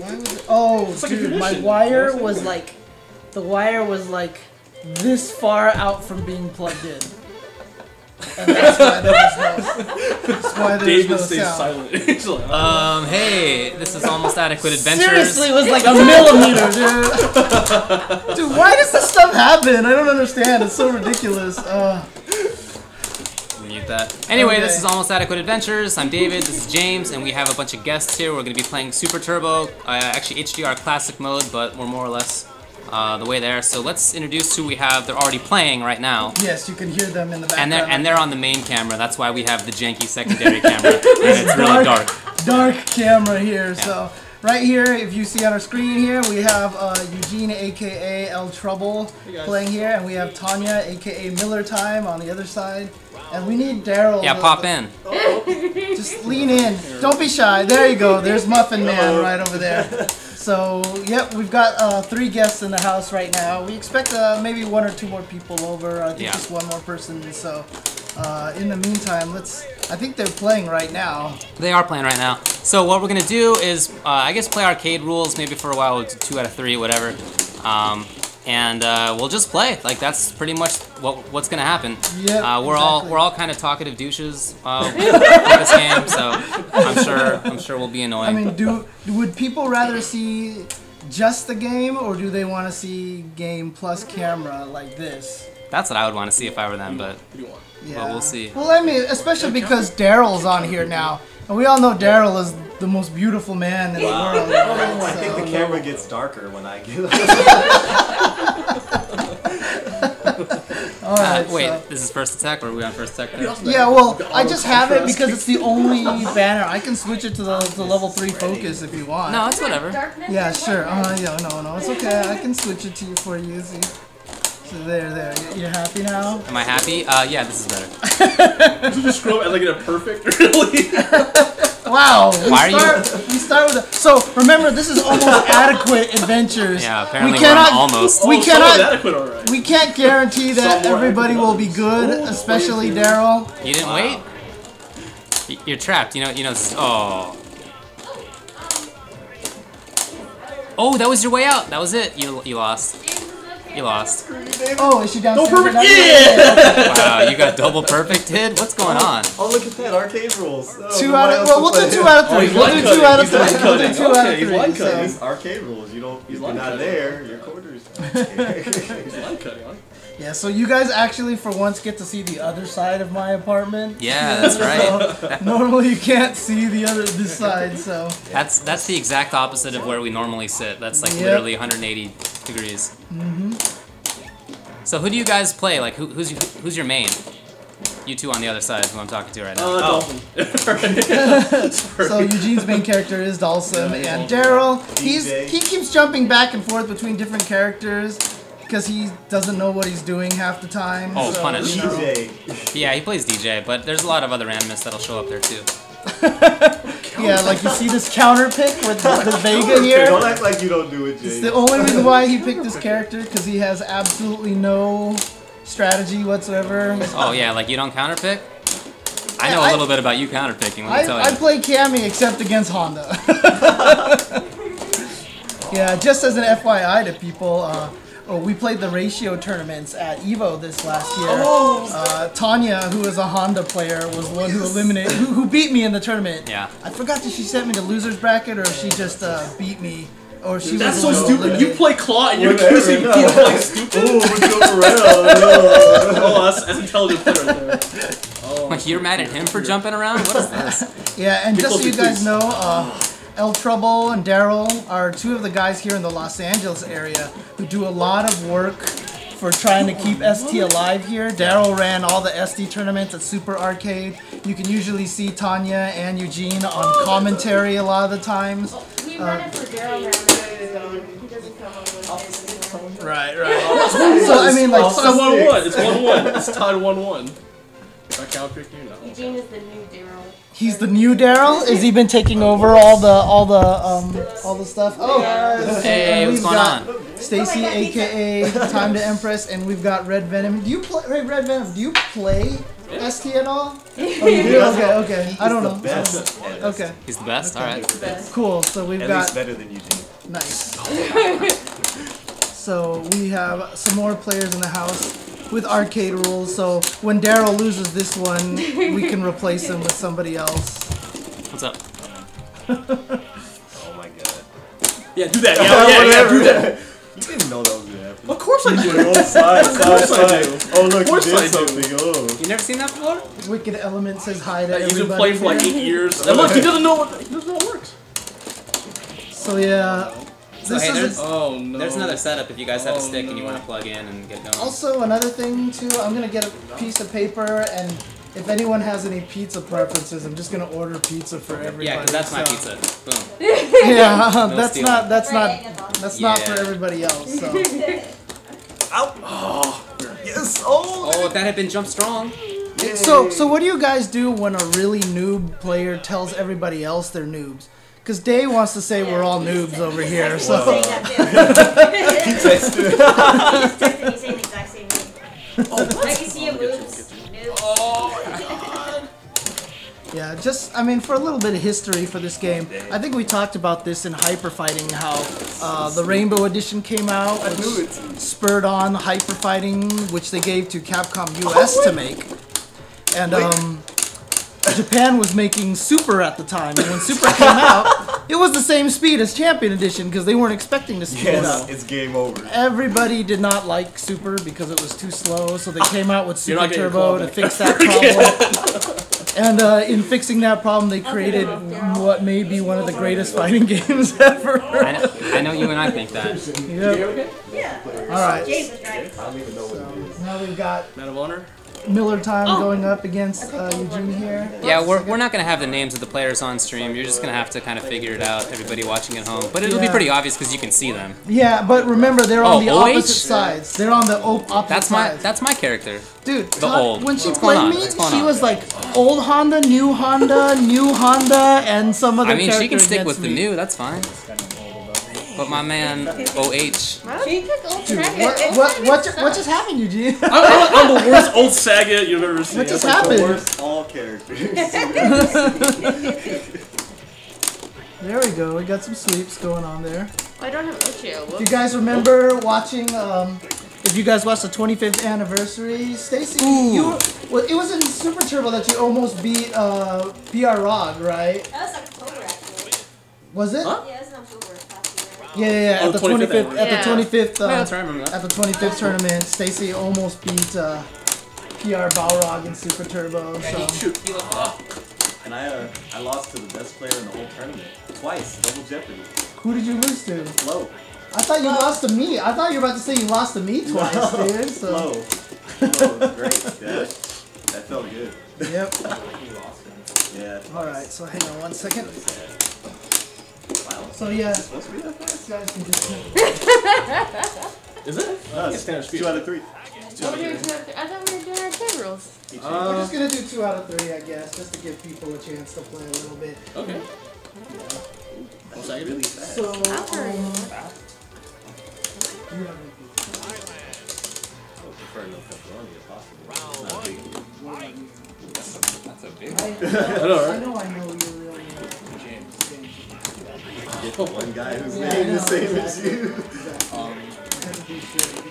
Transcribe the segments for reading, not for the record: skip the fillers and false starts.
Why was it? Oh, like dude, my wire was like, the wire was like this far out from being plugged in. And that's why there was no, David stays silent. Hey, this is Almost Adequate Adventures. Seriously, it was like a millimeter, dude. Dude, why does this stuff happen? I don't understand. It's so ridiculous. Mute that. Anyway, this is Almost Adequate Adventures. I'm David, this is James, and we have a bunch of guests here. We're going to be playing Super Turbo, actually HDR Classic mode, but we're more or less the way there. So let's introduce who we have. They're already playing right now. Yes, you can hear them in the background. And they're on the main camera. That's why we have the janky secondary camera, and it's really dark. Dark camera here. Yeah. So right here, if you see on our screen here, we have Eugene, aka El Trouble, playing here, and we have Tanya, aka Miller Time, on the other side. And we need Daryl. Yeah, pop in. Just lean in. Don't be shy. There you go. There's MuffinMan right over there. So, yep, we've got 3 guests in the house right now. We expect maybe 1 or 2 more people over. I think just 1 more person. So, in the meantime, I think they're playing right now. They are playing right now. So what we're going to do is, I guess, play arcade rules. Maybe for a while we'll do 2 out of 3, whatever. And we'll just play. Like, that's pretty much what's gonna happen. Yeah. We're all kind of talkative douches with this game, so I'm sure we'll be annoying. I mean, would people rather see just the game, or do they want to see game plus camera like this? That's what I would want to see if I were them, but Yeah. we'll see. Well, I mean, especially because Daryl's on here now, and we all know Daryl is the most beautiful man in the world. Right? I think the camera gets darker when I get. Alright, wait, this is first attack, or are we on first attack now? Yeah, well, I just have it because it's the only banner. I can switch it to the level 3 focus if you want. No, it's whatever. Yeah, sure. Yeah, no, it's okay. I can switch it to you for you. See? So there. You're happy now? Am I happy? Yeah, this is better. Did you just scroll and like get a perfect, really? Wow. We start with so remember, this is Almost Adequate Adventures. Yeah, apparently we're on almost. We adequate, all right. We can't guarantee that everybody will be good, especially Daryl. You didn't wait? You're trapped. You know. Oh. Oh, that was your way out. That was it. You lost. You lost. Oh, is she downstairs? No perfect. Yeah. Wow, you got double perfected? What's going on? Oh, look at that, arcade rules. Oh, 2 out of, well, we'll do 2 out of 3. We'll do 2 out of 3. We'll do 2 out of 3. So. These arcade rules, you're not there, your quarters. He's line cutting. Yeah, so you guys actually for once get to see the other side of my apartment. Yeah, that's right. So, normally you can't see this side, so. That's the exact opposite of where we normally sit. That's like literally 180 degrees. So who do you guys play? Like who's your main? You two on the other side, who I'm talking to right now. Dolphin. So Eugene's main character is Dawson, and Daryl, he keeps jumping back and forth between different characters because he doesn't know what he's doing half the time. Oh, so, punish. You know. DJ. Yeah, he plays DJ, but there's a lot of other randomness that'll show up there too. Yeah, like you see this counter pick with the Vega here. Don't act like you don't do it, Jay. It's the only reason why he picked this character, because he has absolutely no strategy whatsoever. Oh yeah, like you don't counterpick? I know a little bit about you counterpicking, let me tell you. I play Cammy except against Honda. Yeah, just as an FYI to people, we played the ratio tournaments at EVO this last year. Tanya, who is a Honda player, was the one who eliminated, who beat me in the tournament. Yeah. I forgot if she sent me to loser's bracket or if she just beat me. Or she That's was so stupid. You play Claw and you're accusing me of playing stupid? Ooh, we jump around. Oh, that's intelligent play right there. Oh, Like you're mad at him for jumping around? What is this? Yeah, and just so you guys know, El Trouble and Daryl are 2 of the guys here in the Los Angeles area who do a lot of work for trying to keep ST alive here. Daryl ran all the ST tournaments at Super Arcade. You can usually see Tanya and Eugene on commentary a lot of the times. We run it for Daryl now. He doesn't come over with Right. So I mean, like, it's 1-1. It's 1-1. It's tied 1-1. If I count pick you, no. Eugene is the new Daryl. he's the new Daryl. Has he been taking over all the stuff? Oh, Hey, what's going on? Stacy, aka Time to Empress, and we've got RedVenom. Do you play? Hey, RedVenom, do you play ST at all? Oh, you do? Okay. I don't know. Best. Okay, He's the best. All right. cool. So we've At got least better than Eugene. nice. So we have some more players in the house with arcade rules. So when Daryl loses this one, we can replace him with somebody else. What's up? Oh my god. Yeah, do that. Yeah, do that. You didn't know that was gonna happen. Of course I do. Oh, side. Oh, look, Of course you I did do. something. Oh. You never seen that before? Wicked Element says hi to He's everybody. been playing for like here. 8 years. And look, he doesn't know how it works. So yeah, So, this hey, is there's, Oh no. there's another setup if you guys have a Oh, stick and you no. want to plug in and get going. also another thing too. I'm gonna get a piece of paper, and if anyone has any pizza preferences, I'm just gonna order pizza for everybody. Yeah, because that's my so- pizza. Boom. Yeah, that's stealing. not that's not Right. that's not Yeah. for everybody else. So Ow. Oh. Yes. Oh. Oh, if that had been jump strong. so what do you guys do when a really noob player tells everybody else they're noobs? Because Day wants to say we're all noobs over here. So Saying that too. He texted. He just texted me saying the exact same thing. I can see your moves. yeah, just I mean for a little bit of history for this game, I think we talked about this in Hyper Fighting, how the Rainbow Edition came out, which spurred on Hyper Fighting, which they gave to Capcom US to make, and Japan was making Super at the time, and when Super came out, it was the same speed as Champion Edition because they weren't expecting to speed it Yes. up. It's game over. Everybody did not like Super because it was too slow, so they came out with You're Super not getting Turbo your to claw fix that problem. And in fixing that problem, they created what may be one of the greatest fighting games ever. I know you and I think that. Yep. Yeah. All right. James was right. I don't even know what it is. Now we've got Man of honor. Miller Time going up against Eugene here. Yeah, we're not going to have the names of the players on stream. You're just going to have to kind of figure it out, everybody watching at home. But it'll be Yeah. pretty obvious because you can see them. Yeah, but remember they're on the OH? opposite sides. They're on the opposite sides. That's my character. Dude, the old. when she What's going played on? me, What's going she on? was like old Honda, new Honda, and some other I mean, she character can stick against with the me. new, that's fine. But my man, OH. She took old Saga. What just happened, Eugene? I'm the worst old Saga you've ever seen. What just Like the happened? worst all characters. There we go. We got some sweeps going on there. I don't have Ocho. If you guys remember watching, if you guys watched the 25th anniversary, Stacy, well, it was in Super Turbo that you almost beat BR Rog, right? That was October actually. Was it? Huh? Yeah, it was in October last year. Yeah. Oh, At the 25th 25th, at the 25th, Yeah, that's right, I remember that. at the 25th tournament, Stacy almost beat PR Balrog in Super Turbo. So. Shoot. And I lost to the best player in the whole tournament. Twice. Double Jeopardy. Who did you lose to? Flo. I thought you lost to me. I thought you were about to say you lost to me twice, dude. So. Flo. Flo was great. Yeah. That felt good. Yep. Yeah. Alright, so hang on 1 second. Wow. So yeah, Supposed to be that fast? you guys can just. Is it? No, it's standard speed. 2 out of 3. I thought we were doing arcade rules. We're just gonna do 2 out of 3, I guess, just to give people a chance to play a little bit. Okay. What's that? Really fast. So, I'll hurry. you have any people? I would prefer no pepperoni if possible. Not big. That's a big I know, right? I know you're really James. Get the one guy who's Yeah, I named know, the same as exactly. you.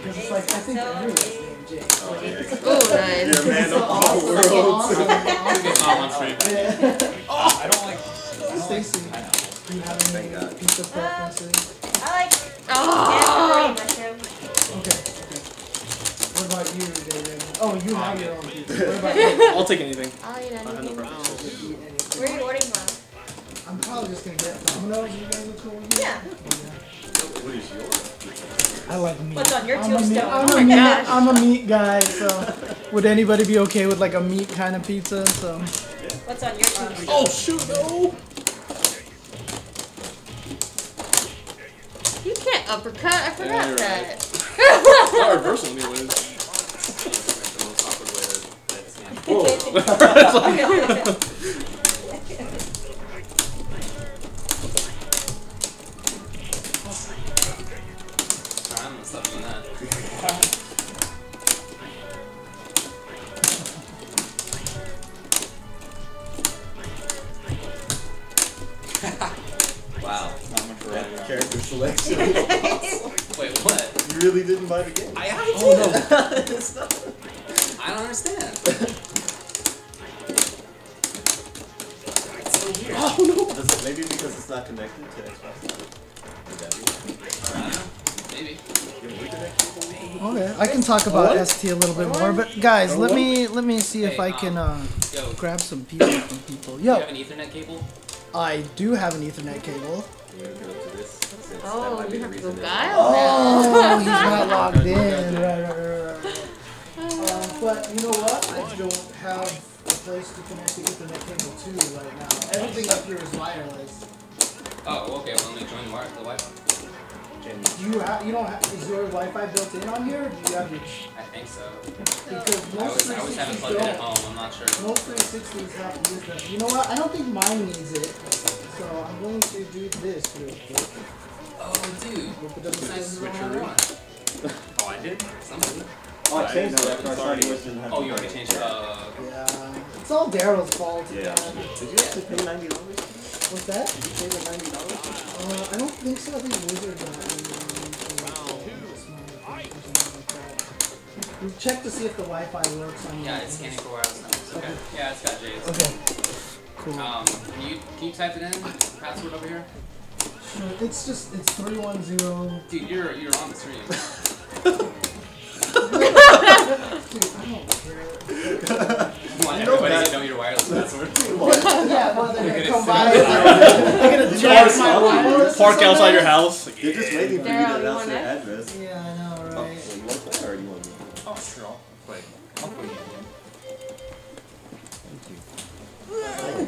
Because it's like, I think everyone's named James. Oh, yeah. Oh, nice. You're a man of all Awesome, worlds. on stream. I don't like Stacy, do you have any pizza preferences? I like pepperoni mushroom. Okay. What about you, David? Oh, you have your own pizza. What about you? I'll take anything. I'll eat I have no anything. preference. Eat anything. Where are you ordering from? I'm probably just gonna get Domino's. You guys are cool with it? Yeah. What is yours? I like meat. What's on your I'm a meat- tombstone? I'm Oh a my meat- gosh. I'm a meat guy, so would anybody be okay with like a meat kind of pizza? So What's on your tombstone? Oh shoot! No. You can't uppercut. I forgot you're that. Not reversal, anyways. Whoa. I'm gonna stop doing that. character selection. Wait, what? You really didn't buy the game? I did. It's not. I don't understand. It's so weird. Oh no! Maybe because it's not connected to Xbox. Would that be? Maybe. Okay, I can talk about ST a little bit more, but guys, let me see if I can grab some people from people. Do Yo, you have an Ethernet cable? I do have an Ethernet cable. Oh, you have to go Oh, guile he's not logged in. Right. But you know what? I don't have a place to connect the Ethernet cable to right now. Everything up here is wireless. Oh, okay. Well, let me join the Wi-Fi. You don't have, is your Wi-Fi built in on here, or do you have your? I think so. Because I most always have it plugged in at home. I'm not sure. Most 360s have to use them. You know what? I don't think mine needs it, so I'm going to do this real quick. Oh, dude. Hope it doesn't Nice say switcheroo. wrong. Oh, I did? Something. Oh, I changed it after I started listening. Oh, you already changed it. Yeah. It's all Daryl's fault. Yeah. Man. Did you actually pay $90? What's that? Did you pay the $90? I don't think so. I think Wizard got it. Check to see if the Wi-Fi works on. Yeah, it's scanning for wireless networks. Okay. Yeah, it's got J's. Okay. Cool. Can you type it in? Password over here? Sure. It's 310. Dude, you're on the stream. Dude, I don't care. You want everybody to know your wireless password? Yeah, well, they're gonna come by. You're They're gonna jack my wireless. Park outside your house. They're just waiting for you to Daryl, you announce want their it? address. Yeah, I know, Oh, right? so you want to play or you want me? Oh, sure. I'll play. I'll play.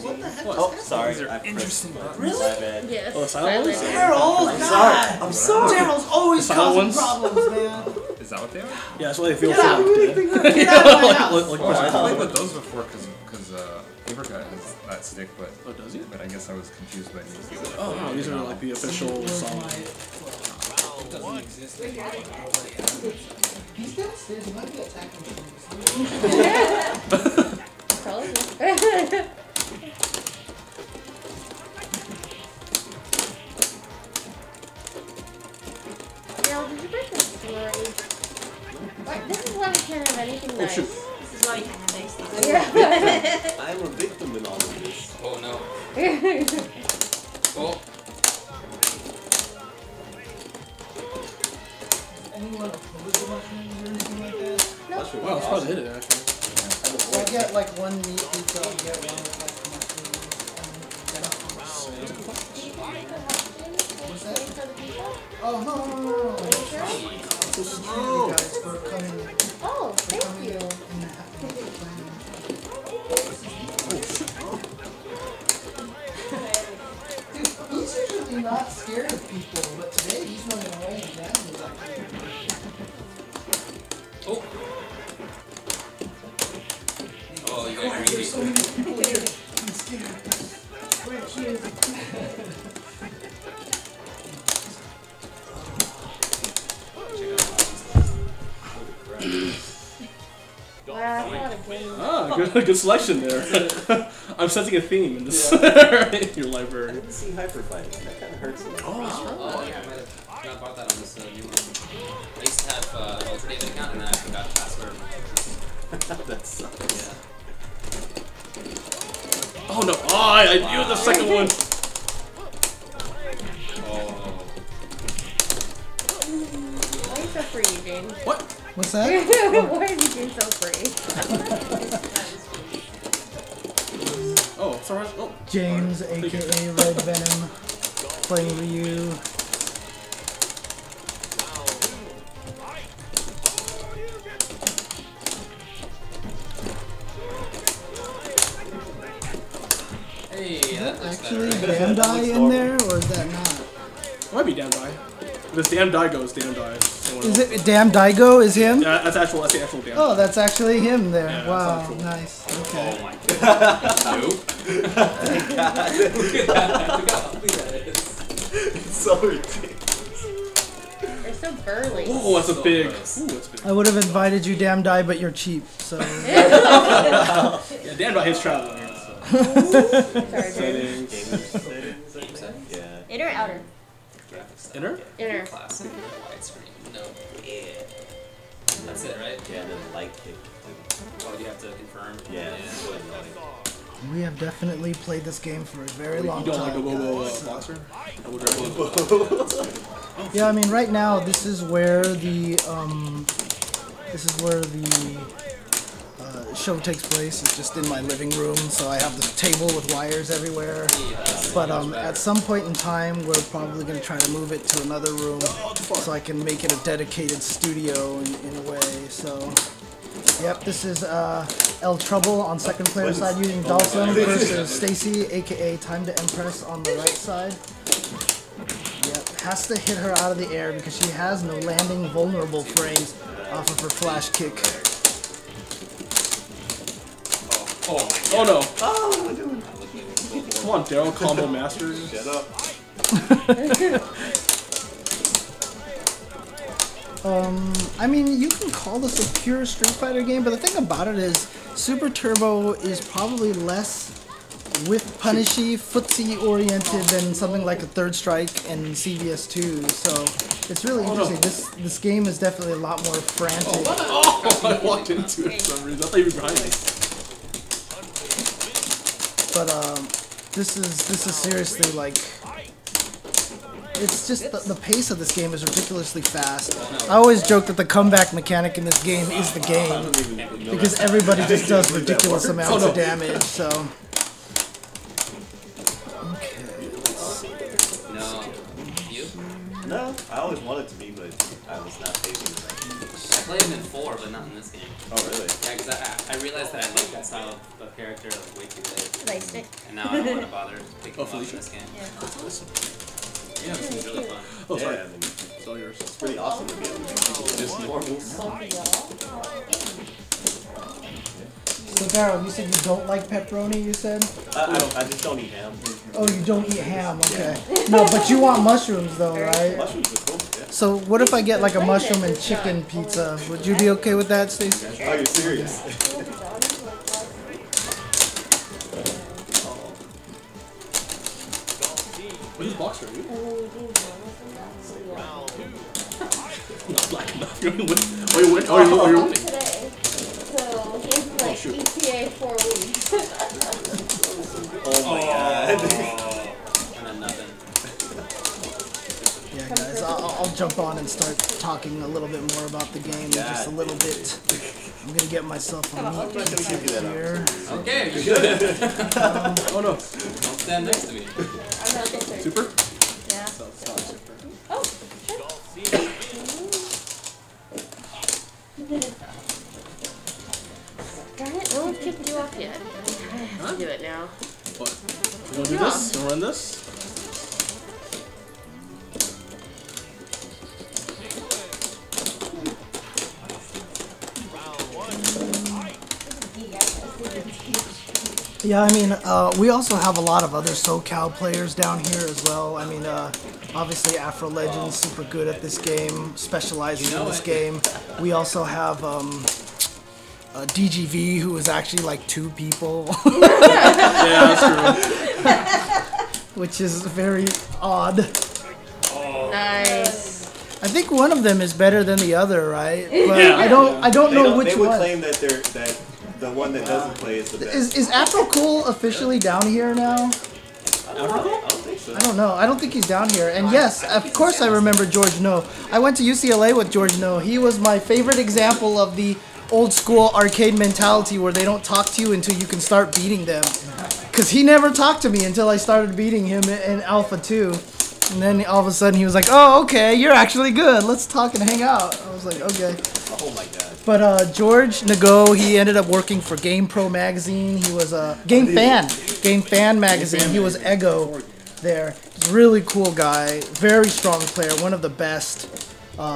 What the heck? Oh, sorry. These are I pressed interesting the button. Really? My bad. Yes. Oh, silent ones? Daryl, oh I'm God! sorry. I'm sorry. Daryl's always Silent causing ones? problems, man. Is that what they are? Yeah, that's what they feel Get out! like. Get out of my house! Like, Oh, I played with those before because Apricot has that stick, but Oh, does he? I guess I was confused by these. Oh, no, these are like the official song. He's downstairs. He might be attacking me. Probably. Daryl, did you break the story? What? This is why we can't have anything nice. shoot. This is why we can't have anything nice. I'm a victim in all of this. Oh, no. Oh. Anyone oppose the mushrooms or anything like that? Mushroom. Wow, it's probably hit it actually. So I get like one meat pizza, I'll get one with like mushrooms. What's that? Oh, no. Thank you guys for coming. Oh, thank you. Dude, he's usually not scared of people, but today he's running away and dancing like Oh. Oh, you got there's so greedy. many people here. I'm scared. Right here. Wow, that's a lot of games. Ah, good selection there. I'm sensing a theme in this in your I library. didn't see Hyper Fight. That kind of hurts me. Oh, yeah, I might have not bought that on this new one. I used to have Ultra David account and then I forgot the password. That sucks. Yeah. Oh no! Oh, I knew the second one. Oh. Why are you so free, James? What? What's that? Why are you being so free? Oh, sorry. Oh. James, aka RedVenom, playing Ryu. Hey, Is that looks actually better. Bandai in there, or is that not? Might be Damn Die. This Damn Daigo is Damn Die. Is it Damn Daigo is him? Yeah, that's the actual Damn. Oh, that's actually him there. Yeah, wow, that's actual. nice. Okay. Oh my god. Nope. Look at that. Look at how ugly that is. It's so ridiculous. They're so burly. Oh, that's a So big. gross. Ooh, that's big. I would have invited you, Damn Die, but you're cheap, so. Yeah, Damn Die hates traveling. Sorry, James. Settings. Settings. Yeah. Inner or outer? Inner? Inner. Classic widescreen. No. Yeah. That's it, right? Yeah, and then light kick. Oh, do you have to confirm? Yeah. We have definitely played this game for a very long You don't like a time. Bobo guys. boxer? Yeah, I mean, right now this is where the show takes place. It's just in my living room, so I have the table with wires everywhere. But at some point in time, we're probably going to try to move it to another room so I can make it a dedicated studio in a way. So, yep, this is El Trouble on second player side using Dalsum versus Stacy, aka Time to Empress on the right side. Yep, has to hit her out of the air because she has no landing vulnerable frames off of her flash kick. Oh no. Come on, Daryl, combo master. Shut up. I mean, you can call this a pure Street Fighter game, but the thing about it is Super Turbo is probably less whip punishy, footsie oriented than something like a Third Strike and CVS2. So it's really interesting. This game is definitely a lot more frantic. Oh, I walked into it for some reason. I thought you were behind me. But this is seriously like, it's just the pace of this game is ridiculously fast. I always joke that the comeback mechanic in this game is the game because everybody just does ridiculous amounts of damage. So okay, let's see. No. You? No, I always wanted to be, but I was not patient. I played him in 4, but not in this game. Oh, really? Yeah, because I realized that I like that style of character like way too late. Sliced it. And now I don't want to bother picking him up in this game. Yeah. Yeah, this is really fun. Oh, sorry. Yeah, I mean, It's all yours. it's pretty awesome to be able to do just normal. So Daryl, you said you don't like pepperoni. You said. I just don't eat ham. Oh, you don't eat ham. Okay. No, but you want mushrooms though, right? Mushrooms are cool. Yeah. So what if I get like a mushroom and chicken pizza? Would you be okay with that, Stacey? Oh, you're serious? What is boxer, are you? Not black enough. You're winning. Oh, you're winning. Oh, you're winning. Today. So he's like ETA 4 weeks. Oh my god. And then nothing. Yeah, guys, I'll jump on and start talking a little bit more about the game in just a little bit. I'm gonna get myself a meat pizza here. Okay, you're good. Oh no. Don't stand next to me. I'm not concerned. Super? Yeah. Oh, darn it, no one's kicked you off yet. I have to do it now. What? You wanna do this? You wanna run this? Yeah, I mean, we also have a lot of other SoCal players down here as well. I mean, obviously Afro Legends super good at this game, specializing in this game. We also have DGV, who is actually like 2 people. Yeah, that's true. Which is very odd. Nice. I think one of them is better than the other, right? But I don't know which They would one. claim that the one that doesn't play is the best. Is Afro Cool officially down here now? I don't think so. I don't know. I don't think he's down here. And yes, of course I remember George No. I went to UCLA with George No. He was my favorite example of the old school arcade mentality where they don't talk to you until you can start beating them. Because he never talked to me until I started beating him in Alpha 2. And then all of a sudden he was like, oh, okay, you're actually good. Let's talk and hang out. I was like, okay. Oh my god. But George Nago, he ended up working for Game Pro magazine. He was a Game Fan magazine. He was Ego there. Really cool guy, very strong player, one of the best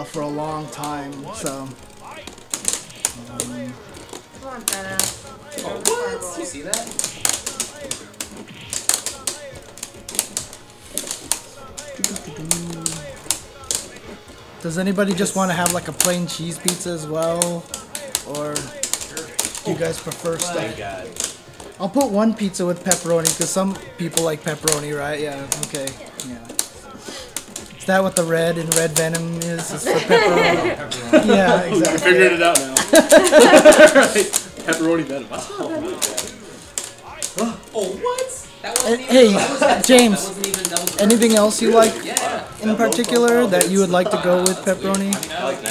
for a long time. So. Come on, Dana. Oh, what? You see that? Does anybody just want to have like a plain cheese pizza as well, or do you guys prefer stuff? God. I'll put one pizza with pepperoni because some people like pepperoni, right? Yeah. Okay. Yeah. that what the red in RedVenom is? It's for pepperoni. Yeah, exactly. Figured it out now. Right. Pepperoni venom. Oh, what? That wasn't Hey, James, That wasn't even double anything else you like Yeah. in particular that you would like to go with pepperoni? I like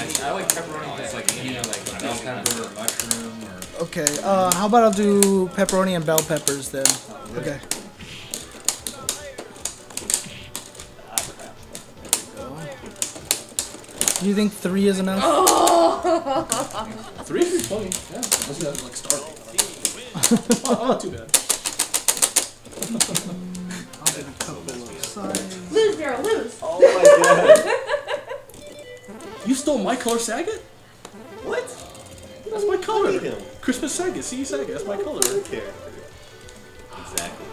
pepperoni because like either like bell pepper or mushroom or. Okay, how about I'll do pepperoni and bell peppers then? Okay. Do you think 3 is enough? 3 is plenty. Yeah. Unless you have like starving. Oh, not too bad. I'll get a couple of sides. Lose, Daryl, lose. Oh my god. You stole my color Saget? What? That's my color. Look at him. Christmas Saget, see Saget, that's my color. Character. Exactly.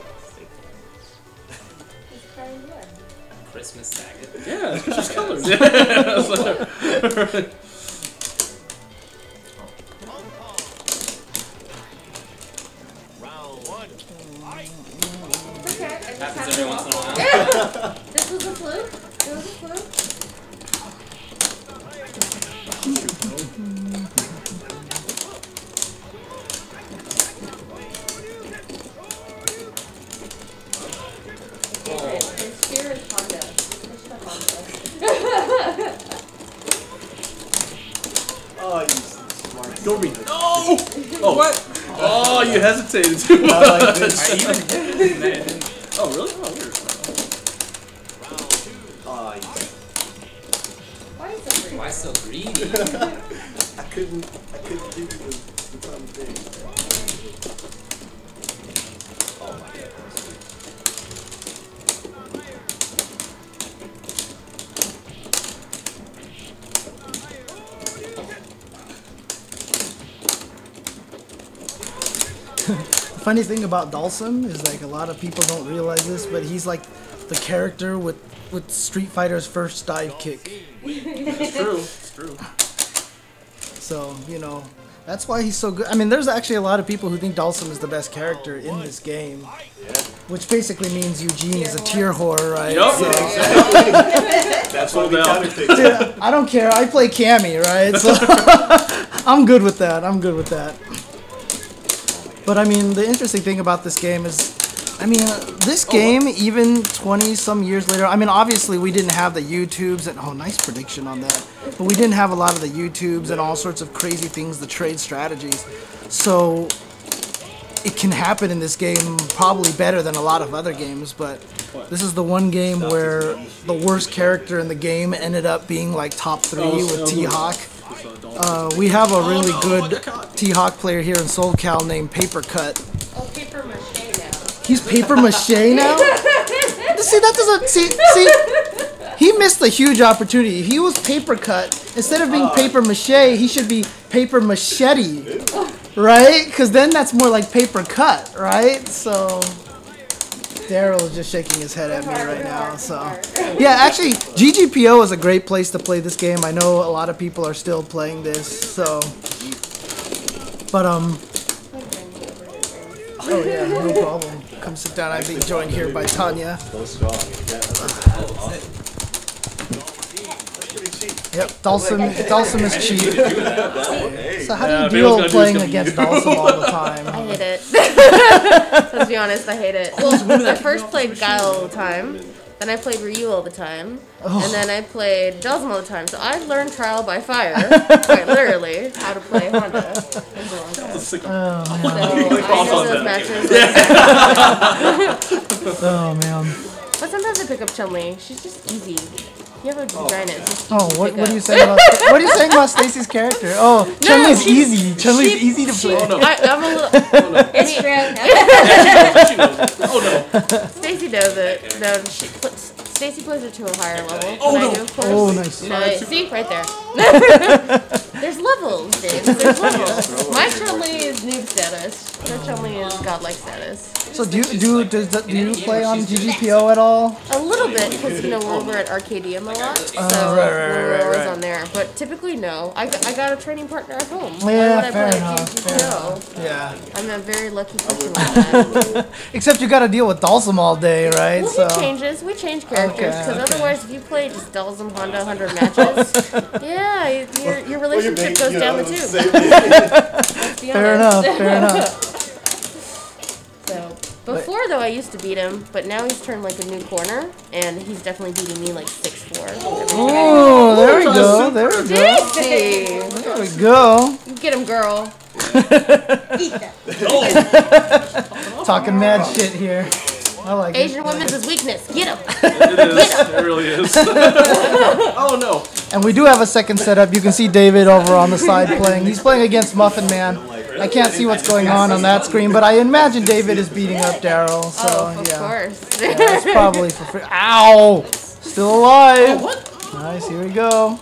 Christmas Saget. Yeah, it's Christmas colors. Yeah. Okay, I just Happens have every to once in a walk while. off. This was a fluke. It was a fluke. His fear is Honda. Push the Honda. Oh, you smart. Go read it. No! Oh, what? Oh, you hesitated too much. I even did it and then it didn't. Oh, really? Oh, weird. Oh, you. Why is it free? Why so greedy? I couldn't give you the time of day. Oh my god. The funny thing about Dalsum is like a lot of people don't realize this, but he's like the character with Street Fighter's first dive kick. It's true. It's true. So, you know, that's why he's so good. I mean, there's actually a lot of people who think Dalsum is the best character in this game. Yeah. Which basically means Eugene is a tier whore, right? Yup. So, That's what we down. counterpicked. I don't care. I play Cammy, right? So I'm good with that. I'm good with that. But I mean, the interesting thing about this game is, I mean, this game, even 20-some years later, I mean, obviously we didn't have the YouTubes and, oh, nice prediction on that. But we didn't have a lot of the YouTubes and all sorts of crazy things, the trade strategies. So it can happen in this game probably better than a lot of other games, but this is the one game where the worst character in the game ended up being like top 3 with T-Hawk. We have a really good T-Hawk player here in SoulCal named Papercut. Oh, paper mache now. He's paper mache now? See, that doesn't... See, he missed a huge opportunity. He was paper cut. Instead of being paper mache, he should be paper machete. Right? Because then that's more like paper cut, right? So... Daryl is just shaking his head at me right now, so... Yeah, actually, GGPO is a great place to play this game. I know a lot of people are still playing this, so... But, oh yeah, no problem. Come sit down. I'm being joined here by Tanya. So strong. Yeah, that's pretty cheap. Yep, Dalsum is cheap. Hey. So how do Yeah, you Bale's deal gonna do playing is against Dalsum all the time? I hate it. Let's be honest, I hate it. Well, I first played Guile all the time, then I played Ryu all the time, and then I played Dalsum all the time. So I learned trial by fire, quite literally, how to play Honda. So I know those matches. Oh man. But sometimes I pick up Chun-Li. She's just easy. You have a design it. Just Oh, easy to what pick are you up. saying about what are you saying about Stacy's character? Oh, Chun-Li's she's- easy. Chun-Li's easy to play. Oh no. I'm a little. It's true. She knows it. Oh no. Stacy knows it. No, Stacy plays it to a higher level. Oh, than I no. do, of course. Oh, nice. No, see, right there. There's levels, James. There's levels. My Chun-Li is noob status. Her Chun-Li is god godlike status. So do you play on GGPO at all? A little bit, because you know we're at Arcadium a lot, so we're always on there. But typically, no. I got a training partner at home. Yeah, fair enough. Yeah. I'm a very lucky person with that. Except you got to deal with Dalsum all day, right? Well, so we change characters, because otherwise, if you play just Dalsum Honda 100 matches, yeah, your relationship goes down the tube. Fair enough. So. Before, though, I used to beat him, but now he's turned like a new corner, and he's definitely beating me like 6-4. Oh, there we go. There we go. Get him, girl. Talking mad shit here. I like Asian women's his weakness. Get him. It is. It really is. Oh no. And we do have a second setup. You can see David over on the side playing. He's playing against MuffinMan. I can't see what's going on that screen, but I imagine David is beating up Daryl. So of course. Yeah, it's probably for free. Ow! Still alive. Nice. Here we go.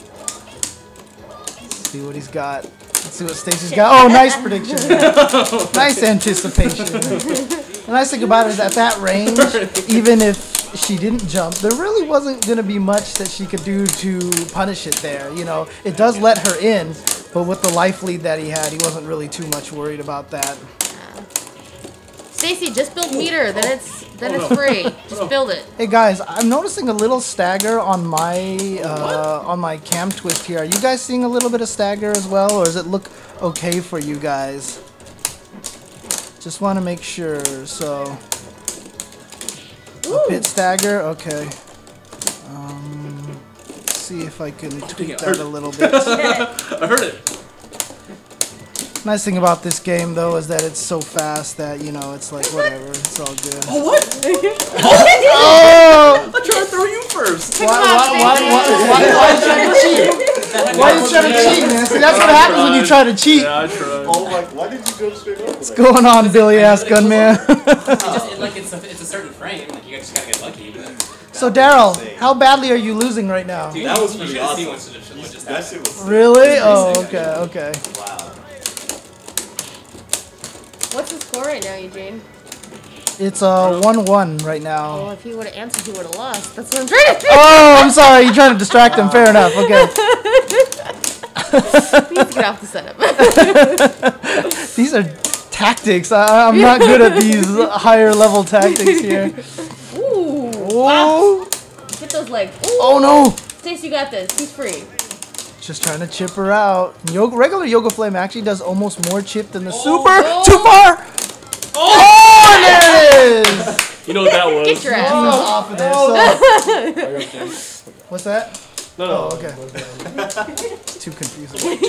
Let's see what he's got. Let's see what Stacy's got. Oh, nice prediction. Nice anticipation. The nice thing about it is at that range, even if she didn't jump, there really wasn't going to be much that she could do to punish it there. You know, it does let her in, but with the life lead that he had, he wasn't really too much worried about that. Stacy, just build meter, then it's free. Just build it. Hey guys, I'm noticing a little stagger on my cam twist here. Are you guys seeing a little bit of stagger as well, or does it look okay for you guys? Just want to make sure. So, a bit stagger. Okay. Let's see if I can tweak that a little bit. I heard it. Nice thing about this game, though, is that it's so fast that, you know, it's like, whatever, it's all good. Oh, what? Oh! I tried to throw you first. Why are you trying to cheat? Why are you trying to cheat, man? See, that's what happens when you try to cheat. Yeah, I tried. Oh, like, why did you go straight over? What's going on, Billy-ass gunman? It's a certain frame. Like, you just gotta get lucky. So, Daryl, how badly are you losing right now? Dude, that was you pretty should have seen awesome. what just That happened. shit was Really? Oh, okay. wow. What's the score right now, Eugene? It's 1-1 right Oh, now. if he would have answered, he would have lost. That's what I'm trying to do. Oh, I'm sorry. You're trying to distract him. Fair enough. Okay. He needs to get off the setup. These are tactics. I'm not good at these higher level tactics here. Ooh. Oh. Get those legs. Ooh. Oh no. Stace, you got this. He's free. Just trying to chip her out. Regular Yoga Flame actually does almost more chip than the super. Oh. Too far. Oh, there it is. You know what that was? Get your ass Off of there. So, what's that? No. Oh, okay. It's too confusing.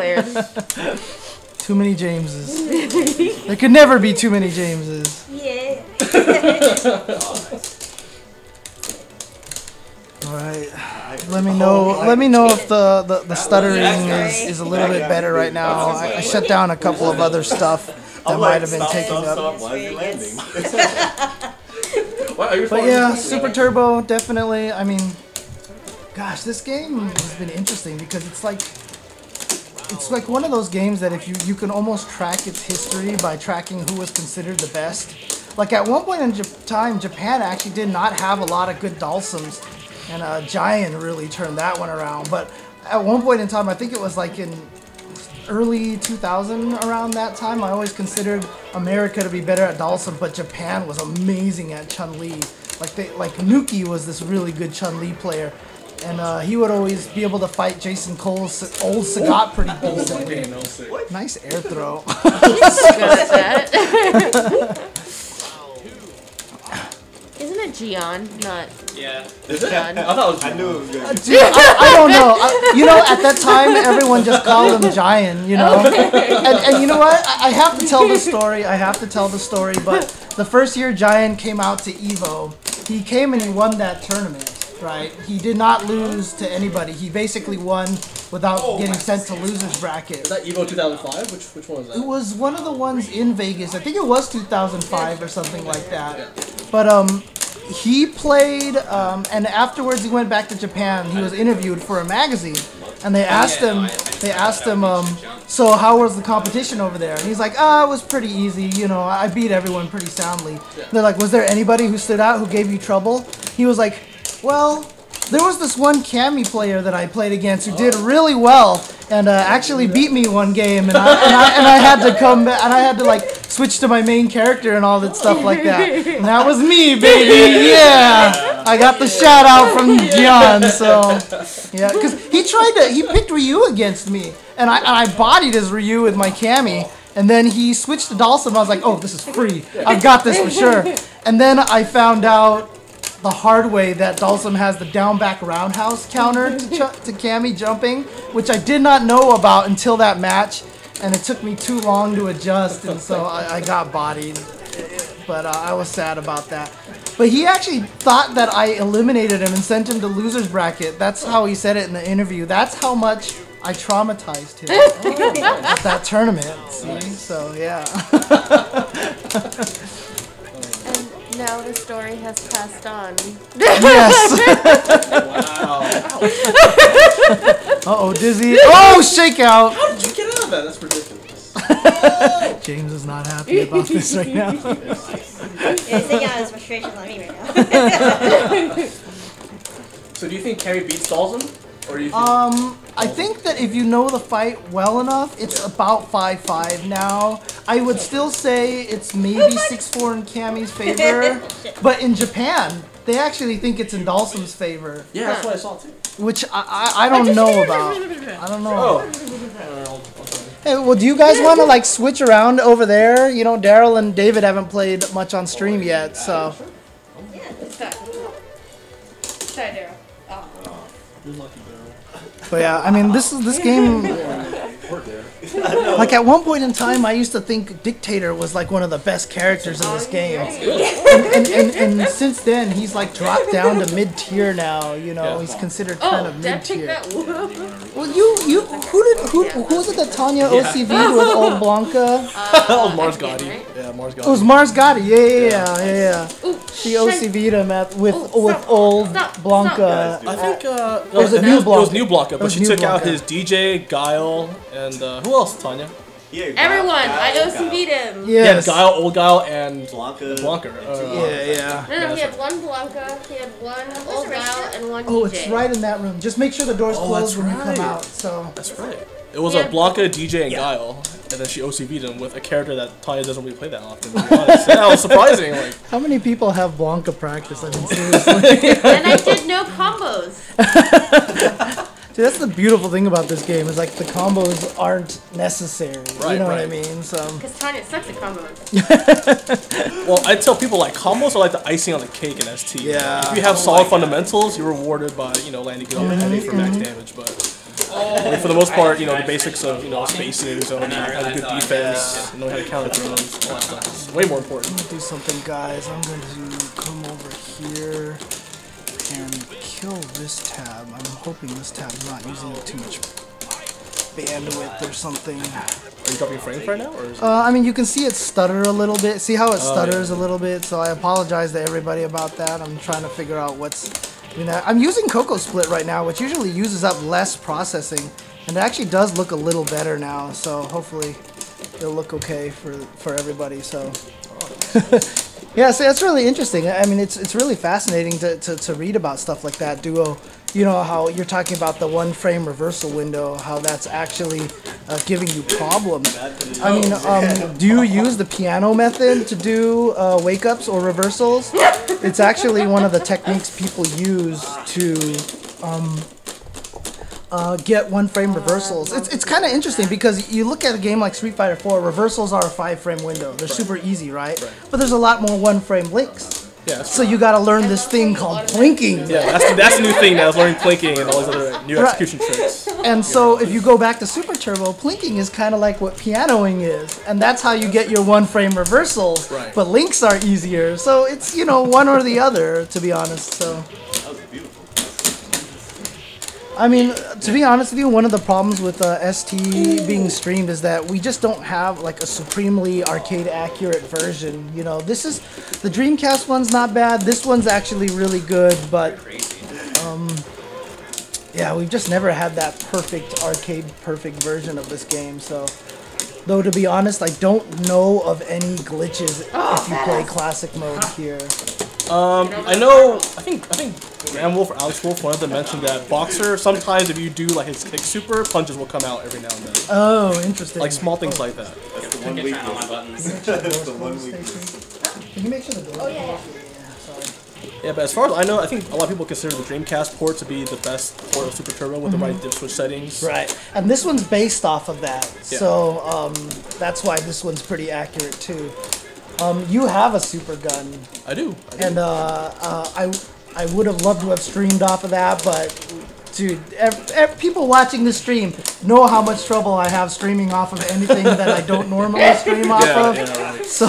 players. Too many Jameses. There could never be too many Jameses. Yeah. All right. Let me know. Let me know if the stuttering is a little bit better right now. I shut down a couple of other stuff that might have been taking up. Why is he landing? But yeah, Super Turbo definitely. I mean, gosh, this game has been interesting because it's like one of those games that if you can almost track its history by tracking who was considered the best. Like at one point in time, Japan actually did not have a lot of good Dalsums, and Giant really turned that one around. But at one point in time, I think it was like in early 2000, around that time, I always considered America to be better at Dalsum, but Japan was amazing at Chun-Li. Like Nuki was this really good Chun-Li player. And he would always be able to fight Jason Cole's old Sagat pretty decent. Nice air throw. Good at that. Isn't it Gian? Not. Yeah. Gian. I thought it was. I knew it was good. Dude, I don't know. You know, at that time, everyone just called him Giant, you know? And you know what? I have to tell the story. But the first year Giant came out to EVO, he came and he won that tournament. Right, he did not lose to anybody. He basically won without getting sent to losers bracket. Is that Evo 2005? Which one was that? It was one of the ones in Vegas. I think it was 2005 or something like that. But he played, and afterwards he went back to Japan. He was interviewed for a magazine, and they asked him, so how was the competition over there? And he's like, it was pretty easy. You know, I beat everyone pretty soundly. They're like, was there anybody who stood out, who gave you trouble? He was like, well, there was this one Cammy player that I played against who did really well and actually beat me one game, and I had to come back, and I had to like switch to my main character and all that stuff like that. And that was me, baby. Yeah, I got the shout out from John. So yeah, because he picked Ryu against me, and I bodied his Ryu with my Cammy. And then he switched to Dalsum. I was like, oh, this is free. I've got this for sure. And then I found out the hard way that Dalsum has the down back roundhouse counter to Cammy jumping, which I did not know about until that match, and it took me too long to adjust, and so I got bodied. But I was sad about that. But he actually thought that I eliminated him and sent him to loser's bracket. That's how he said it in the interview. That's how much I traumatized him at that tournament. See? So yeah. Now the story has passed on. Yes. Wow. Uh-oh, Dizzy. Oh, shakeout. How did you get out of that? That's ridiculous. James is not happy about this right now. He's taking out his frustration on me right now. So do you think Cammy beats Dalsum? Or do you think I think that if you know the fight well enough, it's about 5-5 now. I would still say it's maybe 6-4 in Cammy's favor, but in Japan, they actually think it's in Dalsum's favor. Yeah, that's what I saw too. Which I don't know about. I don't know. Oh. Hey, well, do you guys want to like switch around over there? You know, Daryl and David haven't played much on stream yet, so. Yeah, it's fine. Sorry, Daryl. Oh. You're lucky, Daryl. But yeah, I mean, this game. Like at one point in time, I used to think Dictator was like one of the best characters in this game, and since then he's like dropped down to mid tier now. You know, he's considered kind of mid tier. Well, who was it that Tanya OCV'd with old Blanca? That was Mars Gotti. Yeah, Mars Gotti. It was Mars Gotti. Yeah. She OCV'd him with old Blanca. I think it was a new Blanca. It was new Blanca, but she took out his DJ, Guile, and who else, Tanya? Yeah, Everyone, I OCV'd him. Yeah, Guile, old Guile, and Blanca. Blanca. Yeah. No, he had one Blanca, he had one old Val, and one DJ. Oh, it's right in that room. Just make sure the door's closed when you come out. So. That's right. It was a Blanca, DJ, and Guile, and then she OCV'd him with a character that Tanya doesn't really play that often. To be honest. That was surprising. Like, how many people have Blanca practice? I mean, seriously. And I did no combos. See, that's the beautiful thing about this game is like the combos aren't necessary. Right, you know what I mean? So. Because Tanya sucks at combos. well, I tell people like combos are like the icing on the cake in ST. Yeah. If you have solid fundamentals, you're rewarded by landing good on the headache for max damage. But I mean, for the most part, the basics of spacing, zoning, having good defense, knowing how to counter throws, all that stuff is way more important. I'm gonna do something, guys. I'm going to come over here and kill this tab. I'm hoping this tab's not using up too much bandwidth or something. Are you dropping frames right now? Or is I mean, you can see it stutter a little bit. See how it stutters a little bit? So I apologize to everybody about that. I'm trying to figure out what's... I'm using Cocoa Split right now, which usually uses up less processing. And it actually does look a little better now. So hopefully it'll look okay for everybody. So... Yeah, so that's really interesting. I mean, it's really fascinating to read about stuff like that. Duo, how you're talking about the 1 frame reversal window, how that's actually giving you problems. I mean, do you use the piano method to do wake ups or reversals? It's actually one of the techniques people use to get 1 frame reversals. It's kind of interesting because you look at a game like Street Fighter 4, reversals are a 5 frame window. They're super easy, right? But there's a lot more 1 frame links. Yeah, so you got to learn this thing called plinking. Yeah, that's the new thing now, is learning plinking and all these other new execution tricks. And so if you go back to Super Turbo, plinking is kind of like what pianoing is. And that's how you get your 1 frame reversals. Right. But links are easier. So it's, one or the other, to be honest. So. That was beautiful. I mean, to be honest with you, one of the problems with ST being streamed is that we just don't have like a supremely arcade accurate version. You know, this is the Dreamcast one's not bad. This one's actually really good, but yeah, we've just never had that perfect arcade perfect version of this game. So, though to be honest, I don't know of any glitches if you play classic mode here. I know. I think Graham Wolf or Alex Wolf wanted to mention that Boxer sometimes if you do like his kick super, punches will come out every now and then. Oh, interesting. Like small things like that. That's the one weakness. That's the one weakness. Can you make sure the door? Oh yeah. Yeah, but as far as I know, I think a lot of people consider the Dreamcast port to be the best port of Super Turbo with the right dip switch settings. Right, and this one's based off of that, Yeah. so that's why this one's pretty accurate too. You have a super gun, I do. and I would have loved to have streamed off of that, but dude, people watching this stream know how much trouble I have streaming off of anything that I don't normally stream off of. Yeah, right. So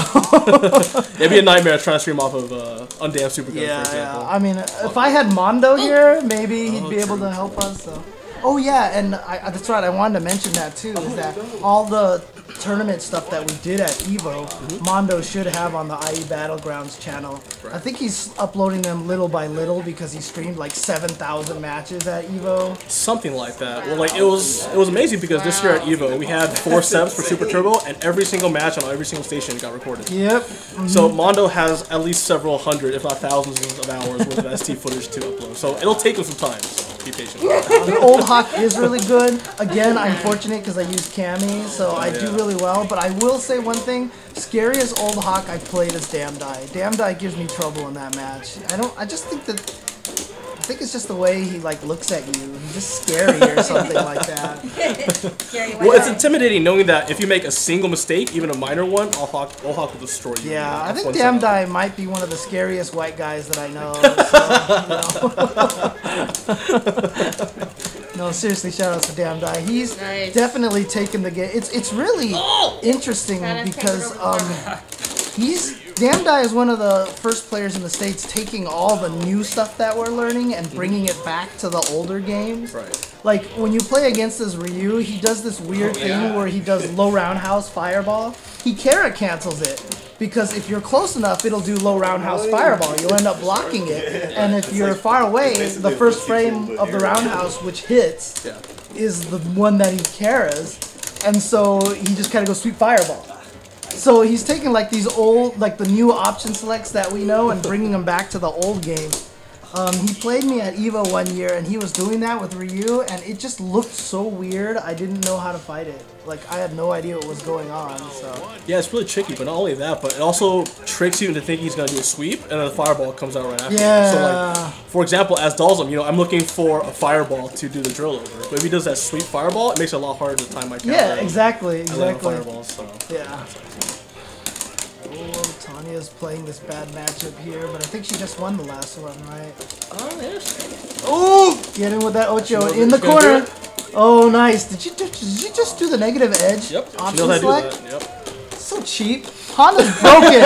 It'd be a nightmare trying to stream off of Undammed Super Gun, for example. I mean, if I had Mondo here, maybe he'd be able to help us. So. Oh yeah, and that's right. I wanted to mention that too. Is that all the tournament stuff that we did at Evo, Mondo should have on the IE Battlegrounds channel. I think he's uploading them little by little because he streamed like 7,000 matches at Evo. Something like that. Well, like it was amazing because this year at Evo we had 4 steps for Super Turbo, and every single match on every single station got recorded. Yep. So Mondo has at least several hundred, if not thousands, of hours worth of ST footage to upload. So it'll take him some time. Be patient. The old Hawk is really good. Again, I'm fortunate because I use Cammy, so I do really well. But I will say one thing: scariest old Hawk I played is Damn Die. Damn Die gives me trouble in that match. I just think that. I think it's just the way he like looks at you. He's just scary or something like that. Well, it's intimidating knowing that if you make a single mistake, even a minor one, Old Hawk will destroy you. Yeah, I think One Damn second. Die might be one of the scariest white guys that I know. So, you know. No, seriously, shout out to Damn Die. He's definitely taken the game. It's really interesting because Damn Die is one of the first players in the States taking all the new stuff that we're learning and bringing it back to the older games. Right. Like, when you play against this Ryu, he does this weird thing where he does low roundhouse fireball. He carrot cancels it, because if you're close enough, it'll do low roundhouse fireball. You'll end up blocking it. And if you're far away, the first frame of the roundhouse, which hits, is the one that he carries. And so he just kind of goes sweet fireball. So he's taking like these old, like the new option selects that we know and bringing them back to the old game. He played me at EVO one year and he was doing that with Ryu and it just looked so weird. I didn't know how to fight it. Like I had no idea what was going on. So yeah, it's really tricky. But not only that, but it also tricks you into thinking he's gonna do a sweep and then the fireball comes out right after. Yeah. So like, for example, as Dalsum, you know, I'm looking for a fireball to do the drill over. But if he does that sweep fireball, it makes it a lot harder to time my counter. Yeah, exactly. Fireballs, so. Yeah. Oh, Tanya's playing this bad matchup here, but I think she just won the last one, right? Oh, yes. Oh! Get in with that Ocho in the corner. Oh, nice. Did you just do the negative edge? Yep. Option She knows how to select? do that. Yep. So cheap. Honda's broken.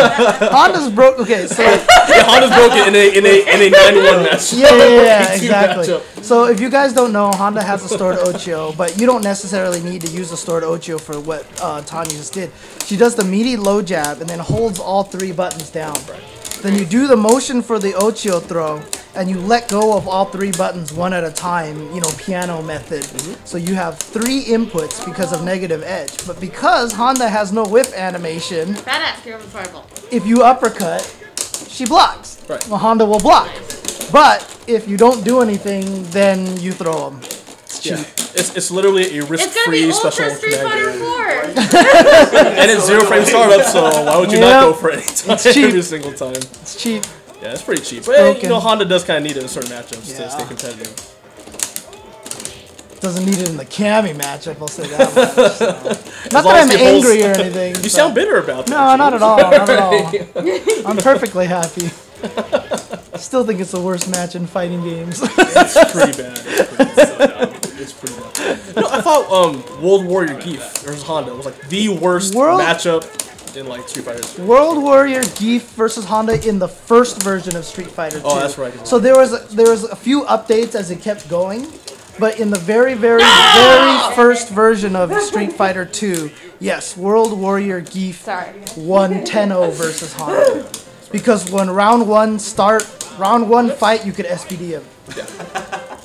Honda's broke. Okay, so Yeah, Honda's broken in a 9-1 match. yeah, exactly. So if you guys don't know, Honda has a stored Ocho, but you don't necessarily need to use the stored Ocho for what Tanya just did. She does the meaty low jab and then holds all 3 buttons down. Then you do the motion for the Ocho throw, and you let go of all 3 buttons one at a time, you know, piano method. So you have 3 inputs because of negative edge. But because Honda has no whip animation, if you uppercut, she blocks. Right. Well, Honda will block. But if you don't do anything, then you throw them. It's cheap. Yeah. It's literally a risk-free special Ultra Street Fighter command. 4. And it's 0-frame startup, so why would you not go for it cheap. every single time? It's cheap. Yeah, it's pretty cheap. But you know, Honda does kind of need it in certain matchups to stay competitive. Doesn't need it in the Cammy matchup, I'll say that much. So. Not that I'm angry or anything. You sound bitter about that. No, not at all. Not at all. I'm perfectly happy. Still think it's the worst match in fighting games. It's pretty bad. It's pretty bad. No, I thought World Warrior Geef versus Honda was like the worst matchup in like Street Fighter 2. World Warrior Geef versus Honda in the first version of Street Fighter 2. Oh, that's right. So there was a few updates as it kept going. But in the very, very, very first version of Street Fighter 2, yes, World Warrior Geef won 10-0 versus Honda. Because when round one fight, you could SPD him.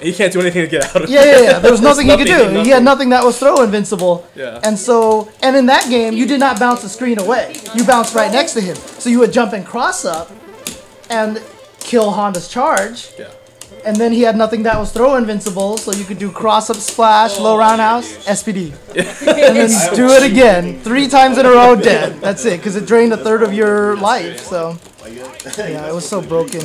And you can't do anything to get out of it. Yeah. There was nothing he could do. He had nothing that was throw invincible. Yeah. And in that game, you did not bounce the screen away. You bounced right next to him. So you would jump and cross up and kill Honda's charge. Yeah. And then he had nothing that was throw invincible, so you could do cross up splash, low roundhouse, SPD. And then do it again. 3 times in a row, dead. That's it, because it drained a third of your life. So, yeah, it was so broken.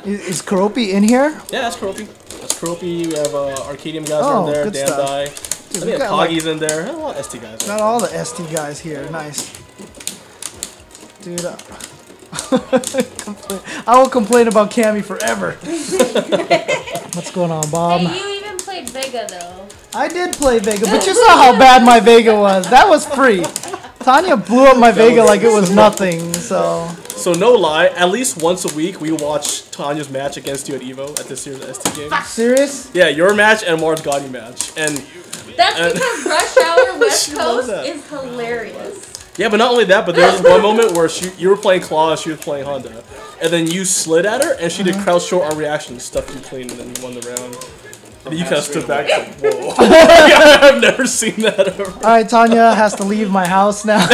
Is Kuropi in here? Yeah, that's Kuropi. That's Kuropi. We have Arcadium guys Oh, are in there. good Dandai. Dude, I we think got, Poggy's in there. A lot of ST guys. Got all the ST guys here. Nice. Dude, I will complain about Cammy forever. What's going on, Bob? Hey, you even played Vega though. I did play Vega, but you saw how bad my Vega was. That was free. Tanya blew up my Vega like it was nothing, so... So no lie, at least once a week we watch Tanya's match against you at EVO at this year's ST game. Serious? Yeah, your match and Mars Gotti match. And that's because Rush Hour West Coast that. is hilarious. Yeah, but not only that, but there was one moment where you were playing Claw and she was playing Honda. And then you slid at her and she did crouch short on reaction, stuffed you clean, and then you won the round. And you kind of stood back like, whoa. I've never seen that ever. Alright, Tanya has to leave my house now.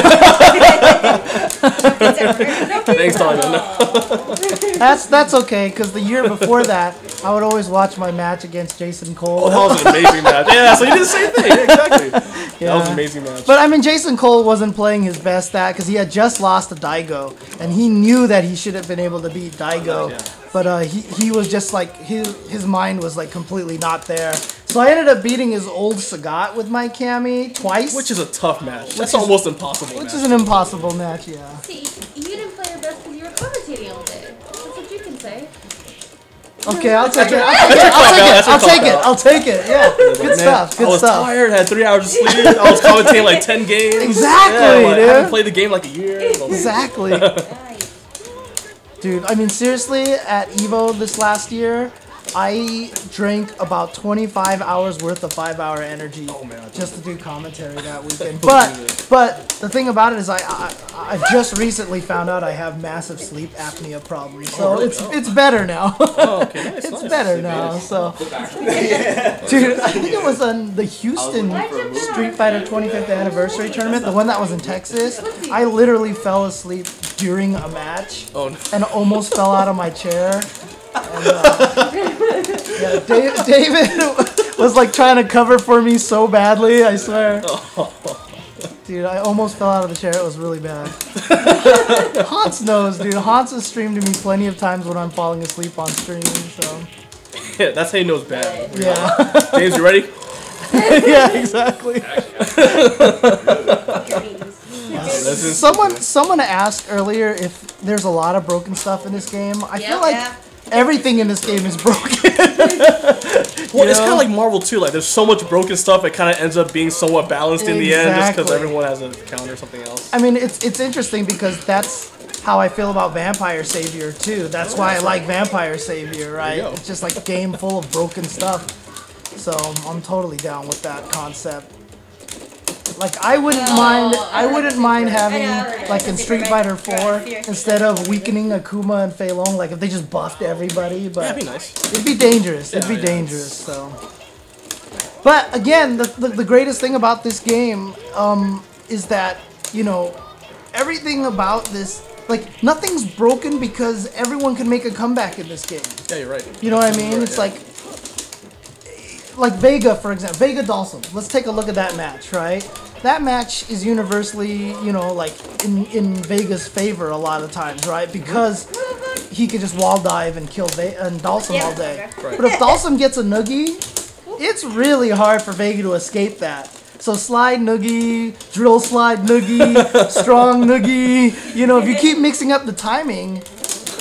Thanks, Tanya. No. That's okay, because the year before that, I would always watch my match against Jason Cole. Oh, that was an amazing match. Yeah, so you did the same thing. Yeah, exactly. Yeah. That was an amazing match. But I mean, Jason Cole wasn't playing his best at because he had just lost to Daigo, and he knew that he should have been able to beat Daigo. Yeah. But he was just like, his mind was like completely not there. So I ended up beating his old Sagat with my Cammy twice. Which is a tough match. That's almost impossible. Which is an impossible match, yeah. See, you didn't play your best because you were commentating all day. That's what you can say. Okay, I'll take it. I'll take it. Yeah, good stuff. I was tired. Had 3 hours of sleep. I was commentating like 10 games. Exactly, yeah, dude. I haven't played the game like a year. Exactly. Dude, I mean, seriously, at EVO this last year, I drank about 25 hours worth of 5-hour energy just to do commentary that weekend. But the thing about it is I just recently found out I have massive sleep apnea problems. So it's better now. Oh, okay. Nice, it's better now. So, dude, I think it was on the Houston Street Fighter 25th anniversary tournament, the one that was in Texas. I literally fell asleep during a match and almost fell out of my chair. And, yeah, David was like trying to cover for me so badly, I swear. Dude, I almost fell out of the chair. It was really bad. Hans knows, dude. Hans has streamed to me plenty of times when I'm falling asleep on stream, so. Yeah, that's how he knows bad. Yeah. James, you ready? Yeah, exactly. Someone asked earlier if there's a lot of broken stuff in this game. I feel like everything in this game is broken. Well, it's kind of like Marvel too. Like, there's so much broken stuff, it kind of ends up being somewhat balanced in the end, just because everyone has a counter or something else. I mean, it's interesting because that's how I feel about Vampire Savior too. That's why I like Vampire Savior, right? It's just like a game full of broken stuff. So I'm totally down with that concept. Like I wouldn't mind having like in Street Fighter 4 instead of weakening Akuma and Fei Long, like if they just buffed everybody, but that'd be nice. It'd be dangerous. It'd be dangerous. So, but again, the greatest thing about this game is that, you know, everything about this, like nothing's broken because everyone can make a comeback in this game. Yeah, you're right. You know what I mean? It's like Vega, for example, Vega Dalsum. Let's take a look at that match, right? That match is universally, you know, like in Vega's favor a lot of times, right? Because he could just wall dive and kill Dalsum all day. Right. But if Dalsum gets a noogie, it's really hard for Vega to escape that. So slide noogie, drill slide noogie, strong noogie. You know, if you keep mixing up the timing,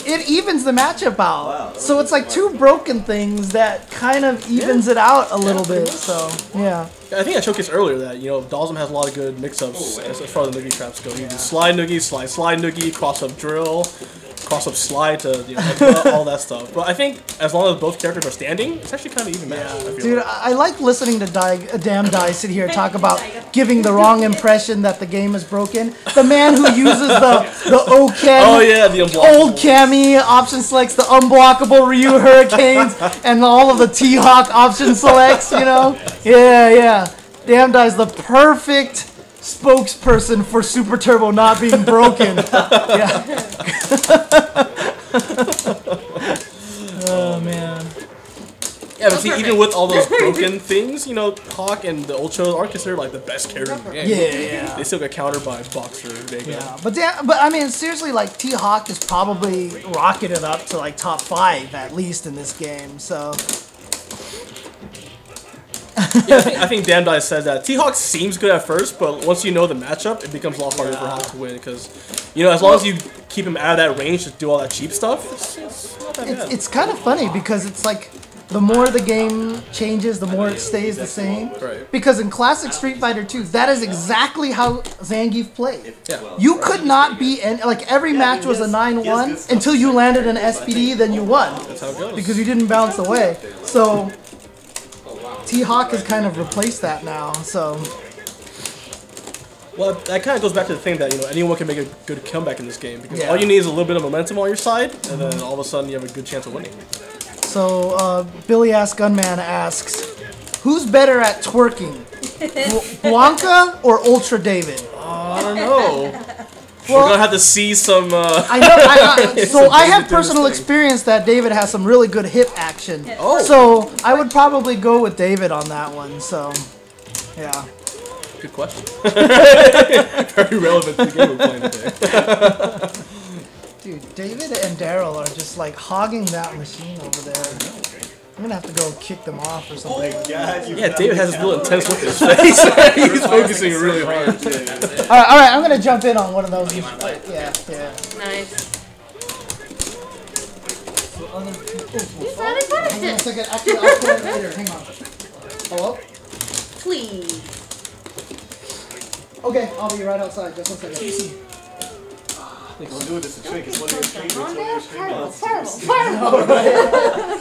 it evens the matchup out. Wow. So it's like two broken things that kind of evens it out a little bit. So, yeah. I think I showcased earlier that, you know, Dalsum has a lot of good mix-ups as far as the noogie traps go. You do slide noogie, slide noogie, cross-up drill. cross-up slide to headbutt, all that stuff. But I think as long as both characters are standing, it's actually kind of even match. I feel Dude, like. I like listening to Damn Die sit here talk about giving the wrong impression that the game is broken. The man who uses the Oh yeah, the old Cammy option selects, the unblockable Ryu Hurricanes, and all of the T-Hawk option selects, you know? Yeah. Damn Die's the perfect spokesperson for Super Turbo not being broken. Yeah. Oh man. Yeah, but see, even with all those broken things, you know, Hawk and the Ultra are considered like the best characters in the game. Yeah. They still get countered by Boxer, Vega. Yeah, but I mean, seriously, like T-Hawk is probably rocketed up to like top 5 at least in this game. So Yeah, I think Damn Die said that T-Hawk seems good at first, but once you know the matchup, it becomes a lot harder for Hawk to win. Because, you know, as long as you keep him out of that range to do all that cheap stuff, it's not that bad. it's kind of funny because it's like the more the game changes, the more it stays the same. Right. Because in classic Street Fighter 2, that is exactly how Zangief played. Yeah. You could not be like every match was a 9-1 until you landed an SPD, then you won. That's how it goes. Because you didn't bounce away. So T-Hawk has kind of replaced that now. So Well, that kind of goes back to the thing that, you know, anyone can make a good comeback in this game. Because Yeah. all you need is a little bit of momentum on your side, and then all of a sudden you have a good chance of winning. So Billy Ass Gunman asks, who's better at twerking, Blanca or Ultra David? I don't know. Well, We're gonna have to see some. I know. So I have personal experience that David has some really good hip action. Oh. So I would probably go with David on that one. So, yeah. Good question. Very relevant to the game we're playing today. Dude, David and Daryl are just like hogging that machine over there. I'm gonna have to go kick them off or something. Yeah, David has this little intense look in his face. He's focusing really hard. All right, I'm gonna jump in on one of those. Yeah. Nice. Hang He's having fun on a with second. Actually, I'll put it later. Hang on. Hello? Please. Okay, I'll be right outside. Just 1 second. Don't do it, it's a trick. It's one of your streamers.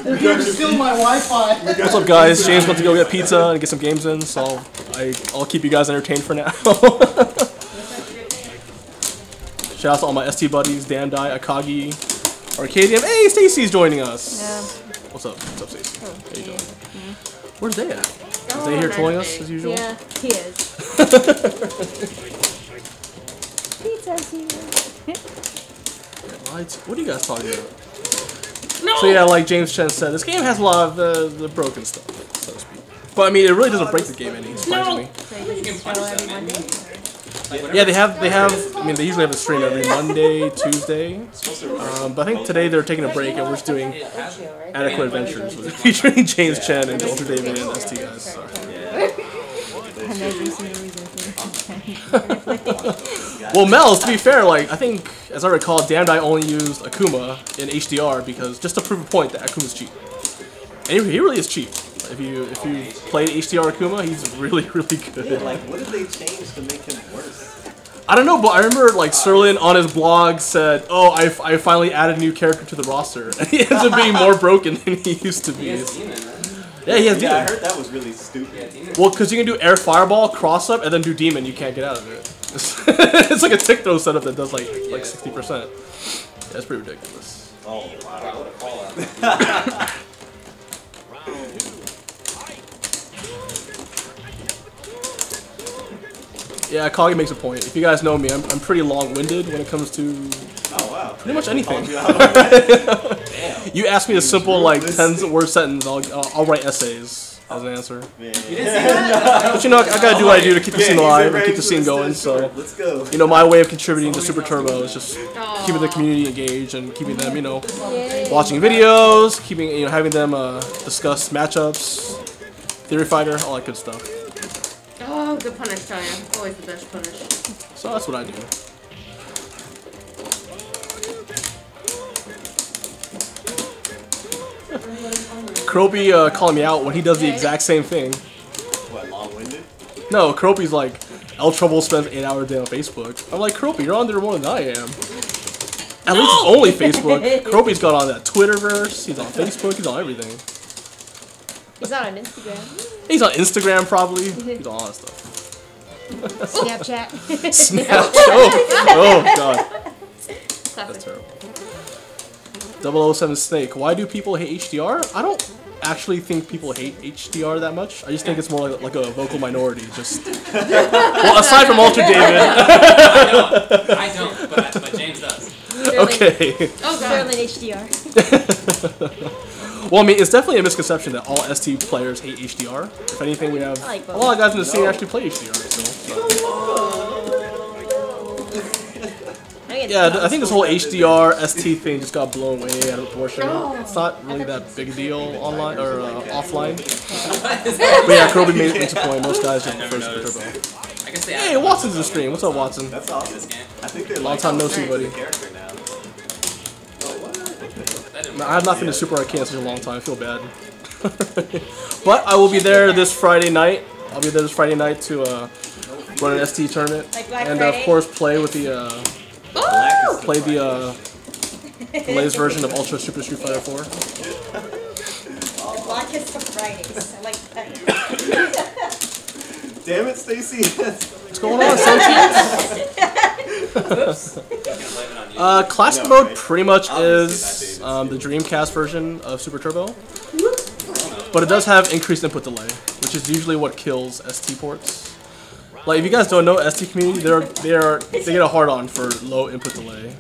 They're here to steal my Wi-Fi. What's up, guys? James went to go get pizza and get some games in, so I'll keep you guys entertained for now. Shout out to all my ST buddies, Damn Die, Akagi, Arcadium. Hey, Stacy's joining us. Yeah. What's up? What's up, Stacy? How you doing? Where's Day at? Is Day here trolling us as usual? Yeah, he is. Pizza's here. What are you guys talking about? No. So yeah, like James Chen said, this game has a lot of the broken stuff, so to speak. But I mean, it really doesn't break the game any, surprisingly. So you just show every Monday? Yeah, they have. I mean, they usually have a stream every Monday, Tuesday. But I think today they're taking a break and we're just doing Adequate Adventures featuring James Chen and Ultra David and ST guys. So. Well, Mel's, to be fair, like I think, as I recall, Damn Die only used Akuma in HDR because just to prove a point that Akuma's cheap. And he really is cheap. If you played HDR Akuma, he's really good. Yeah, like, what did they change to make him worse? I don't know, but I remember like Serlin on his blog said, "Oh, I finally added a new character to the roster," and he ends up being more broken than he used to be. Yeah, he has Yeah, Demon. I heard that was really stupid. Well, because you can do Air Fireball, Cross Up, and then do Demon, you can't get out of it. It's like a tick throw setup that does like 60%. Yeah, that's pretty ridiculous. Oh, wow. Yeah, Kagi makes a point. If you guys know me, I'm pretty long-winded when it comes to Oh, wow. pretty much anything. Damn. You ask me a simple like 10-word sentence, I'll write essays as an answer. Man. But you know, I gotta do what I do to keep the scene alive and keep the scene going. So, Let's go. you know, my way of contributing to Super Turbo is just keeping the community engaged and keeping them, you know, watching videos, keeping having them discuss matchups, Theory Fighter, all that good stuff. Oh, good punish, Tanya. Always the best punish. So that's what I do. Kropi calling me out when he does the exact same thing. What, long-winded? No, Kropi's like, El Trouble spends 8 hours a day on Facebook. I'm like, Kropi, you're on there more than I am. At least it's only Facebook. Kroby's got on that Twitterverse. He's on Facebook. He's on everything. He's not on Instagram. He's on Instagram probably. He's on all that stuff. Snapchat. Snapchat. Oh god. That's terrible. 007 Snake. Why do people hate HDR? I don't actually think people hate HDR that much. I just think it's more like a vocal minority. Just well, aside from Ultra David. I don't, but James does. Okay. Oh, Sterling HDR. Well, I mean, it's definitely a misconception that all ST players hate HDR. If anything, we have like a lot of guys in the scene actually play HDR. So. Yeah, I think this whole HDR ST thing just got blown way out of proportion. It's not really that big a deal online or offline. But yeah, Kroby made it to point. Most guys just prefer Super Turbo. Hey, Watson's in the stream. What's up, Watson? That's awesome. I think they Long time no see, buddy. character now. I have not been to Super Arcade in such a long time. I feel bad. But I will be there this Friday night. I'll be there this Friday night to run an ST tournament. Like Black And Friday? of course play with the latest version of Ultra Super Street Fighter 4. The Blackest for Fridays. I like that. Damn it, Stacy. What's going on, Sochi? Classic mode pretty much is the Dreamcast version of Super Turbo. But it does have increased input delay, which is usually what kills ST ports. Like, if you guys don't know, ST community, they get a hard on for low input delay.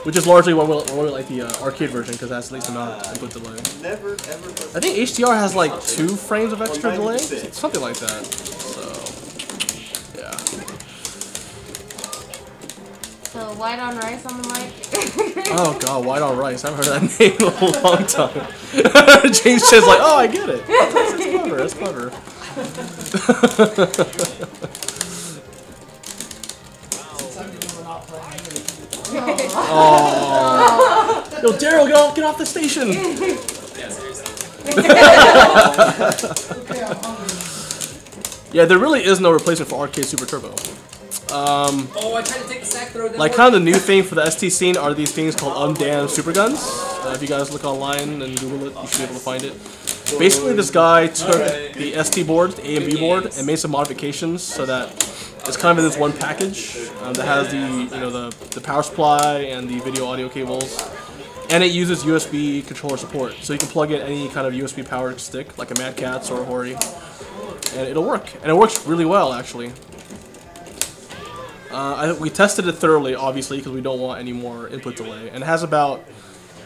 Which is largely why we like the arcade version, because that's the least amount of input delay. Never, ever. I think HDR has like 2 frames of extra delay, something like that. So, yeah. So white on rice on the mic. Oh god, white on rice. I haven't heard that name in a long time. James says like, oh, I get it. That's clever. That's clever. Oh. Yo, Daryl, get off the station. Yeah, seriously. Yeah, there really is no replacement for Arcade Super Turbo. Oh, I tried to take the sack throw. Like, kind of the new thing for the ST scene are these things called undammed super guns. If you guys look online and Google it, you should be able to find it. Basically, this guy took the ST board, the A and B board, and made some modifications so that it's kind of in this one package that has the power supply and the video audio cables, and it uses USB controller support, so you can plug in any kind of USB powered stick, like a Mad Catz or a Hori, and it'll work. And it works really well, actually. We tested it thoroughly, obviously, because we don't want any more input delay, and it has about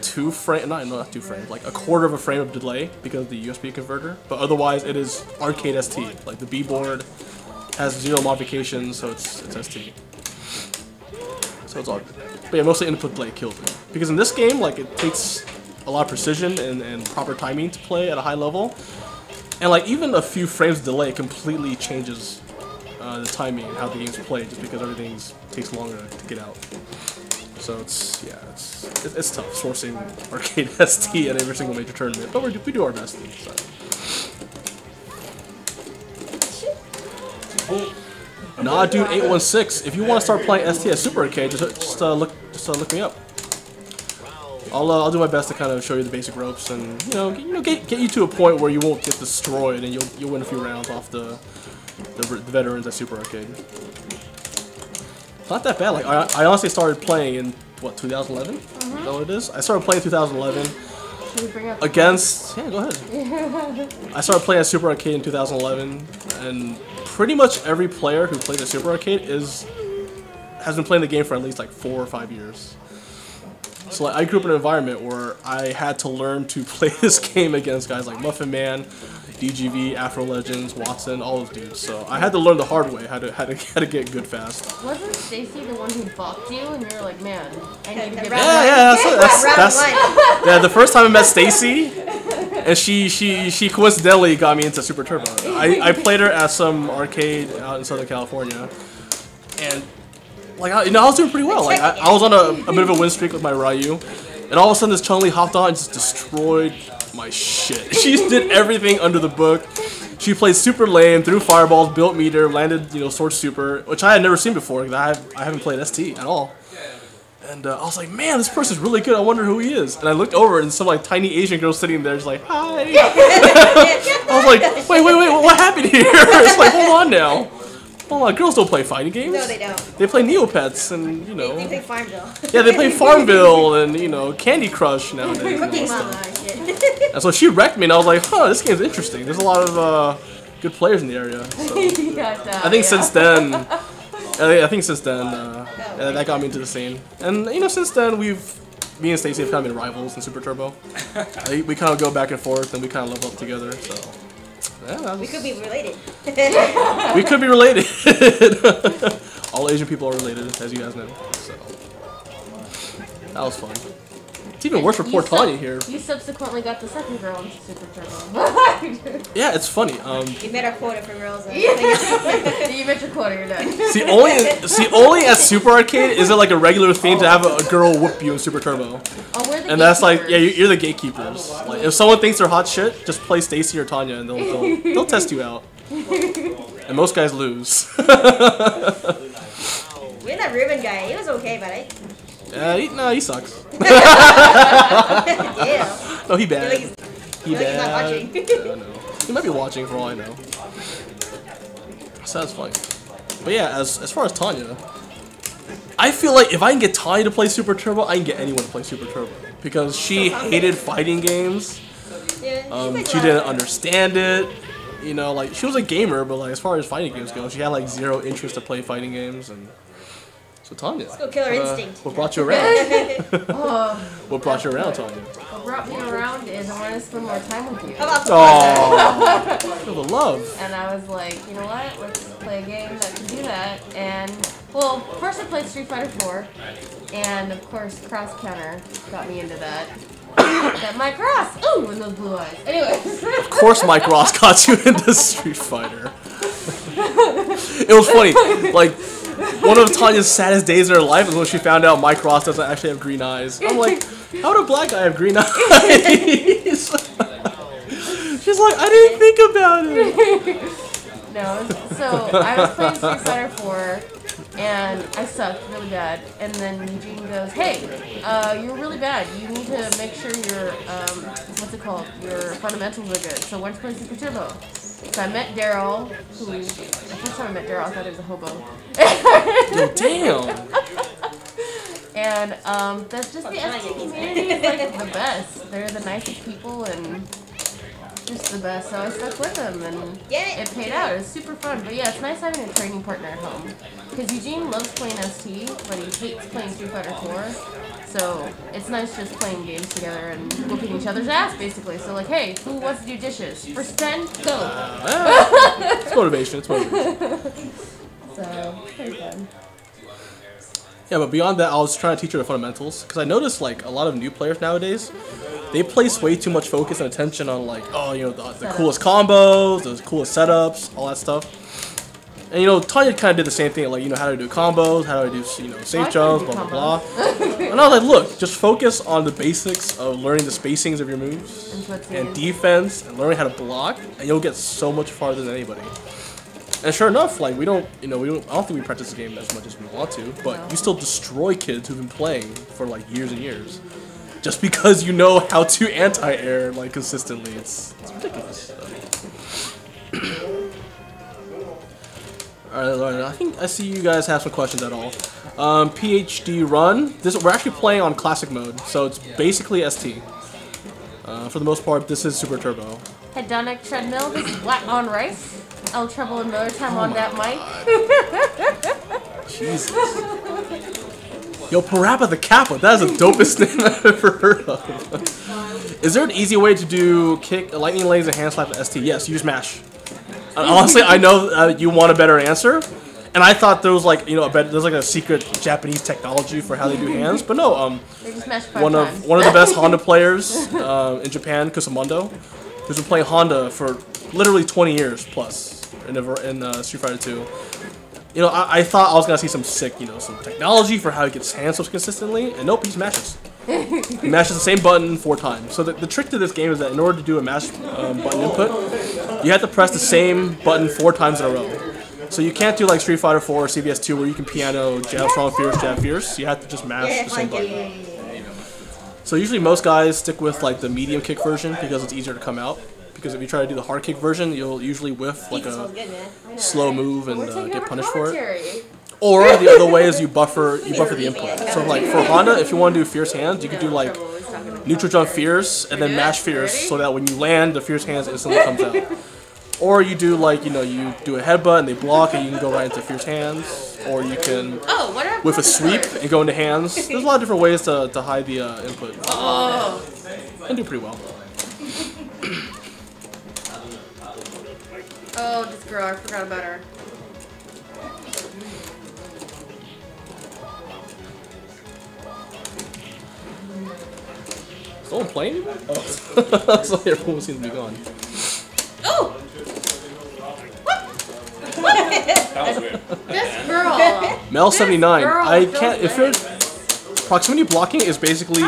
2 frames, not 2 frames, like a quarter of a frame of delay because of the USB converter, but otherwise it is arcade ST. Like, the B board has 0 modifications, so it's ST. So it's all good. But yeah, mostly input delay killed it. Because in this game, like, it takes a lot of precision and proper timing to play at a high level, and like even a few frames of delay completely changes the timing and how the game's played, just because everything takes longer to get out. So it's tough sourcing arcade ST at every single major tournament, but we do our best. So. Nah, dude, 816. If you want to start playing ST at Super Arcade, just look me up. I'll do my best to kind of show you the basic ropes and get you to a point where you won't get destroyed and you'll win a few rounds off the veterans at Super Arcade. It's not that bad. Like, I honestly started playing in, what, 2011? Is that what it is? I started playing in 2011 against... Yeah, go ahead. I started playing at Super Arcade in 2011, and pretty much every player who plays at Super Arcade has been playing the game for at least like 4 or 5 years. So like, I grew up in an environment where I had to learn to play this game against guys like MuffinMan, DGV, Afro Legends, Watson, all those dudes. So I had to learn the hard way how to get good fast. Wasn't Stacy the one who balked you, and you were like, man, I need to get Yeah, yeah. The first time I met Stacy, and she coincidentally got me into Super Turbo. I played her at some arcade out in Southern California, and like I was doing pretty well. Like I was on a bit of a win streak with my Ryu, and all of a sudden this Chun-Li hopped on and just destroyed my shit. She did everything under the book. She played super lame, threw fireballs, built meter, landed Sword Super, which I had never seen before because I haven't played ST at all. And I was like, man, this person's really good. I wonder who he is. And I looked over, and some like tiny Asian girl sitting there, just like, hi. I was like, wait, what happened here? It's like, hold on now. Hold on, girls don't play fighting games. No, they don't. They play Neopets, and you know. They play Farmville. Yeah, they play Farmville and you know Candy Crush nowadays. Cooking And Mama. and so she wrecked me, and I was like, huh, this game's interesting. There's a lot of good players in the area. So. I think since then. I think since then, that got me into the scene. And, you know, since then, me and Stacy have kind of been rivals in Super Turbo. We kind of go back and forth, and we kind of level up together, so... Yeah, We could be related. we could be related. All Asian people are related, as you guys know, so... That was fun. It's even worse for poor Tanya here. You subsequently got the second girl into Super Turbo. Yeah, it's funny. You met our quota for girls. You met your quota, you're done. See, only at Super Arcade is it like a regular thing to have a girl whoop you in Super Turbo. Oh, we're the And that's like, yeah, you're the gatekeepers. Like, if someone thinks they're hot shit, just play Stacy or Tanya, and they'll test you out. And most guys lose. We're that Ruben guy. He was okay, but He sucks. yeah. No, he bad. He's not watching. I don't know. He might be watching for all I know. So that's fine. But yeah, as far as Tanya, I feel like if I can get Tanya to play Super Turbo, I can get anyone to play Super Turbo. Because she hated fighting games. Yeah, She didn't understand it. You know, like, she was a gamer, but like as far as fighting games go, she had like zero interest to play fighting games. And so Tanya, Let's go Killer Instinct. what brought you around? What brought you around, Tanya? What brought me around is I want to spend more time with you. How about Oh, feel the love. And I was like, you know what? Let's play a game that can do that. And, well, first I played Street Fighter 4. And, of course, Cross Counter got me into that. That Mike Ross! Ooh, and those blue eyes. Anyways. Of course Mike Ross got you into Street Fighter. It was funny. Like, one of Tanya's saddest days in her life was when she found out Mike Ross doesn't actually have green eyes. I'm like, how would a black guy have green eyes? She's like, I didn't think about it. No, so I was playing Street Fighter 4, and I sucked really bad. And then Eugene goes, hey, you're really bad. You need to make sure your, what's it called? Your fundamentals are good. So why don't you play Super Turbo? So I met Daryl, who, the first time I met Daryl, I thought he was a hobo. Damn. And that's just the ST community is like the best. They're the nicest people and just the best. So I stuck with them and it paid out. It was super fun. But yeah, it's nice having a training partner at home. Because Eugene loves playing ST, but he hates playing Street Fighter 4. So it's nice just playing games together and whooping each other's ass, basically. So like, hey, who wants to do dishes? First 10, go. It's motivation. It's motivation. So pretty fun. Yeah, but beyond that, I was trying to teach her the fundamentals because I noticed like a lot of new players nowadays, they place way too much focus and attention on like, oh, you know, the coolest combos, the coolest setups, all that stuff. And you know, Tanya kind of did the same thing, like, you know, how to do combos, how to do, you know, safe jumps, blah, blah, blah. And I was like, look, just focus on the basics of learning the spacings of your moves and defense and learning how to block, and you'll get so much farther than anybody. And sure enough, like, I don't think we practice the game as much as we want to, but you still destroy kids who've been playing for like years and years. Just because you know how to anti-air, like, consistently. It's ridiculous. Alright, I think I see you guys have some questions at all. PhD run. We're actually playing on classic mode, so it's basically ST. For the most part, this is Super Turbo. Hedonic treadmill. This is black on rice. El Trouble in Miller Time on that mic. Jesus. Yo, Parappa the Kappa. That is the dopest name I've ever heard of. Is there an easy way to do kick, lightning lanes, and hand slap at ST? Yes, use mash. Honestly, I know you want a better answer, and I thought there was like, you know, there's like a secret Japanese technology for how they do hands, but no. They just mash one of the best Honda players in Japan, Kusamondo, who's been playing Honda for literally 20 years plus in Street Fighter 2. You know, I thought I was gonna see some sick, you know, some technology for how he gets hands so consistently, and nope, he smashes. He mashes the same button 4 times. So the trick to this game is that in order to do a mash button input, you have to press the same button 4 times in a row. So you can't do like Street Fighter 4 or CBS 2 where you can piano jab strong fierce jab fierce. You have to just mash the same button. So usually most guys stick with like the medium kick version because it's easier to come out. Because if you try to do the hard kick version, you'll usually whiff like a slow move and get punished for it. Or the other way is you buffer the input. So like for Honda, if you want to do fierce hands, you can do like neutral jump fierce and then mash fierce so that when you land, the fierce hands instantly comes out. Or you do like, you do a headbutt and they block and you can go right into fierce hands. Or you can with a sweep and go into hands. There's a lot of different ways to hide the input. And do pretty well. Oh, this girl, I forgot about her. Someone playing? Oh, so everyone seems to be gone. Oh! That was weird. This girl! Mel 79. girl I feels can't. If good. you're proximity blocking is basically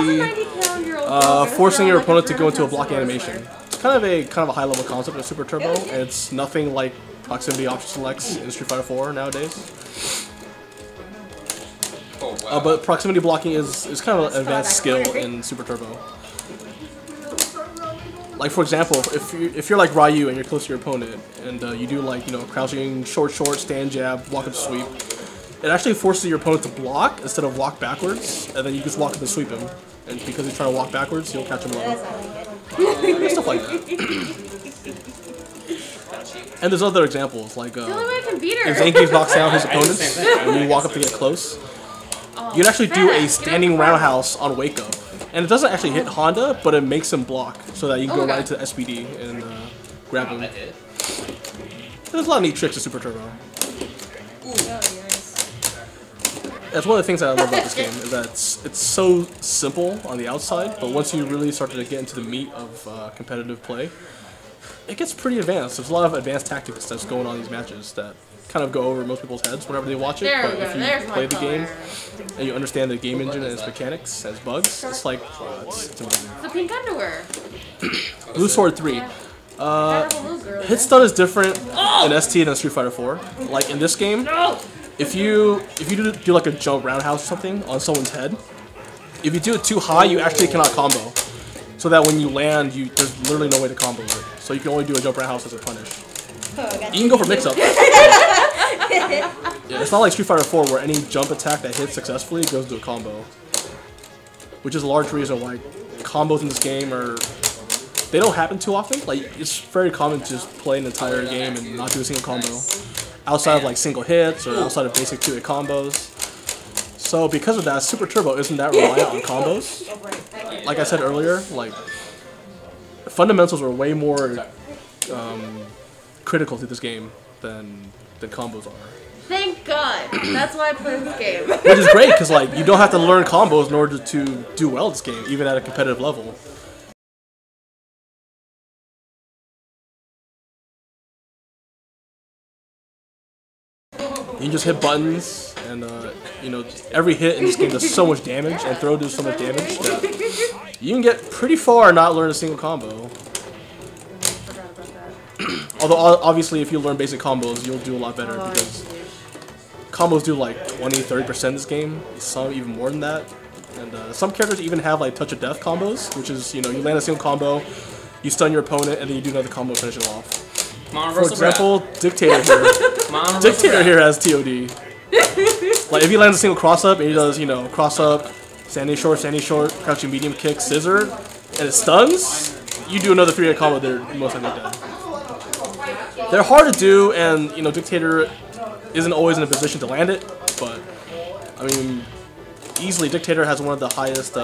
forcing your opponent to go into a block animation. It's kind of a high level concept of Super Turbo. And it's nothing like proximity option selects in Street Fighter 4 nowadays. Oh, wow. But proximity blocking is kind of an advanced skill in Super Turbo. Like for example, if you're like Ryu and you're close to your opponent and you do like crouching short stand jab walk up sweep, it actually forces your opponent to block instead of walk backwards, and then you just walk up and sweep him. And because he's trying to walk backwards, you'll catch him low. Stuff like that. And there's other examples like if Zangief knocks down his opponents and you walk up to get close, you'd actually do a standing roundhouse on wake up. And it doesn't actually hit Honda, but it makes him block so that you can go right into the SPD and grab him. There's a lot of neat tricks to Super Turbo. That's one of the things that I love about this game, is that it's so simple on the outside, but once you really start to get into the meat of competitive play, it gets pretty advanced. There's a lot of advanced tactics that's going on in these matches that kind of go over most people's heads whenever they watch it, but if you play the game and you understand the game engine and its mechanics as bugs, it's like, it's amazing. The pink underwear. Blue Sword 3. Hit stun is different in ST than Street Fighter 4. Like in this game, if you do like a jump roundhouse or something on someone's head, if you do it too high, you actually cannot combo. So that when you land, there's literally no way to combo it. So you can only do a jump roundhouse as a punish. You can go for mix-up. Yeah, it's not like Street Fighter 4 where any jump attack that hits successfully goes to a combo. Which is a large reason why combos in this game they don't happen too often. Like, it's very common to just play an entire game and not do a single combo. Outside of like single hits or outside of basic 2-hit combos. So because of that, Super Turbo isn't that reliant on combos. Like I said earlier, like fundamentals are way more critical to this game than combos are. Thank God. That's why I play this game. Which is great because like you don't have to learn combos in order to do well in this game, even at a competitive level. You can just hit buttons, and every hit in this game does so much damage, and throw does so much damage that you can get pretty far and not learn a single combo. Although obviously, if you learn basic combos, you'll do a lot better because combos do like 20–30% in this game. Some even more than that, and some characters even have like touch of death combos, which is you land a single combo, you stun your opponent, and then you do another combo, finish it off. For example, Dictator here. Dictator here has TOD. Like if he lands a single cross up and he does, cross up, standing short, crouching medium kick, scissor, and it stuns, you do another 3-hit combo, they're most likely dead. They're hard to do, and Dictator isn't always in a position to land it, but I mean, easily Dictator has one of the highest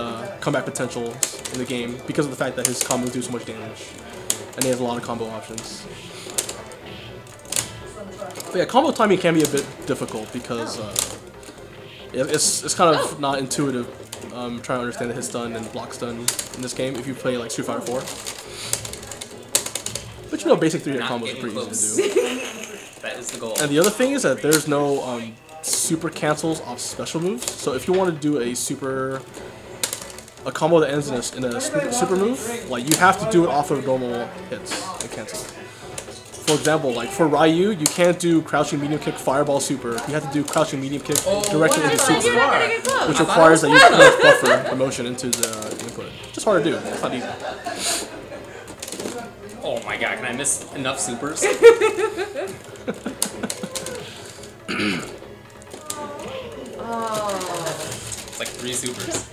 comeback potentials in the game because of the fact that his combos do so much damage, and he has a lot of combo options. But yeah, combo timing can be a bit difficult because it's kind of not intuitive trying to understand the hit stun and block stun in this game if you play like Street Fighter 4. But basic 3-hit combos are pretty easy to do. That is the goal. And the other thing is that there's no super cancels off special moves. So if you want to do a combo that ends in a super move, like you have to do it off of normal hits and cancel. For example, like for Ryu, you can't do crouching medium kick fireball super. You have to do crouching medium kick directly into You're super, not gonna get close. which requires that you pretty much buffer the motion into the input. Just hard to do. It's not easy. Oh my god, can I miss enough supers? It's like 3 supers.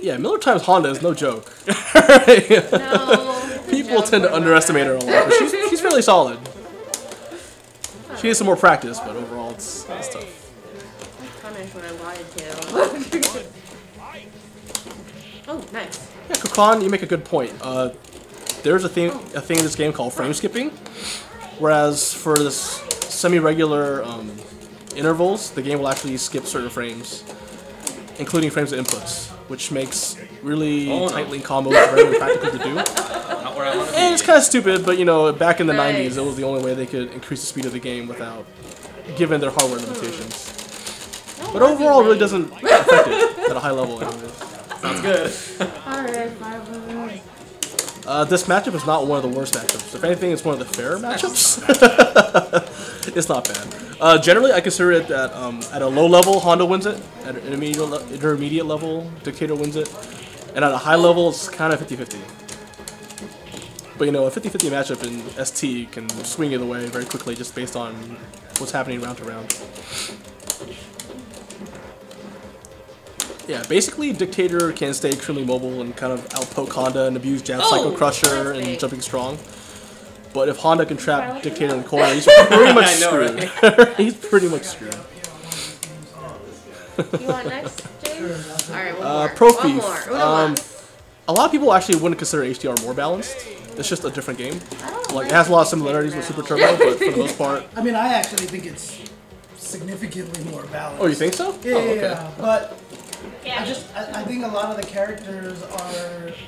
Yeah, Miller times Honda is no joke. No. People tend to underestimate her a lot, but she's fairly solid. She needs some more practice, but overall it's tough. Punish what I lied to. Oh, nice. Yeah, Kukan, you make a good point. There's a thing in this game called frame skipping, whereas for this semi-regular intervals, the game will actually skip certain frames, including frames of inputs, which makes really tight link combos very practical to do. Not where I want to be. And it's kind of stupid, but you know, back in the Nice. 90s, it was the only way they could increase the speed of the game without, given their hardware limitations. But overall, it really doesn't affect it at a high level anyways. Sounds good. Alright, 500. This matchup is not one of the worst matchups. If anything, it's one of the fairer matchups. It's not bad. Generally, I consider it that at a low level, Honda wins it. At an intermediate level, Dictator wins it. And at a high level, it's kind of 50-50. But you know, a 50-50 matchup in ST can swing either way very quickly just based on what's happening round to round. Yeah, basically, Dictator can stay extremely mobile and kind of outpoke Honda and abuse Jab Psycho Crusher and perfect. jumping strong. But if Honda can trap Dictator in the corner, he's pretty much I know, screwed. right? He's pretty much screwed. You want next, James? Alright, one more. Pro One Thief. more. Uno más. A lot of people actually wouldn't consider HDR more balanced. It's just a different game. Like, it has a lot of similarities with Super Turbo, but for the most part... I mean, I actually think it's significantly more balanced. Oh, you think so? Yeah, Oh, okay. yeah, but I think a lot of the characters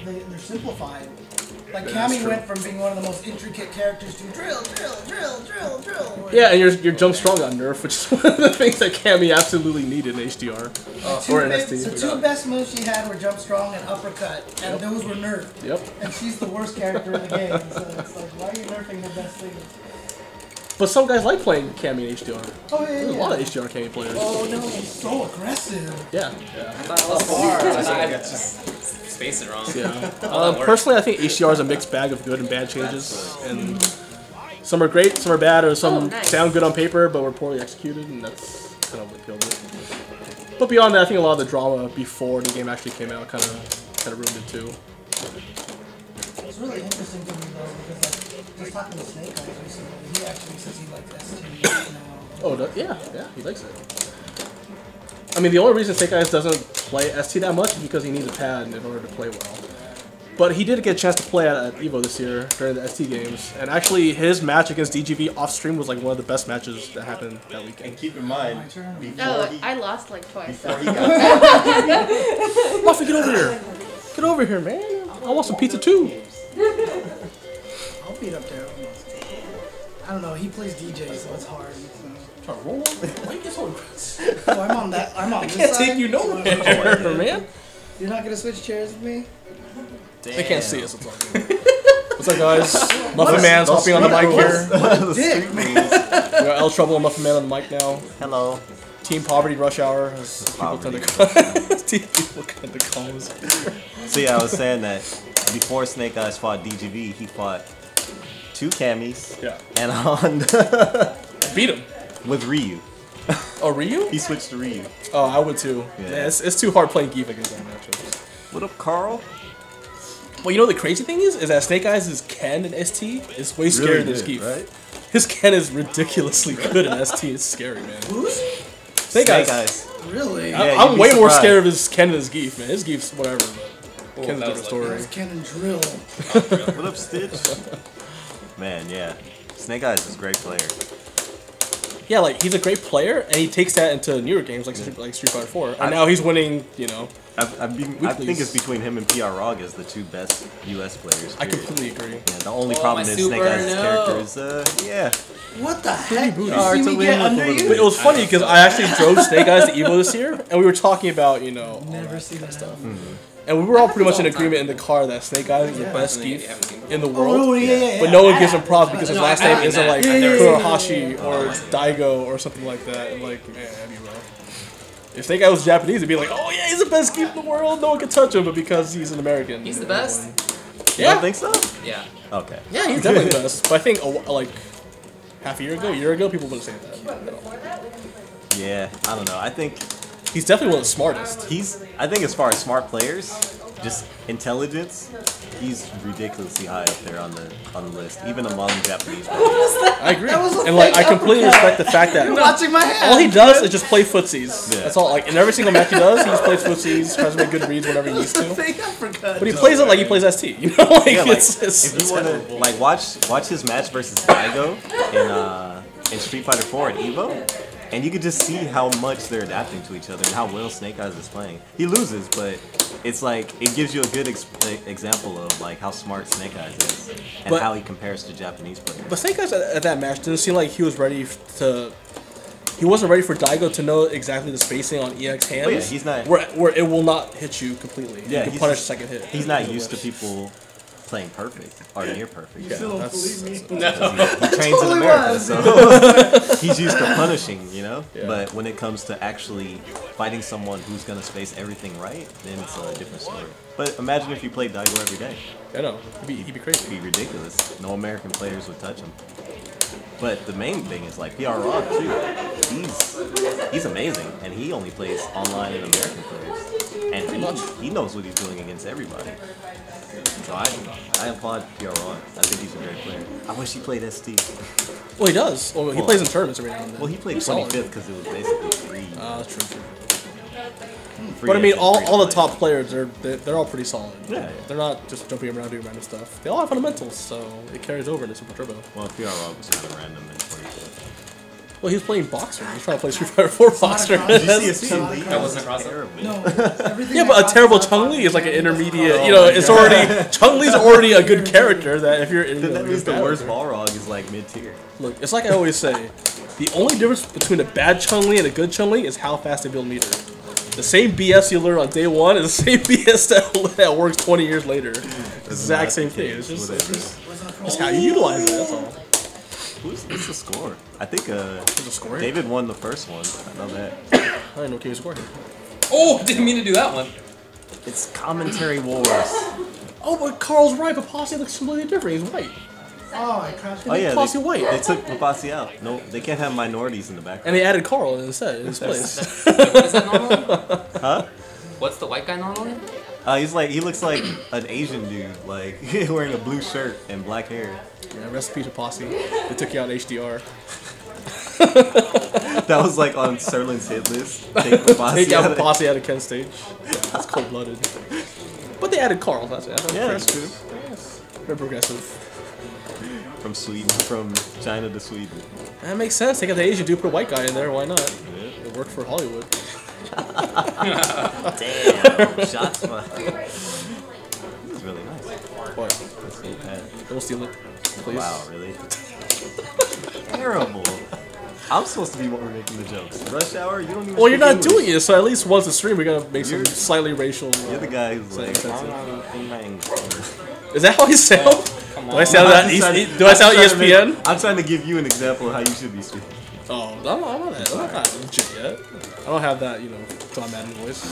they're simplified. Like Cammy went from being one of the most intricate characters to drill. Yeah, and your jump strong got nerfed, which is one of the things that Cammy absolutely needed in HDR. Or in ST. The two best moves she had were jump strong and uppercut, and those were nerfed. Yep. And she's the worst character in the game, so it's like, why are you nerfing the best thing? But some guys like playing Cammy in HDR. Oh yeah, There's a lot of HDR Cammy players. Oh no, he's so aggressive. Yeah. I just spaced it wrong. Yeah. Personally, I think HDR is a mixed bag of good and bad changes, and some are great, some are bad, or some sound good on paper but were poorly executed, and that's kind of what killed it. But beyond that, I think a lot of the drama before the game actually came out kind of ruined it too. It's really interesting to me though, because like, just talking to Snake Eyes recently, he actually says he likes ST now. Oh, yeah, he likes it. I mean, the only reason Snake Eyes doesn't play ST that much is because he needs a pad in order to play well. But he did get a chance to play at EVO this year during the ST games, and actually his match against DGV off stream was like one of the best matches that happened that weekend. And keep in mind, before Oh, he, I lost like twice. before he got Muffin, get over here! Get over here, man! I want some pizza too! I'll beat up Daryl. I don't know, he plays DJ, so it's hard. Try to roll? Why you get so aggressive? Oh, I'm on that. I'm on this Can't side. take you nowhere, man. You're not gonna switch chairs with me? They can't see us. It's all good. What's up, guys? MuffinMan's hopping on the mic here. Dick, man. We got L Trouble and MuffinMan on the mic now. hello. Team Poverty Rush Hour, as people tend to call us. See, I was saying that before Snake Eyes fought DGV, he fought 2 Cammies Yeah. and on Beat him. with Ryu. Oh, Ryu? He switched to Ryu. Oh, I would too. Yeah. Yeah, it's too hard playing Geef against that matchup. What up, Carl? Well, you know the crazy thing is that Snake Eyes' Ken in ST is way scarier than his Geef. right? His Ken is ridiculously good in ST. It's scary, man. Who's? Snake Eyes. Really? Yeah, I'm you'd way be more surprised. scared of his Ken than his Geef, man. His Geef's whatever, but Ken's a that different was story. That's Ken and Drill. What up, Stitch? Man, yeah. Snake Eyes is a great player. Yeah, like he's a great player, and he takes that into newer games like Street Fighter 4. And now he's winning, you know. I think it's between him and PR Rog as the 2 best US players. I period. completely agree. Yeah, the only Oh, problem my is super, Snake Eyes' no. character is, yeah. What the heck? You Hard see to me win get with a under little you? But it was funny because I actually drove Snake Eyes to EVO this year, and we were talking about, you know, Never see that stuff. And we were all pretty much in agreement in the car that Snake Eyes is the best geef in the world. Oh, yeah. But no one gives him props because his last name isn't like Yeah. Kurohashi or Daigo or something like that. And like, man, that'd be rough. If Snake Eyes was Japanese, it'd be like, oh yeah, he's the best geef in the world. No one can touch him, but because he's an American, He's the best? You don't think so? Yeah. Okay. Yeah, he's definitely the best. But I think like half a year ago, people wouldn't say that. Yeah, I don't know. I think He's definitely one of the smartest. I think as far as smart players, just intelligence, he's ridiculously high up there on the list, even among Japanese players. I agree. And like, I completely respect the fact that Watching my hand. all he does is just play footsies. Yeah. That's all. Like in every single match he does, he just plays footsies, tries to make good reads whenever he needs to. But he plays it like he plays ST. You know, like, Yeah, like it's if you want to like watch his match versus Daigo in Street Fighter 4 at Evo, and you could just see how much they're adapting to each other and how well Snake Eyes is playing. He loses, but it's like it gives you a good example of like how smart Snake Eyes is and how he compares to Japanese players. But Snake Eyes at that match didn't seem like he was ready to. He wasn't ready for Daigo to know exactly the spacing on EX hands. Oh, yeah, he's not. Where it will not hit you completely. Yeah, you can punish a second hit. He's not used to people playing perfect or near perfect. Yeah, that's He trains in America, so he's used to punishing, you know? Yeah. But when it comes to actually fighting someone who's going to space everything right, then it's a different story. But imagine if you played Daigo every day. I know. He'd be crazy. It'd be ridiculous. No American players would touch him. But the main thing is like PR Rock too. He's amazing, and he only plays online and American players, and he knows what he's doing against everybody. So I applaud PR Rock. I think he's a great player. I wish he played ST. Well, he does. Well, he plays in tournaments every now and then. Well, he played He's solid. 25th because it was basically free. That's true. Free But I mean, as in all free the to top players, they're all pretty solid. Yeah. They're not just jumping around doing random stuff. They all have fundamentals, so it carries over into Super Turbo. play. Well, PR Rock was kind of random in 25th. Well, he was playing Boxer. He's trying to play Street Fighter 4 Boxer. Did you see his Chun-Li? That wasn't a crossover. Yeah, but a terrible Chun-Li is like an intermediate. You know, it's already Chun-Li's already a good character. That if you're in, Then that means the bad worst with her. Balrog is like mid-tier. Look, it's like I always say, the only difference between a bad Chun-Li and a good Chun-Li is how fast they build meter. The same BS you learn on day one is the same BS that works 20 years later. Exact same thing. It's just how you utilize it. That's all. What's the score? I think There's a score. David won the first one. I know that. I didn't know King scored here. Oh, didn't mean to do that one. It's commentary wars. Oh, but Carl's right. Papasi looks completely different. He's white. Oh, I crashed. Oh yeah, Papasi white. they took Papasi out. No, they can't have minorities in the background. And they added Carl instead in his place. What is that normally? Huh? What's the white guy normally? He looks like an Asian dude, like wearing a blue shirt and black hair. Yeah, recipe to Posse. They took you out in HDR. That was like on Serlin's hit list. Take Papasi Take out out. Posse out of Ken's stage. That's cold-blooded. But they added Carl. That's it. Yeah, that's true. Very progressive. From Sweden, from China to Sweden. That makes sense. They got the Asian dude, put a white guy in there. Why not? Yeah. It worked for Hollywood. Damn, shots fired. It's really nice. What? Let's see, Pat. Don't steal it, please. Wow, really? Terrible. I'm supposed to be what we're making the jokes. Rush hour, you don't even. Well, you're speak not English. doing it, so at least once a stream, we're gonna make some You're- slightly racial. You're the guy who's like. Is that how you sound? Do I sound that? Do I sound ESPN? I'm trying to give you an example of how you should be speaking. Oh, I'm not that legit yet. I don't have that, John Madden voice.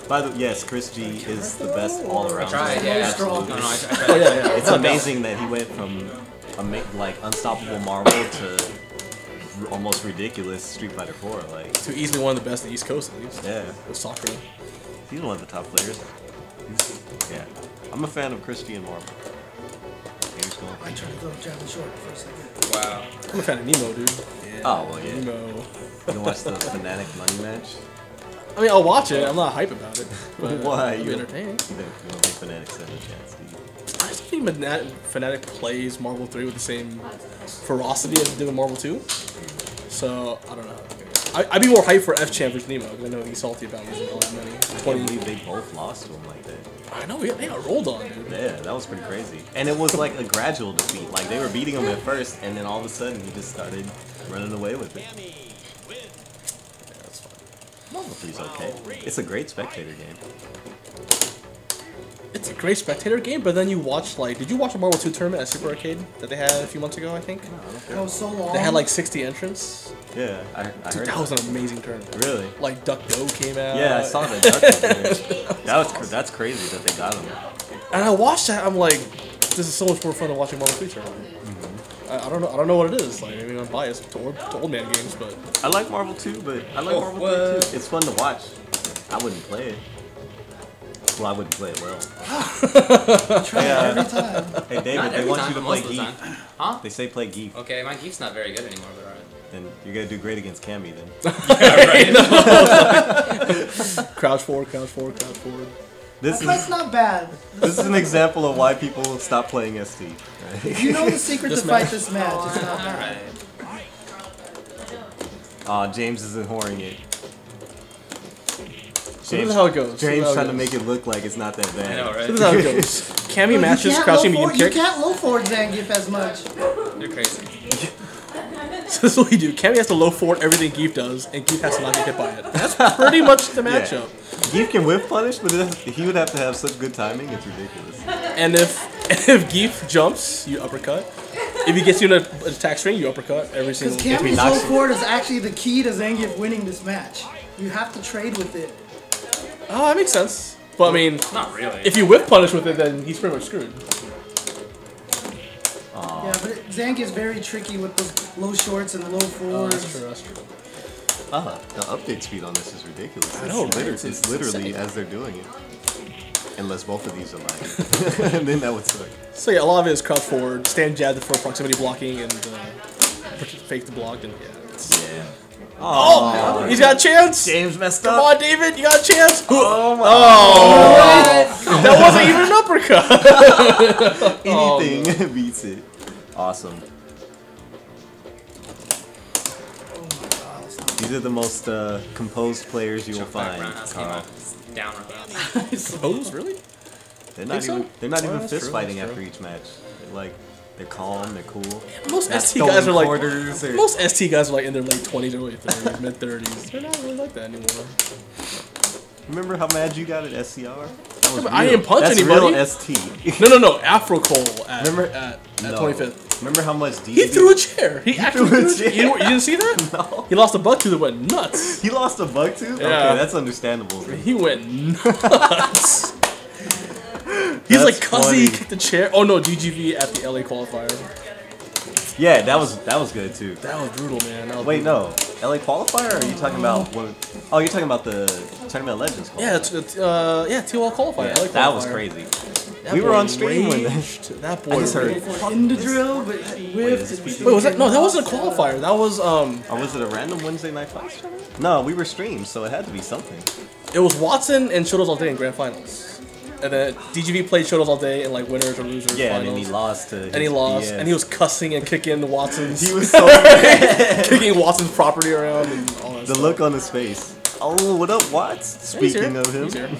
By the way, yes, Chris G is the best all around. Tried, yeah. Absolutely. No, I tried. Oh yeah. It's amazing that he went from unstoppable Marvel to almost ridiculous Street Fighter 4. Like, Too easily one of the best in the East Coast, at least. yeah, With soccer. he's one of the top players. Yeah, I'm a fan of Chris G and Marvel. Here's going. I tried to go Java short for a second. Wow. I'm a fan of Nemo, dude. Yeah. Oh well, yeah. Nemo. You watch the Fnatic money match? I mean, I'll watch it. I'm not hype about it. But Why? It'll be You entertaining. don't think Fnatic stand a chance, do you? I still think Fnatic plays Marvel 3 with the same ferocity as they did with Marvel 2. So, I don't know. I'd be more hyped for F-Champ versus Nemo, because I know he's salty about losing all that money. I can't believe they both lost to him like that. I know, they got rolled on, dude. Yeah, that was pretty crazy. And it was like a gradual defeat. Like, they were beating him at first, and then all of a sudden he just started running away with it. Yeah, that's fine. Marvel 3's okay. It's a great spectator game. It's a great spectator game, but then you watch like, did you watch the Marvel 2 tournament at Super Arcade that they had a few months ago? I think. That was so long. They had like 60 entrants. Yeah, I Dude, heard that was an amazing tournament. Really? Like Duck Go came out. Yeah, I saw that. That's crazy that they got him. And I watched that. I'm like, this is so much more fun than watching Marvel 3 tournament. I don't know what it is. Like, I mean, I'm biased to old man games, but I like Marvel 2, but I like Marvel 3 too. It's fun to watch. I wouldn't play it. Well, I wouldn't play it well. Every time. Hey David, Not they every want time, you to but play most of the Geef. time. Huh? They say play Geef. Okay, my Geef's not very good anymore, but alright. Then you're gonna do great against Cammy then. crouch forward, crouch forward, crouch forward. That's not bad. This is an example of why people stop playing ST. Right? If you know the secret to fight this match, it's not bad. Alright. Aw, James isn't whoring it. So this is how it goes. James trying to make it look like it's not that bad. I know, right? This is how it goes. Cammy matches, crouching medium You kick. can't low forward Zangief as much. You're crazy. So this is what we do. Cammy has to low forward everything Geef does, and Geef has to not get hit by it. That's pretty much the matchup. Geef can whip punish, but he would have to have such good timing, it's ridiculous. And if Geef jumps, you uppercut. If he gets you in an attack string, you uppercut every single. Because Cammy's low forward is actually the key to Zangief winning this match. You have to trade with it. Oh, that makes sense. But I mean, Not really. if you whip punish with it, then he's pretty much screwed. Yeah, but Zangief's very tricky with the low shorts and low forwards. That's true, that's true. The update speed on this is ridiculous. I know, right? It's literally as they're doing it. Unless both of these are lagging. And then that would suck. So yeah, a lot of it is crouch forward, stand jab for proximity blocking, and fake the block, and yeah. Oh, he's got a chance! James messed Come up. on, David, you got a chance! Oh my That wasn't even an uppercut! Anything beats it. Awesome. These are the most composed players you will find, Carl. Down Suppose, really? They're not Think so? even they're not even that's fist true, fighting that's after each match. They're calm, they're cool. Most Not ST guys are like quarters or- most ST guys are like in their late 20s, early 30s, mid 30s. They're not really like that anymore. Remember how mad you got at SCR? That was I didn't punch That's anybody. real ST. No. Afro Cole at Remember- at No. 25th. Remember how much DB? He threw a chair. He actually threw a threw a chair. chair. You didn't see that? No. He lost a buck tooth that went nuts. He lost a bug too? Yeah. Okay, that's understandable. He went nuts. He's like, That's cuz he funny. kicked the chair. Oh no, DGV at the LA qualifier. Yeah, that was good too. That was brutal, man. That was Wait, brutal. no. LA qualifier or are you talking about what? Oh, you're talking about the Tournament of Legends qualifier. Yeah, TL qualifier. Yeah, LA that was qualifier. crazy. That We were boy on stream when raged. That boy I just heard. raged. In the drill, but whiffed. Wait, was that? No, that wasn't a qualifier. That was Or was it a random Wednesday night fights tournament? No, we were streamed, so it had to be something. It was Watson and Shotos all day in grand finals. And then DGV played Shotos all day in like winners or losers. Yeah, finals. and then he lost to. And he lost, and he was cussing and kicking Watson's. He was so mad. kicking Watson's property around and all that The stuff. look on his face. Oh, what up, Watts? He's here. Speaking of him. He's here.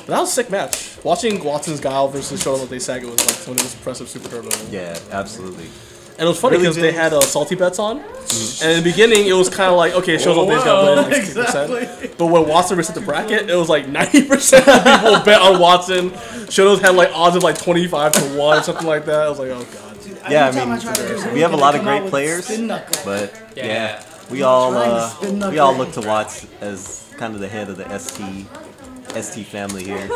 But that was a sick match. Watching Watson's Guile versus Shotos all day Saga was like one of his impressive Super Turbo. Yeah, absolutely. And it was funny Really, because they James? had salty bets on, and in the beginning it was kind of like, okay, Shotos all day's got to win like 60%. But when Watson reset the bracket, it was like 90% of people bet on Watson. Shotos had like odds of like 25-1 or something like that. I was like, oh god. Yeah, I Anytime mean, try to do we have a Hulk, lot they of come out great with players, spin knuckle. but Yeah. yeah, we all Trying to spin knuckle. look to Watts as kind of the head of the ST family here.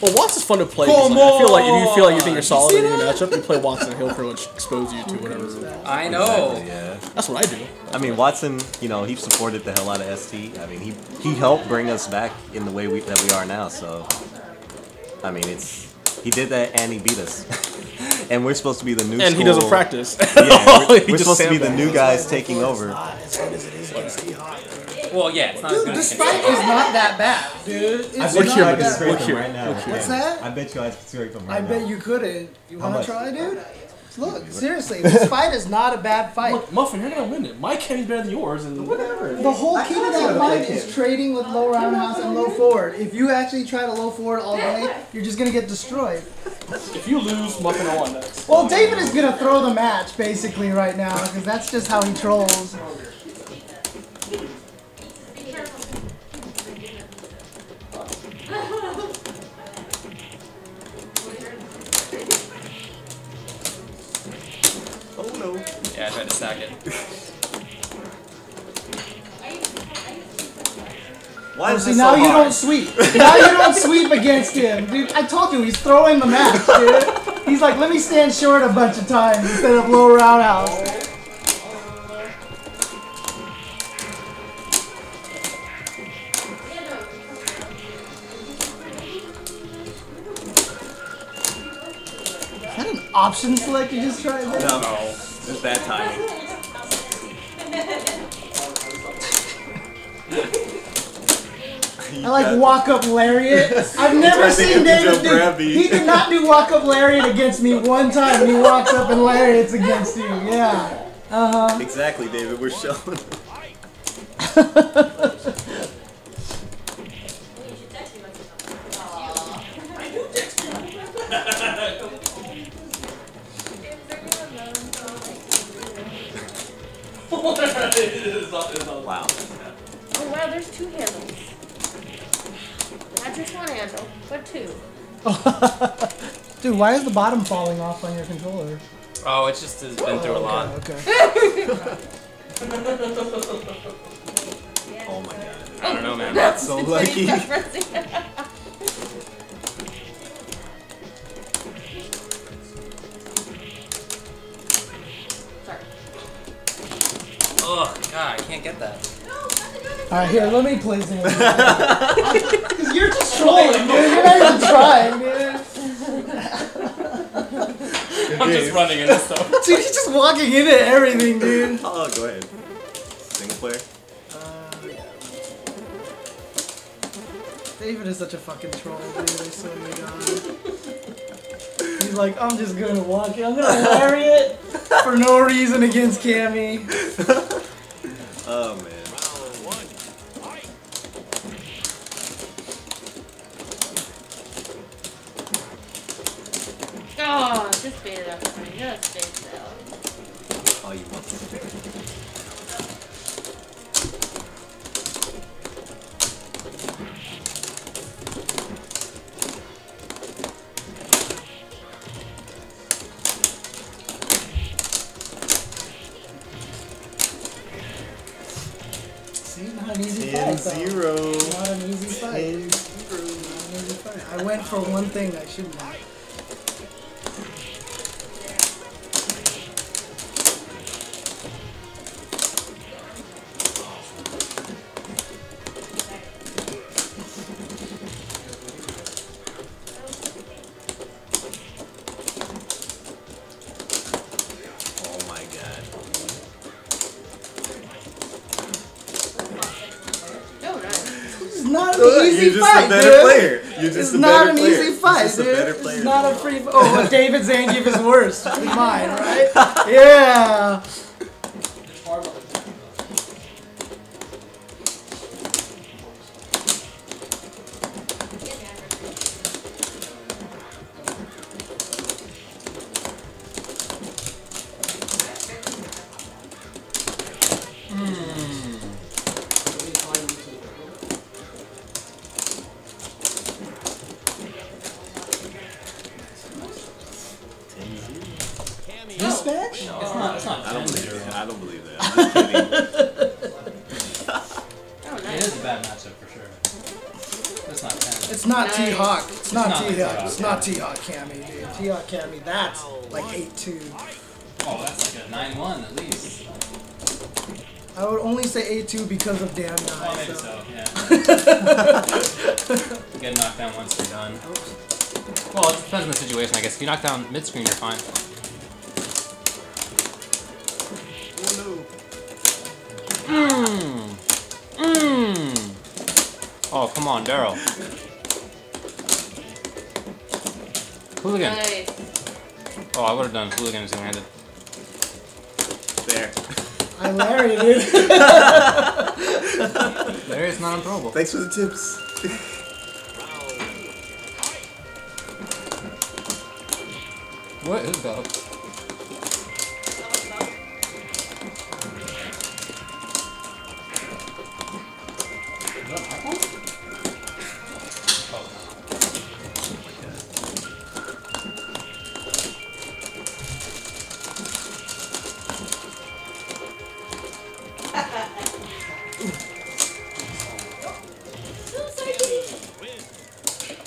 Well, Watson's fun to play. 'Cause, like, I feel like if you feel like you think you're solid in your matchup, you play Watson. He'll pretty much expose you to whatever. I know. Yeah. That's what I do. I mean, Watson, you know, he supported the hell out of ST. I mean, he helped bring us back in the way that we are now. So, I mean, he did that and he beat us. And we're supposed to be the new And school. he doesn't practice. Yeah, He we're just supposed to be the new sandbags. guys taking over. Well, yeah, it's not as Dude, good this as fight is not that bad, dude. It's Look not here, that Marcus. bad. Look here. What's that? I bet you I could scrape him I bet you couldn't. You want much? to try, dude? Look, seriously, this fight is not a bad fight. Look, Muffin, you're gonna win it. My Kenny's better than yours, and whatever. The whole key to that fight is trading with low roundhouse and low forward. If you actually try to low forward all day, you're just gonna get destroyed. If you lose, Muffin will win next. Well, David is gonna throw the match basically right now because that's just how he trolls. stack it. Why is See, this now so you hard? don't sweep. Now you don't sweep against him, dude. I told you he's throwing the match, dude. He's like, let me stand short a bunch of times instead of low roundhouse. Is that an option select you just tried there? No, it's bad timing. I like walk-up lariat. I've never seen David do. He did not do walk-up lariat against me one time. And he walks up and lariats against you. Yeah. Exactly, David. We're showing. Wow. Oh wow, there's two handles. Not just one handle, but two. Dude, why is the bottom falling off on your controller? Oh, it's just has been through a lot. Okay. Oh my god. I don't know, man. That's so lucky. Ugh, God, I can't get that. Alright, here, let me play some. Because you're just trolling, dude. You're not even trying, dude. I'm just running into stuff. Dude, he's just walking into everything, dude. Oh, go ahead. Single player. David is such a fucking troll, dude. I swear to God. He's like, I'm just gonna walk in. I'm gonna lariat for no reason against Cammy. Oh man. Oh, just bait it up for me. Just bait it up. Oh, you want to. See, not an easy fight, though. 10-0. Not an easy fight. Not an easy fight. I went for one thing I shouldn't have. Oh my god. Oh, nice. It's not an easy You're just fight, a better dude. player. You're just It's a not better an player. easy fight, You're just dude. a better player. It's not a free. Oh, well, David Zangief is worse than mine, right? Yeah. This match? It's not I don't believe 10-0. that. I don't believe that. I'm just kidding. Oh, It nice. is a bad matchup for sure. It's not 10. It's not Nice. T-Hawk. It's not not like T-Hawk. T-Hawk, It's not T-Hawk Cammy, dude. T-Hawk Cammy, that's like 8-2. Oh, that's like a 9-1 at least. I would only say 8-2 because of damn Oh, 9. maybe so, yeah. Get knocked down once you're done. Well, it depends on the situation, I guess. If you knock down mid-screen, you're fine. Oh, come on, Daryl. Hooligan. Nice. Oh, I would have done Hooligan two-handed. There. I Larry, dude. There is not unthrowable. Thanks for the tips. What is that?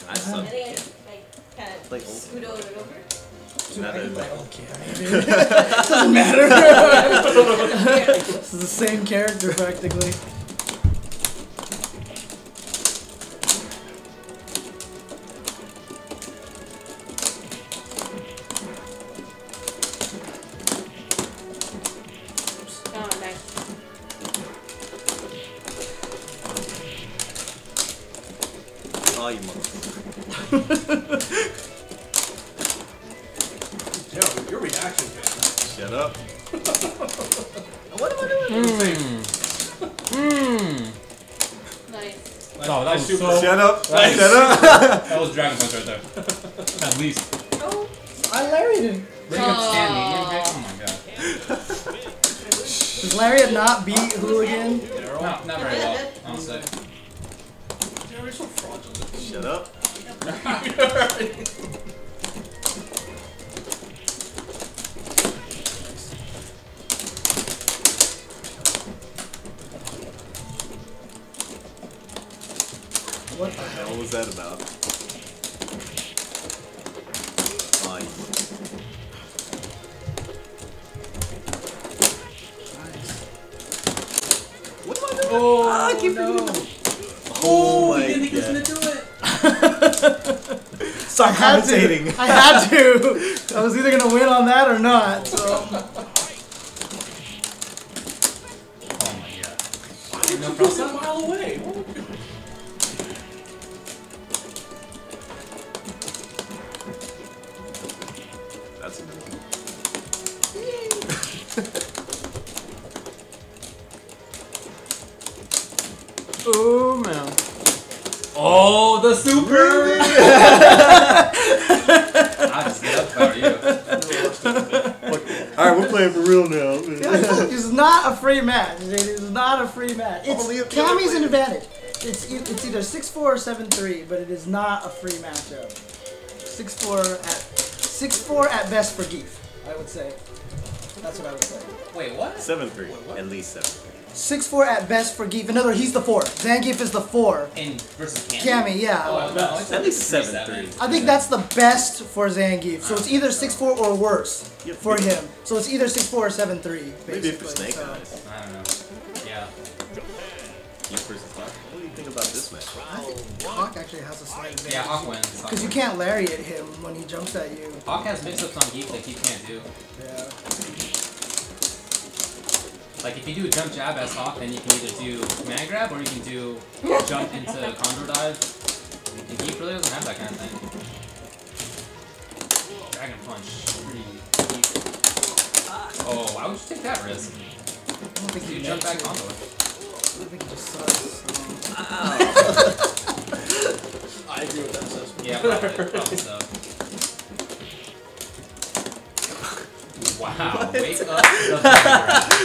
I suck. Like, Scoot over. Doesn't matter. This is the same character practically. Oh, nice. oh, you mother. Yo, your reaction, man. Shut up. What am I doing? Nice. Oh, that was super. so... Shut up. Nice. Shut up. That was Dragon Punch right there. At least. Oh. I Lariat him. Bring up stand medium pick. Oh my god. Does Lariat not beat Hooligan? No, not very well, honestly. You're so fraudulent. Shut up. What the What was that about? Oh, you What am I doing? Oh, I keep no. Oh my He didn't think he was god. gonna do it. Stop commentating. I had to. I was either gonna win on that or not. So Oh my god. No problem. A mile away. That's a good one. Oh man. Oh, the super! I'll just get up if I were you. Alright, we're playing for real now. it's not a free match. It is not a free match. It's Cammy's an advantage. It's either 6-4 or 7-3, but it is not a free matchup. 6-4 at best for Geef, I would say. That's what I would say. Wait, what? 7-3. At least 7-3. 6-4 at best for Geef. In other words, he's the 4. Zangief is the 4. In versus Cammy? Cammy, yeah. Oh, no, it's At least 3-7. 7-3. I think that's the best for Zangief. So it's either 6-4 or worse for him. So it's either 6-4 or 7-3, basically. Maybe for Snake so. Eyes. I don't know. Yeah. You versus Hawk. What do you think about this match? I think Hawk actually has a slight advantage. Yeah, Hawk wins. Because you can't lariat him when he jumps at you. Hawk has mix-ups on Geek that he can't do. Yeah. Like, if you do a jump jab as Hawk, then you can either do command grab or you can do jump into Condor dive. And Geek really doesn't have that kind of thing. Dragon Punch. Pretty deep. Oh, why would you take that risk? I don't think You he jump meant back to. Condor. I think he just sucks. I agree with that assessment. Yeah, probably so. Wow, wake up the background.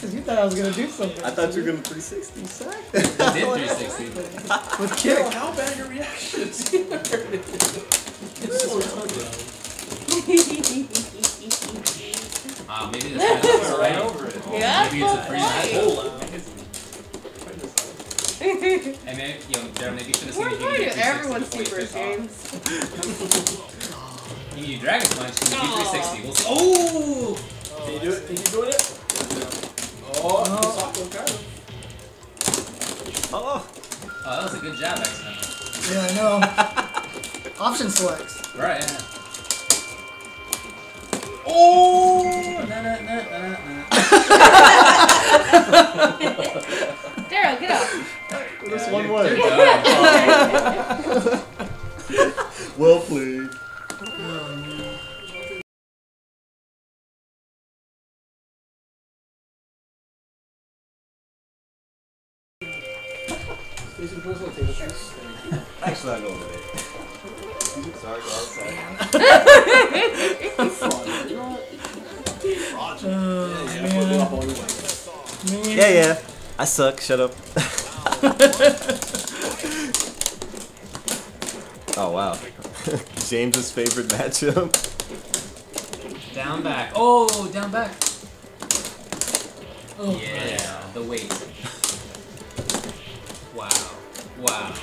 Because you thought I was going to do something. I thought you were going to 360 sack. He did 360. With kick. How bad your reactions? Maybe this match is right over it. Yeah, Maybe it's a free match. We're And maybe, Daryl, maybe you should have seen if you going can to get 360 everyone's before you super pick Hawk. games. You can do Dragon Punch, you can do 360. We'll see. Oh! Can you do it? Think you're doing it? Oh, Socko kind of. Oh, Oh, that was a good jab accident. Yeah, I know. Option selects. Right, yeah. Oh! Daryl, get up. this one You're way. done. Well played. Actually, I'll go over there. Sorry, guys. Sorry. Yeah. I suck. Shut up. Oh, wow. James's favorite matchup. Down back. Oh, down back. Oh. Yeah. the weight. Wow. Wow.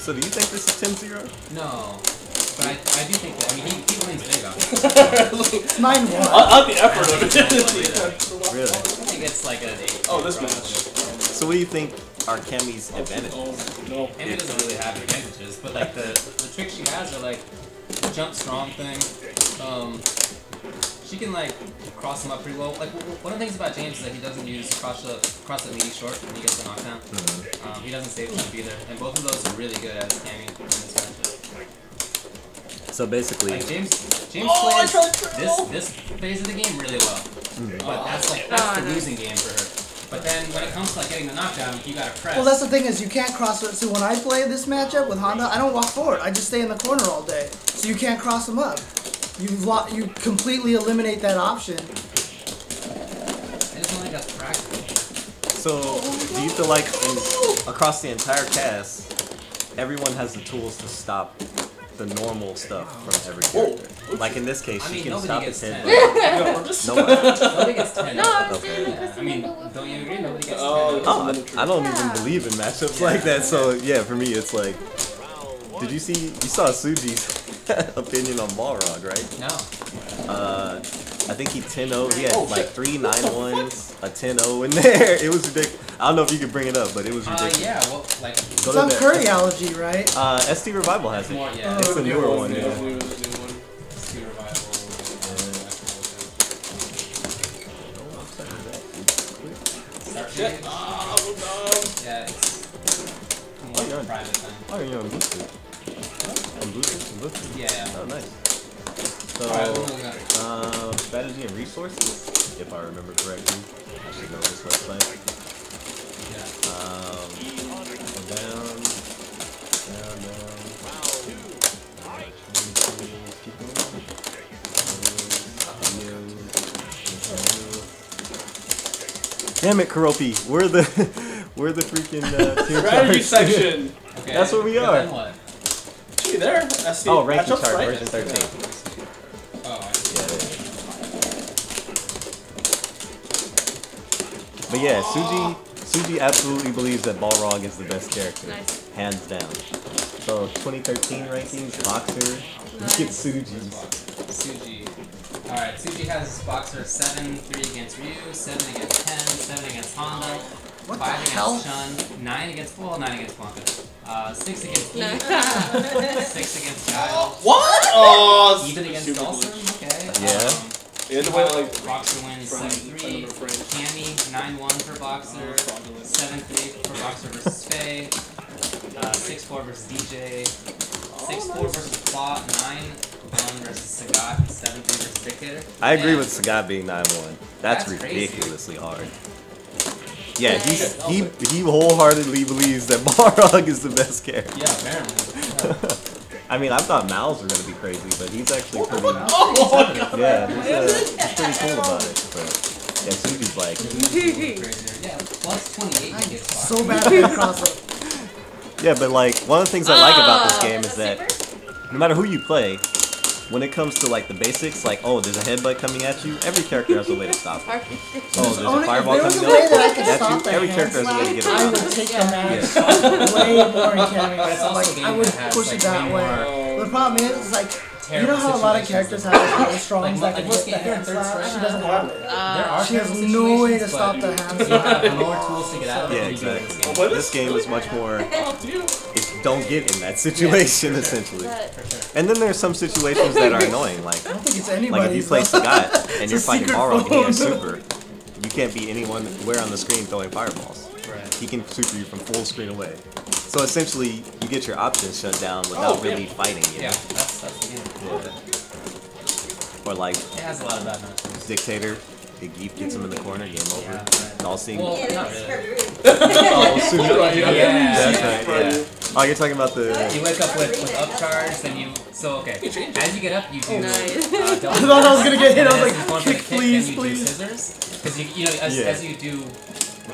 So do you think this is 10-0? No. But I do think that, I mean, he wins big on it. It's 9-1. I'll the effort of it. Really? I think it's like an 8. Oh, this match. So what do you think are Cammy's advantages? No. Emmy doesn't really have advantages, but like the tricks she has are like the jump strong thing. She can like cross him up pretty well. Like one of the things about James is that he doesn't use cross the leading short when he gets the knockdown. He doesn't save jump either, and both of those are really good at Cammy in this matchup. So basically, Like James plays this phase of the game really well, but that's the losing game for her. But then when it comes to like getting the knockdown, you gotta press. Well, that's the thing is you can't cross it. So when I play this matchup with Honda, I don't walk forward. I just stay in the corner all day. So you can't cross them up. You completely eliminate that option. I just don't think that's practical. so do you feel like across the entire cast, everyone has the tools to stop the normal stuff from every character? Like in this case, I she mean, can nobody stop gets his head. 10. Nobody. Nobody gets 10. No, I'm Okay. saying because I mean, don't you agree? Nobody gets 10. I don't even believe in matchups like that. So yeah, for me, it's like, you saw Suji's opinion on Balrog, right? No. I think he 10-0. He had like 3 9-1s, a 10-0 in there. It was ridiculous. I don't know if you could bring it up, but it was ridiculous. Yeah, well, like, Go to Some that. curry allergy, right? ST Revival has it. more, yeah. It's a newer one. Yeah. Sea Revival. Shit. Yeah, it's more you're on- private thing. Oh, you're on Bluetooth. On Bluetooth? Yeah. Oh, nice. So, Alright, what do we got? strategy and resources, if I remember correctly. I should know this website. Yeah. Down. Damn it, Karopi. We're the freaking tier Strategy cards. section. Okay, That's what we but are. Then what? Gee, there. That's the Oh, ranking matchups, chart, right? version 13. Oh, I see. But yeah, Suji absolutely believes that Balrog is the best character. Nice. Hands down. So 2013 rankings, Boxer, look at Suji's. Suji. Alright, Suji has Boxer 7, 3 against Ryu, 7 against Ken, 7 against Honda, What 5 the against hell? Chun, 9 against 9 against Blanca, 6 against Eve, 6 against Guile, What? Oh, even against super Dawson, glitch. okay. Yeah. Yeah, the way like Boxer wins from 7-3, another frame. Cammy 9-1 for Boxer, 7-3 for Boxer versus Faye, 6-4 versus DJ, 6-4 versus Plot, 9-1 versus Sagat, 7-3 versus Dictator. I agree And- with Sagat being 9-1. That's That's crazy. ridiculously hard. Yeah, he wholeheartedly believes that Balrog is the best character. Yeah, apparently. I mean, I thought Mal's were gonna be crazy, but he's actually pretty. oh my god. Yeah, he's pretty cool about it. But yeah, Suji's like, Yeah, plus 28 against Boxer. So bad at that crossover. yeah, but like one of the things I like about this game is that no matter who you play, when it comes to like the basics, like there's a headbutt coming at you, every character has a way to stop it. There's a Only if fireball there was coming a way that I could at stop you, that every hand character has a way to get I around would it. take the match way more in Cammy. But it's also a Like, game I would that has, push like, it that way way. more The problem is like, you know terrible how a lot of situations characters than- have like, really strong Like, that can most hit the games are hand third slap? strike. She doesn't have it. There are She has terrible no way to situations, stop but the hand you slap. have more tools to get out of it Yeah, than you do in this exactly. game. This game is much more. If don't get in that situation, essentially. And then there's some situations that are annoying, like I don't think it's if anybody's. you play though. Sagat and It's you're a fighting secret Balrog and he has phone. super, you can't beat anyone where on the screen throwing fireballs. Right. He can super you from full screen away. So essentially, you get your options shut down without really fighting you. Yeah, that's the game. Or like It has a lot of bad matches. Dictator, Big Geef gets him in the corner, game over. Yeah, right. Dalsing. Well, not really. Oh, super. Yeah. That's right, yeah. Oh, you're talking about the. You wake up with upcharge, then you... So, okay. As you get up, you do... Nice. double I thought I was gonna get hit. I was and like, as you go for the kick, please, then you please. do scissors. Because you know, as Yeah. you do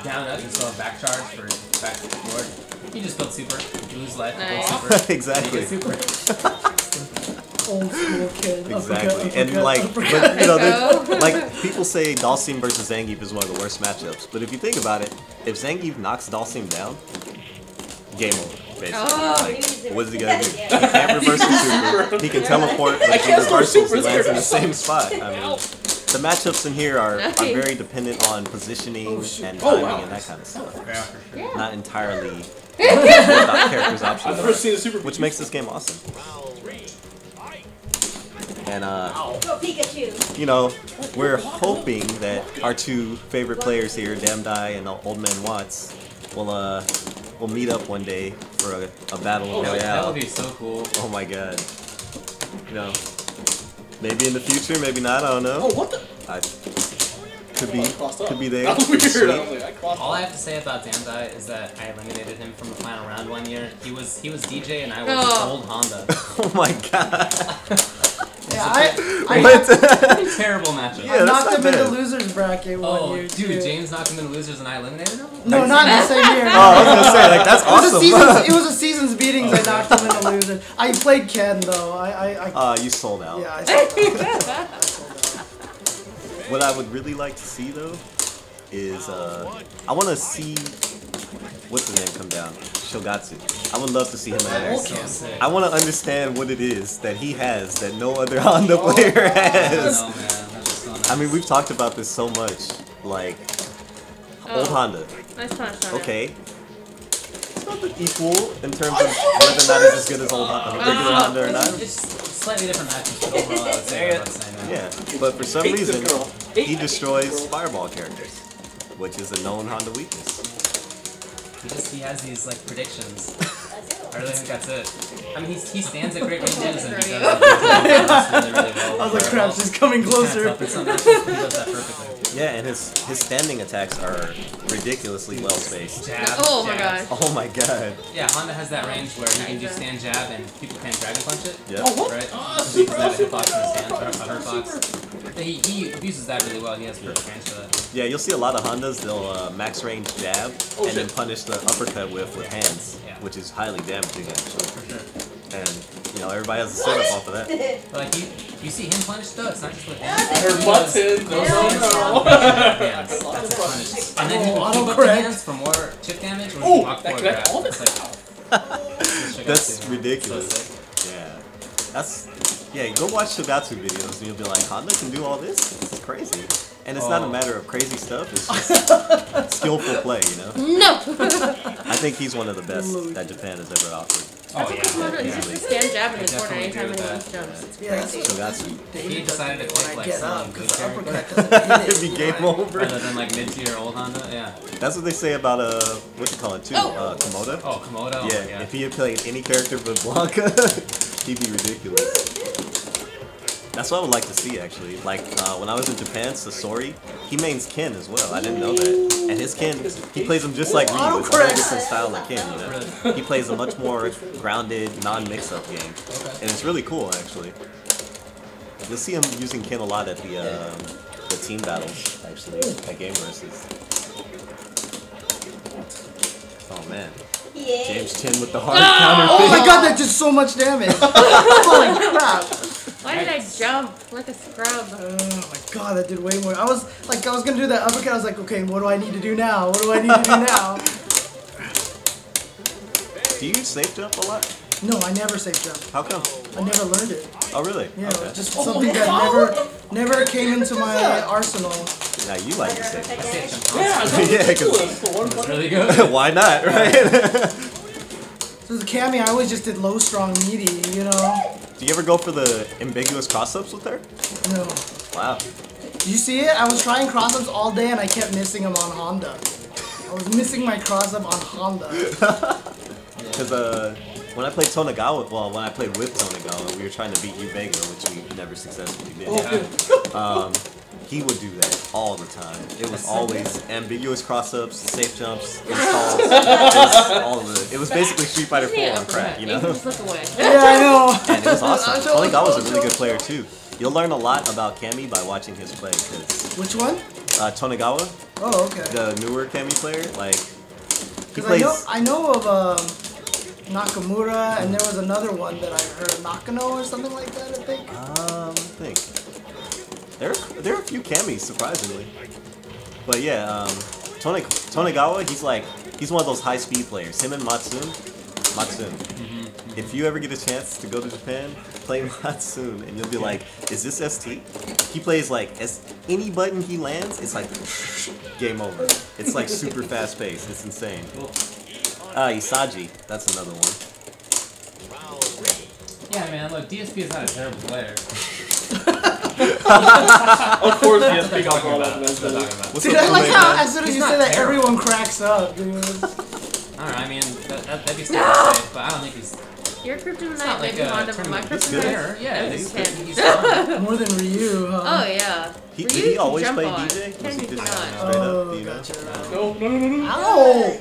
down up, you still have back charge for back forward. You just build super. You lose life, you build Nice. super. Exactly. You get super. Old school kid. Exactly, and like, but, like people say Dalsim versus Zangief is one of the worst matchups. But if you think about it, if Zangief knocks Dalsim down, game over. Basically, like, what is he gonna do? He can't reverse the super. He can teleport, but if he reverses, he lands in the same spot. I mean, the matchups in here are very dependent on positioning and timing and that kind of stuff. Yeah. Not entirely about characters' options, which makes this game awesome. And you know, we're hoping that our two favorite players here, Damdai and Old Man Watts, will meet up one day for a battle royale. That would be so cool. Oh my god. You know, maybe in the future, maybe not. I don't know. Oh, what the? Could be there. That was weird. All I have to say about Damdai is that I eliminated him from the final round one year. He was DJ and I was old Honda. Oh my god. Yeah, Terrible matchup. I knocked him in the losers bracket one year. Dude, James knocked him in the losers and I eliminated him? No, not in the same year. Oh, I was gonna say, like, that's awesome. It was a season's beatings. I knocked him in the losers. I played Ken though. You sold out. Yeah, I sold out. What I would really like to see though is I want to see what's his name come down. Shogatsu. I would love to see him in there. I want to understand what it is that he has that no other Honda player has. Oh, man. That's so nice. I mean, we've talked about this so much. Like, old Honda. Nice punch on Okay. It's not equal in terms of whether or not it's as good as old Honda, regular Honda or not. It's slightly different matches, but overall I would say Yeah, but for some reason, he destroys fireball characters, which is a known Honda weakness. He has these like predictions. I really think that's it. I mean, he stands at great ranges and he does really, really well. I was like, crap, she's coming closer. He does that perfectly. Yeah, and his standing attacks are ridiculously well spaced. Jab, Oh my jab. god. Oh my god. Yeah, Honda has that range where he can do stand jab and people can't dragon punch it. Yeah. Right? He doesn't have a hitbox in his hand, or a hurt box. He abuses that really well. He has perfect range for that. Yeah, you'll see a lot of Hondas, they'll max range jab and then punish the uppercut with hands, which is highly damaging actually. For sure. And, you know, everybody has a setup off of that. But like you see him punch though, it's not just with hands. Her button. No. Hands. That's a punish. And then he can keep up the hands for more chip damage or he can walk forward grab. It's like, That's ridiculous. So sick. Yeah, go watch Shogatsu videos and you'll be like, Honda can do all this? This is crazy. And it's not a matter of crazy stuff, it's just skillful play, you know? No! I think he's one of the best that Japan has ever offered. That's a cool move. He's just a stand jab in the corner anytime anyone jumps. It's crazy. Shogatsu. He decided to take like some good character It'd be game over. rather than like mid-tier old Honda, yeah. That's what they say about, what you call it too, Komodo. Oh, Komodo? Yeah, if he had played any character but Blanca, he'd be ridiculous. That's what I would like to see, actually. Like, when I was in Japan, Sasori, he mains Ken as well. I didn't know that. And his Ken, he plays him just like Ryu. It's a whole different style of Ken, you know? He plays a much more grounded, non-mix-up game. And it's really cool, actually. You'll see him using Ken a lot at the team battles, actually, at Game Versus. Oh, man. James Chen with the hard counter. Oh my god, that did so much damage. Holy crap. Why did I jump like a scrub? Oh my god, that did way more. I was gonna do that uppercut. I was like, okay, what do I need to do now? What do I need to do now? Do you safe jump a lot? No, I never safe jump. How come? I never learned it. Oh, really? Yeah, Okay. it was just something that never came into my arsenal. Now you like to safe jump. Yeah, Yeah, because It's really good. why not, right? So as a Cammy, I always just did low, strong, meaty, you know? Do you ever go for the ambiguous cross-ups with her? No. Wow. Did you see it? I was trying cross-ups all day and I kept missing them on Honda. I was missing my cross-up on Honda. Because when I played Tonegawa, well, when I played with Tonegawa, we were trying to beat Vega, which we never successfully did. He would do that all the time. It was always ambiguous cross-ups, safe jumps, installs. It was basically Street Fighter 4 on crack, you know? Just look away. Yeah, I know. And it was awesome. Tonegawa's a really good player too. You'll learn a lot about Cammy by watching his play. Cause, Which one? Tonegawa, Oh, okay. the newer Cammy player, like he Because plays. I know of Nakamura, and there was another one that I heard, Nakano or something like that, I think. I think there are a few camis surprisingly, but yeah, Tonegawa, he's one of those high speed players. Him and Matsun. If you ever get a chance to go to Japan, play Matsun, and you'll be like, "Is this ST?" He plays like any button he lands, it's like game over. It's like super fast paced. It's insane. Isagi, that's another one. Yeah, man, look, DSP is not a terrible player. Of course, DSP got brought up. That's what I'm talking about. What's Dude, up, I like Kool-Aid how Man? as soon as He's you not say that, terrible. everyone cracks up, dude. I don't know, I mean, that'd be stupid to say, but I don't think he's Your kryptonite not like maybe a Honda, but my tournament kryptonite player. Yeah, is he's 10. he's fun. More than Ryu, huh? Oh yeah. Did Ryu he can always jump play on. DJ? Was Ken he just cannot. straight up, do you know? Gotcha. No. Ow!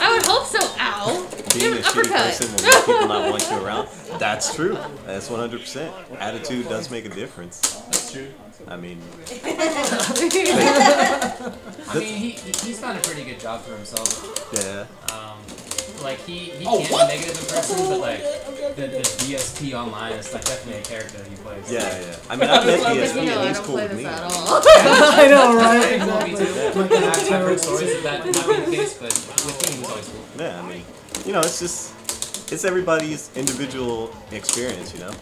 I would hope so. Ow. Being Give a an shitty uppercut. person will make people not want you around. That's true. That's 100%. Attitude does make a difference. That's true. I mean, I mean, he's done a pretty good job for himself. yeah. Like he can be negative in person, but like the DSP online is like definitely a character he plays. Yeah. I mean, I've met Well, DSP you know, and I he's don't cool play with this me. at all. I know, right? Well, me Exactly. too. I've heard stories of that not being the case, but with me, he was always cool. Yeah, I mean, you know, it's everybody's individual experience, you know?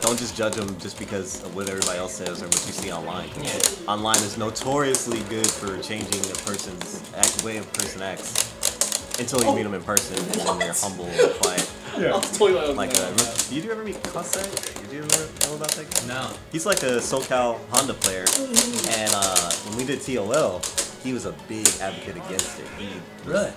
Don't just judge them just because of what everybody else says or what you see online. Yeah. Online is notoriously good for changing a person's way a person acts until you meet them in person and then they're humble and quiet. Yeah. I'll tell you what I was Like, doing. did you ever meet Kosek? Did you ever know about that guy? No. He's like a SoCal Honda player, and when we did TOL, he was a big advocate against it.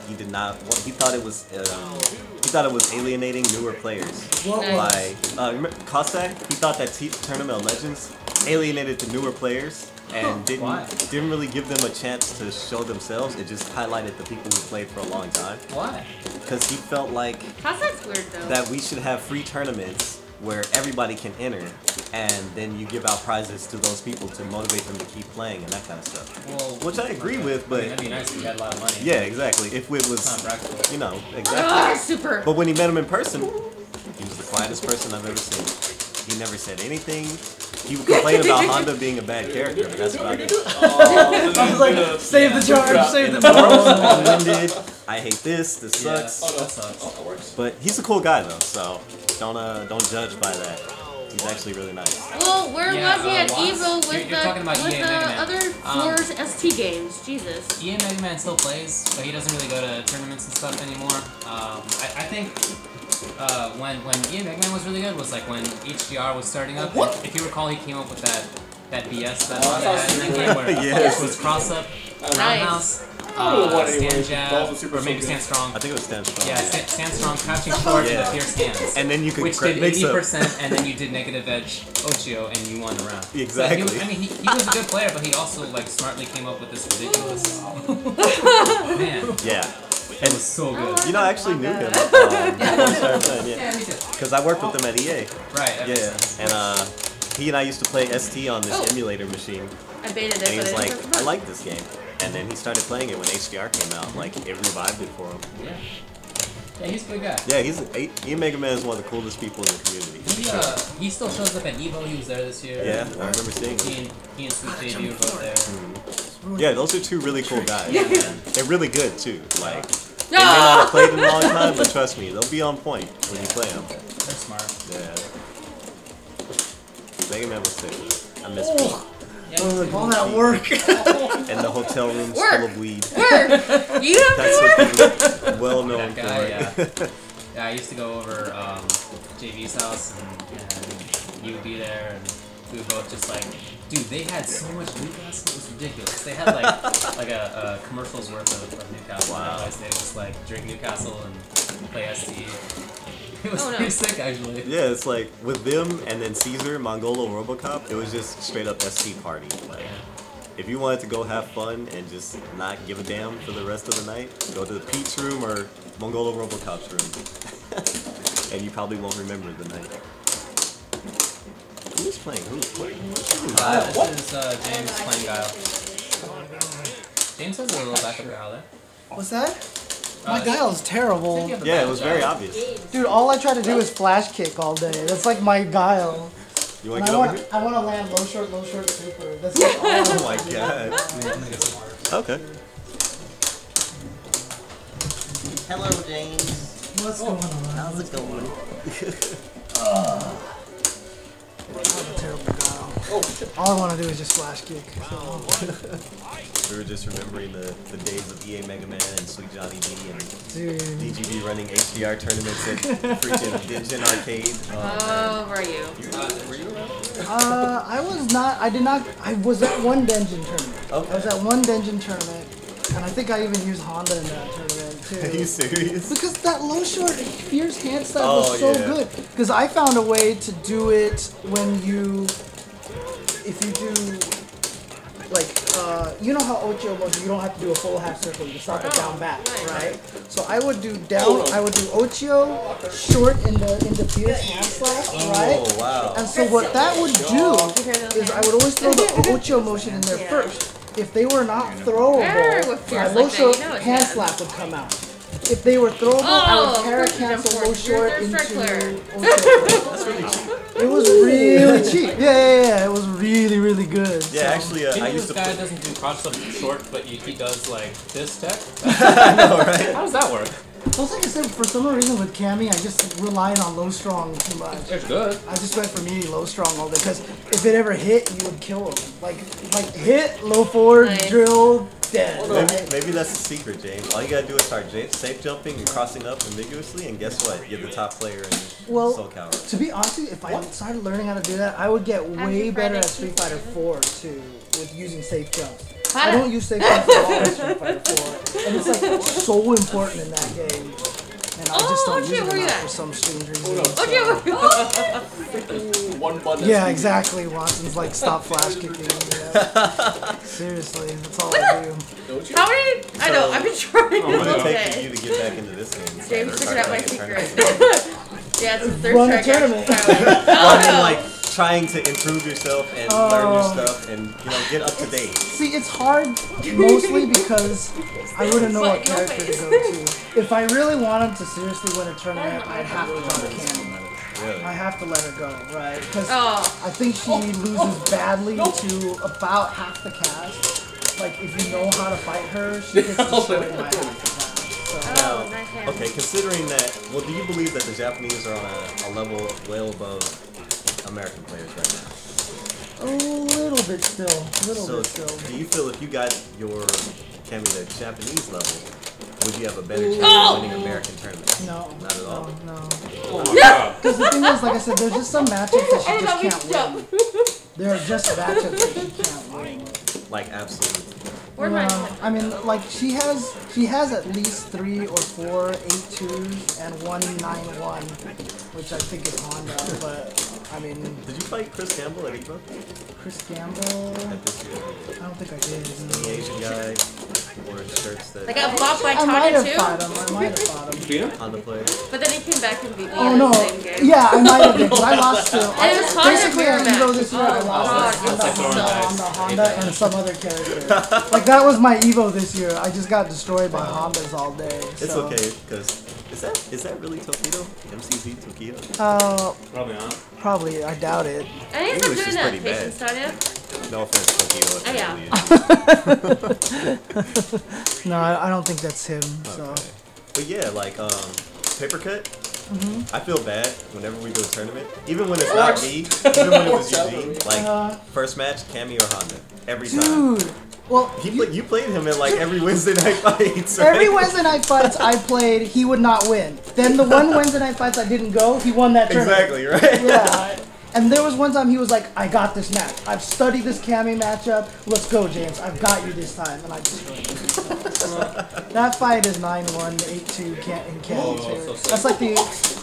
He did not. He thought it was. He thought it was alienating newer players. By remember Kostak, he thought that Tournament of Legends alienated the newer players and didn't really give them a chance to show themselves. It just highlighted the people who played for a long time. Why? Because he felt like How's that weird though? that we should have free tournaments where everybody can enter, and then you give out prizes to those people to motivate them to keep playing and that kind of stuff. Well, Which I agree with, but that'd be nice if you had a lot of money. yeah, exactly. If it It's was, not practical. you know, exactly. Ah, super. But when he met him in person, he was the quietest person I've ever seen. He never said anything. He would complain about Honda being a bad character, but that's about it. I was like, save the charge, save the charge. Long-winded. I hate this. This Yeah, sucks. that sucks. But he's a cool guy though, so don't judge by that. He's actually really nice. Well, where Yeah, was he at Watts. Evo with You're talking about EA Mega Man. other floors ST games? Jesus. EA Mega Man still plays, but he doesn't really go to tournaments and stuff anymore. I think when EA Mega Man was really good was like when HDR was starting up. And if you recall, he came up with that BS that they had in that game where Yes. it was cross up, roundhouse, what stand anyway. jab, Balls are super or maybe so stand strong. I think it was Stan Strong. Yeah, stand strong, crouching forward Yeah. with fierce hands. And then you could Which did mix up. 80%, and then you did negative edge Ochio, and you won the round. Exactly. So he was a good player, but he also like smartly came up with this ridiculous. Man, Yeah. it was so good. You know, I actually knew him before we started playing, yeah. Yeah, me too. Because I worked with him at EA. Right. That makes Yeah. sense. And he and I used to play ST on this Oh. emulator machine. I baited it, And he but was it like, didn't I like this game. And then he started playing it when HDR came out. Like, it revived it for him. Yeah. Yeah, he's a good guy. Yeah, Ian Mega Man is one of the coolest people in the community. He still shows up at Evo. He was there this year. Yeah, I remember seeing him. He and Sweet JV were both there. Yeah, those are two really cool guys. Yeah, man. They're really good, too. Like, they may not have played in a long time, but trust me, they'll be on point when you play them. They're smart. Yeah. Mega Man was sick. I miss him. Yeah, All that work. And the hotel room's Work. full of weed. Work. You have That's to work. what he was well known That guy, for. Yeah, I used to go over JV's house, and he would be there, and we would both just like, dude, they had so much Newcastle, it was ridiculous. They had like a commercial's worth of Newcastle. Wow. Nowadays. They would just like drink Newcastle and play ST. It was Oh, no. pretty sick, actually. Yeah, it's like with them and then Caesar, Mongolo, Robocop, it was just straight up ST party. Like, if you wanted to go have fun and just not give a damn for the rest of the night, go to Pete's room or Mongolo Robocop's room. And you probably won't remember the night. Who's playing? Who's playing? This is James playing Guile. James has a little backup Guile there. What's that? My guile is terrible. Yeah, it was very obvious. Dude, all I try to do is flash kick all day. That's like my guile. You want to get over here? I want to land low short, super. That's like all I Oh my god. Okay. Hello, James. What's going on? How's it going? I'm a terrible guile. All I want to do is just flash kick. So. We were just remembering the days of EA Mega Man and Sweet Johnny D and Dude. DGB running HDR tournaments at freaking Dingeon Arcade. Oh, were you? Were you around? I was not. I did not. I was at one Dungeon tournament. Okay. I was at one Dungeon tournament, and I think I even used Honda in that tournament too. Are you serious? Because that low short fierce hand stab Oh, was so yeah. good. Because I found a way to do it when you, if you do, like, you know how Ocho motion, you don't have to do a full half circle, you can stop it down back, right? So I would do down, I would do Ocho short in the fierce hand slap, right? Oh, wow. And so what that would do is I would always throw the Ocho motion in there first. If they were not throwable, my low short hand slap would come out. If they were throwable, I would para cancel low short into Ocho. That's really cheap. It was really cheap. Yeah. It was really good. Yeah, actually, I used this to. guy doesn't do cross up short, but he does like this tech. I know, right? How does that work? Well, like I said, for some reason with Cammy, I just relied on low strong too much. It's good. I just went for meaty low strong all day because if it ever hit, you would kill him. Like hit, low forward, drill, dead. Maybe that's the secret, James. All you gotta do is start safe jumping and crossing up ambiguously, and guess what? You're the top player in Soul Calibur. To be honest with you, if I started learning how to do that, I would get way better at Street Fighter 4 too, with using safe jumps. I don't use safe jumps at all in Street Fighter 4, and it's like so important in that game. And I just don't use it enough for some strange reason. One button. Yeah, exactly. Watson's like, stop flash kicking. Yeah. Seriously, that's all I do. How many? I know, I've been trying What would this it take day. for you to get back into this game? James figured out my secret. Yeah, it's the third Run a track. tournament. Like trying to improve yourself and learn new stuff and get up to date. See, it's hard mostly because I wouldn't know what character to go to. If I really wanted to seriously win a tournament, I'd have to drop Cammy. Really? I have to let her go, right? Because I think she loses badly to about half the cast. Like, if you know how to fight her, she gets destroyed by half the cast. So. Okay, considering that, well, do you believe that the Japanese are on a level well above American players right now? A little bit still. So, do you feel if you got your Cammy to Japanese level, would you have a better chance of winning American tournaments? No. Not at all? No. Yeah. Because the thing is, like I said, there's just some matchups that she just can't win. There are just matchups that she can't win. Like, absolutely. I mean, like she has at least 3 or 4 8-2s and 1 9-1, which I think is Honda. But I mean, did you fight Chris Campbell at Ep5? Chris Campbell? At this year? I don't think I did. The Asian guy wore shirts that. I got blocked by I might Tanya have too. fought him. I might have fought him. Beat him? Honda player. But then he came back and beat me Oh in no! the same game. Yeah, I might have been because I lost to. And it was Honda Basically, at Mirror Evo this year, I match. lost Oh, to Honda, and some other character. Like that was my Evo this year. I just got destroyed by Hondas all day. It's so. okay, because is that really Tokido? MCZ Tokido? Probably not. Probably. I doubt it. I need to English start is doing that pretty bad. patience, Tanya. No offense, Tokido. No, I don't think that's him. So. Okay. But yeah, like paper cut. I feel bad whenever we do a tournament, even when it's not me, even when it was Eugene. Like first match, Cammy or Honda, every time. Dude. Well, you played him in like every Wednesday night fights. Right? Every Wednesday night fights I played, he would not win. Then the one Wednesday night fights I didn't go, he won that tournament. Exactly, right? Yeah. And there was one time he was like, I got this match. I've studied this Cammy matchup. Let's go, James. I've got you this time. And I destroyed him. So, that fight is 9-1, 8-2 in Cammy too. That's like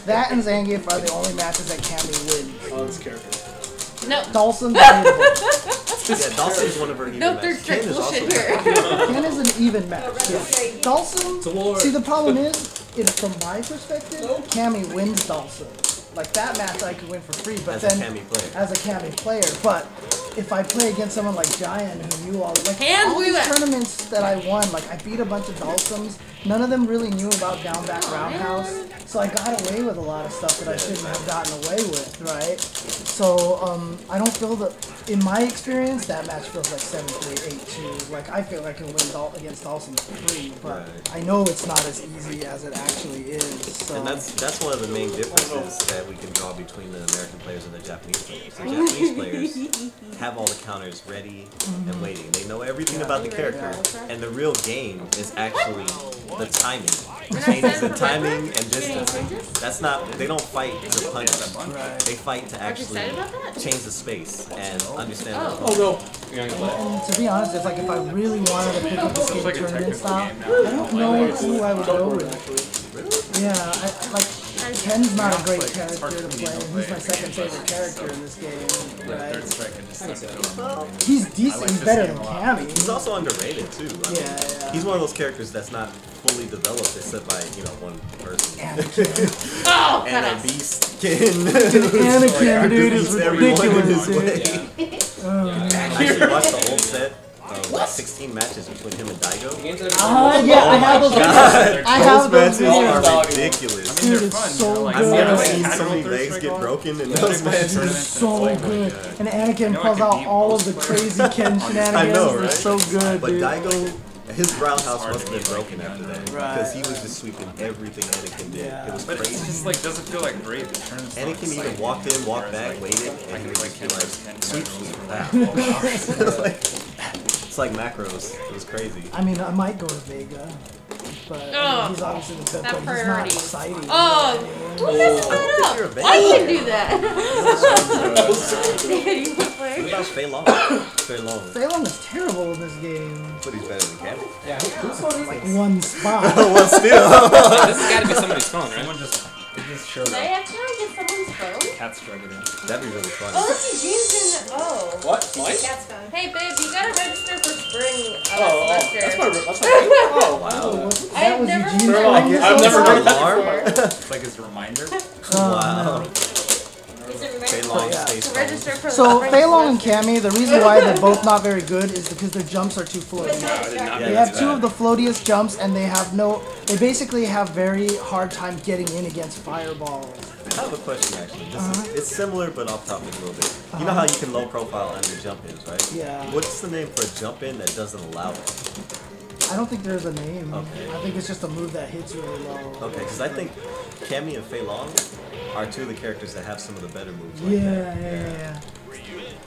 that and Zangief are the only matches that Cammy wins. Oh, this character. No. Dawson's unbeatable. Yeah, Dawson's one of her even No matches. third trick Ken is bullshit also here. Ken is an even match. Yeah. Dawson, see the problem is from my perspective, Cammy wins Dawson. Like that match I could win for free, but as then a Cammy player. as a Cammy player. But if I play against someone like Giant, who knew all the Hands all these moving. tournaments that I won, like I beat a bunch of Dulcums, none of them really knew about down back roundhouse, so I got away with a lot of stuff that I shouldn't have gotten away with, right? So I don't feel that, in my experience, that match feels like 7-3, 8-2. Like I feel I can win against Dulcum 3, but I know it's not as easy as it actually is. So. And that's one of the main differences that we can draw between the American players and the Japanese players. The Japanese players have all the counters ready and waiting. They know everything about the character, and the real game is actually the timing. Changes the timing and distancing. That's not, they don't fight to punish. They fight to actually change the space and understand the And to be honest, it's like if I really wanted to pick up the skate tournament style, I don't know who I would go with. Yeah, like Ken's not a great character to play. He's my second favorite character in this game. Right? He's decent. He's better than Cammy. He's also underrated too. I mean, he's one of those characters that's not fully developed except by one person. And a beast can. Anakin, dude, is ridiculous, dude. I actually watched the old set. Like 16 matches between him and Daigo. Yeah, I have those. I have those those matches are ridiculous. Dude, it's so good. I've never seen so many legs get broken in those matches. It's so good. And Anakin pulls out all of the crazy Ken shenanigans. I know, right? They're so good, but dude. Daigo, his roundhouse must have been broken after that because he was just sweeping everything Anakin did. It was crazy. It just like doesn't feel like great. Anakin even walked in, walked back, waited, and he would just be like, sweep. It's like macros. It was crazy. I mean, I might go to Vega, but he's obviously the best, but he's not exciting. Don't mess that up. I can do that. What about Fei Long? Fei Long is terrible in this game. But he's better than Cammy. Yeah, like one spot. Well, still. This has got to be somebody's phone, right? Someone just showed Did I have time to get someone's phone? Cat's struggling. That'd be really funny. Oh, let's see, James in. What? Mine? Cat's phone. Hey, babe, you gotta register for spring semester. That's my oh, wow. That was never Eugene's heard phone. I've never heard that Alarm? It's like his reminder. Wow. Is it Fei remember? Long Yeah. stays To home. register for So spring Fei Long and semester. Cammy, the reason why they're both not very good is because their jumps are too floaty. They have two of the floatiest jumps, and they have they basically have very hard time getting in against fireballs. I have a question actually. It's similar but off topic a little bit. You know how you can low profile under jump ins, right? Yeah. What's the name for a jump in that doesn't allow it? I don't think there's a name. Okay. I think it's just a move that hits really low. Okay, because I think Cammy and Fei Long are two of the characters that have some of the better moves. Like Yeah.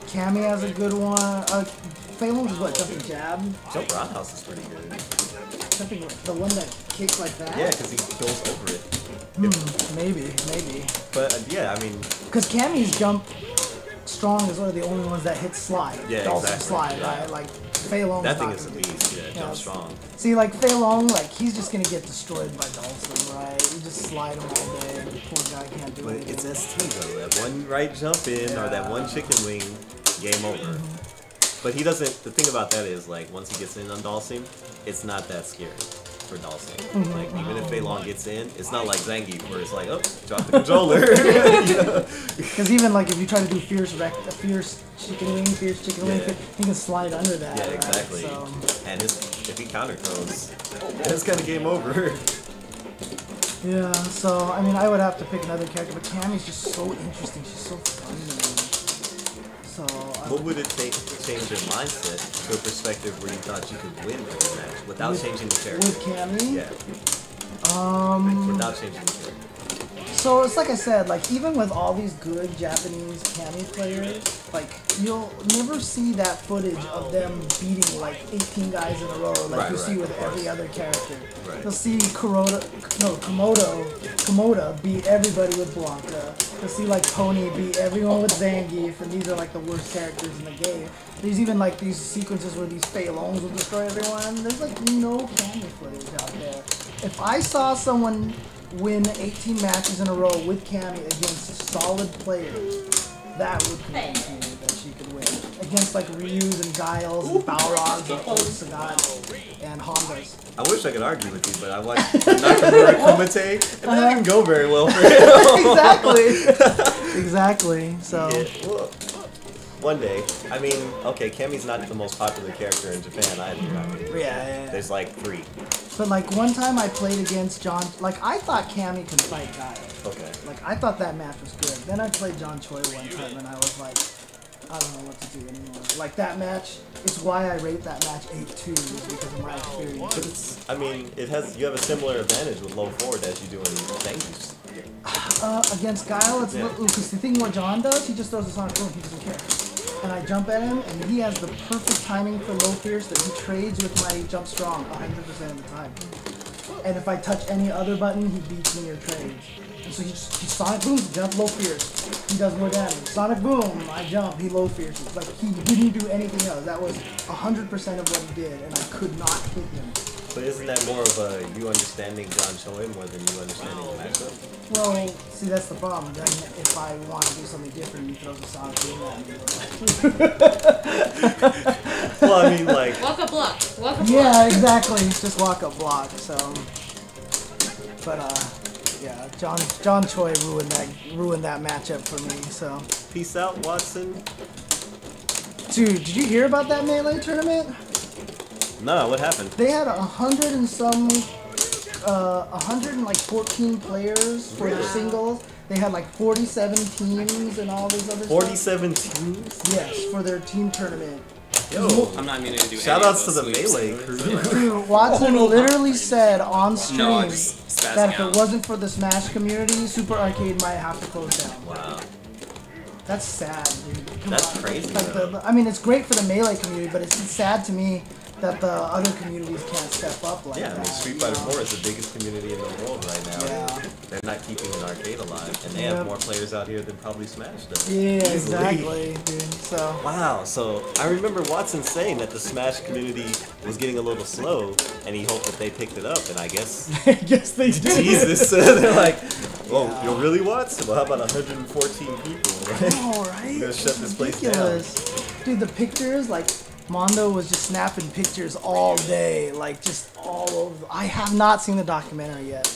Cammy has a good one. Fei Long's is what, jumping jab? Jump roundhouse is pretty good. Jumping, the one that kicks like that? Yeah, because he goes over it. Maybe. But yeah, I mean, Because Cammy's jump strong is one of the only ones that hits slide. Yeah, Also exactly. slide, Yeah. right? Like Fei Long's that thing not is a gonna beast. Yeah, jump strong. See, like Fei Long, like he's just gonna get destroyed by Dawson, right? You just slide him all day, and the poor guy can't do But anything. it's ST though. That one right jump in or that one chicken wing, game over. But he doesn't. The thing about that is like once he gets in on Dawson, it's not that scary for Dawson. Like even if Fei Long gets in, it's not like Zangief where it's like, oh, drop the controller. Because even like if you try to do fierce chicken wing, he can slide under that. Yeah, right? exactly. So, And if he counter throws, it's kind of game over. yeah, so I mean, I would have to pick another character, but Cammy's just so interesting. She's so fun to me. So. What would it take to change your mindset to a perspective where you thought you could win every match without changing the character? With Cammy? Yeah. Without changing the character. So it's like I said, like even with all these good Japanese Cammy players, like you'll never see that footage of them beating like 18 guys in a row like you see with every other character. Right. You'll see Komoda beat everybody with Blanca. You'll see like Pony beat everyone with Zangief, and these are like the worst characters in the game. There's even like these sequences where these Fei Longs will destroy everyone. There's like no Cammy footage out there. If I saw someone win 18 matches in a row with Cammy against solid players, that would convince me that she could win. Against like Ryus and Giles and Balrogs and Osagats and Hondas. I wish I could argue with you, but I watched Nakamura commentate, and that didn't go very well for him. Exactly. So. Yeah. Well, One day. I mean, okay, Cammy's not the most popular character in Japan either. I mean, Yeah. there's like 3. But like one time I played against John, like I thought Cammy could fight Guile. Okay. Like I thought that match was good. Then I played John Choi one time and I was like, I don't know what to do anymore. Like that match, it's why I rate that match 8-2 is because of my experience. But it's, I mean, you have a similar advantage with low forward as you do in Zangief's. Against Guile, it's because the thing what John does, he just throws a sonic boom, he doesn't care. And I jump at him, and he has the perfect timing for low fierce that he trades with my jump strong 100% of the time. And if I touch any other button, he beats me or trades. And so he sonic booms, jump low fierce. He does more damage. Sonic boom, I jump, he low fierces. Like he didn't do anything else. That was 100% of what he did, and I could not hit him. But isn't that more of a you understanding John Choi more than you understanding the matchup? Well, see, that's the problem. Then if I want to do something different, he throws a sonic boom at me. Well, I mean, like... Walk up block. Walk up block. Yeah, exactly. Just walk up block, so... But, yeah, John Choi ruined that matchup for me, so... Peace out, Watson. Dude, did you hear about that Melee tournament? No, what happened? They had 114 players for the singles. They had like 47 teams and all these other 47 stuff. teams? Yes, for their team tournament. Yo, I'm not meaning to do shoutouts to the sweeps. Melee crew. Dude, Watson literally said on stream No, I just spazzed that if out. it wasn't for the Smash community, Super Arcade might have to close down. Wow. That's sad, dude. Come That's on. crazy, Like though. I mean, it's great for the Melee community, but it's sad to me that the other communities can't step up like Yeah, I that. mean, Street Fighter 4 is the biggest community in the world right now. Yeah. They're not keeping an arcade alive, and they have more players out here than probably Smash does. Yeah, Easily. exactly, dude. So. Wow, so I remember Watson saying that the Smash community was getting a little slow, and he hoped that they picked it up, and I guess... I guess they did. Jesus, they're like, whoa, you're really Watson? Well, how about 114 people? Right? All right. We're gonna shut this place down. Ridiculous. Dude, the pictures, like, Mondo was just snapping pictures all day, like, just all over. I have not seen the documentary yet.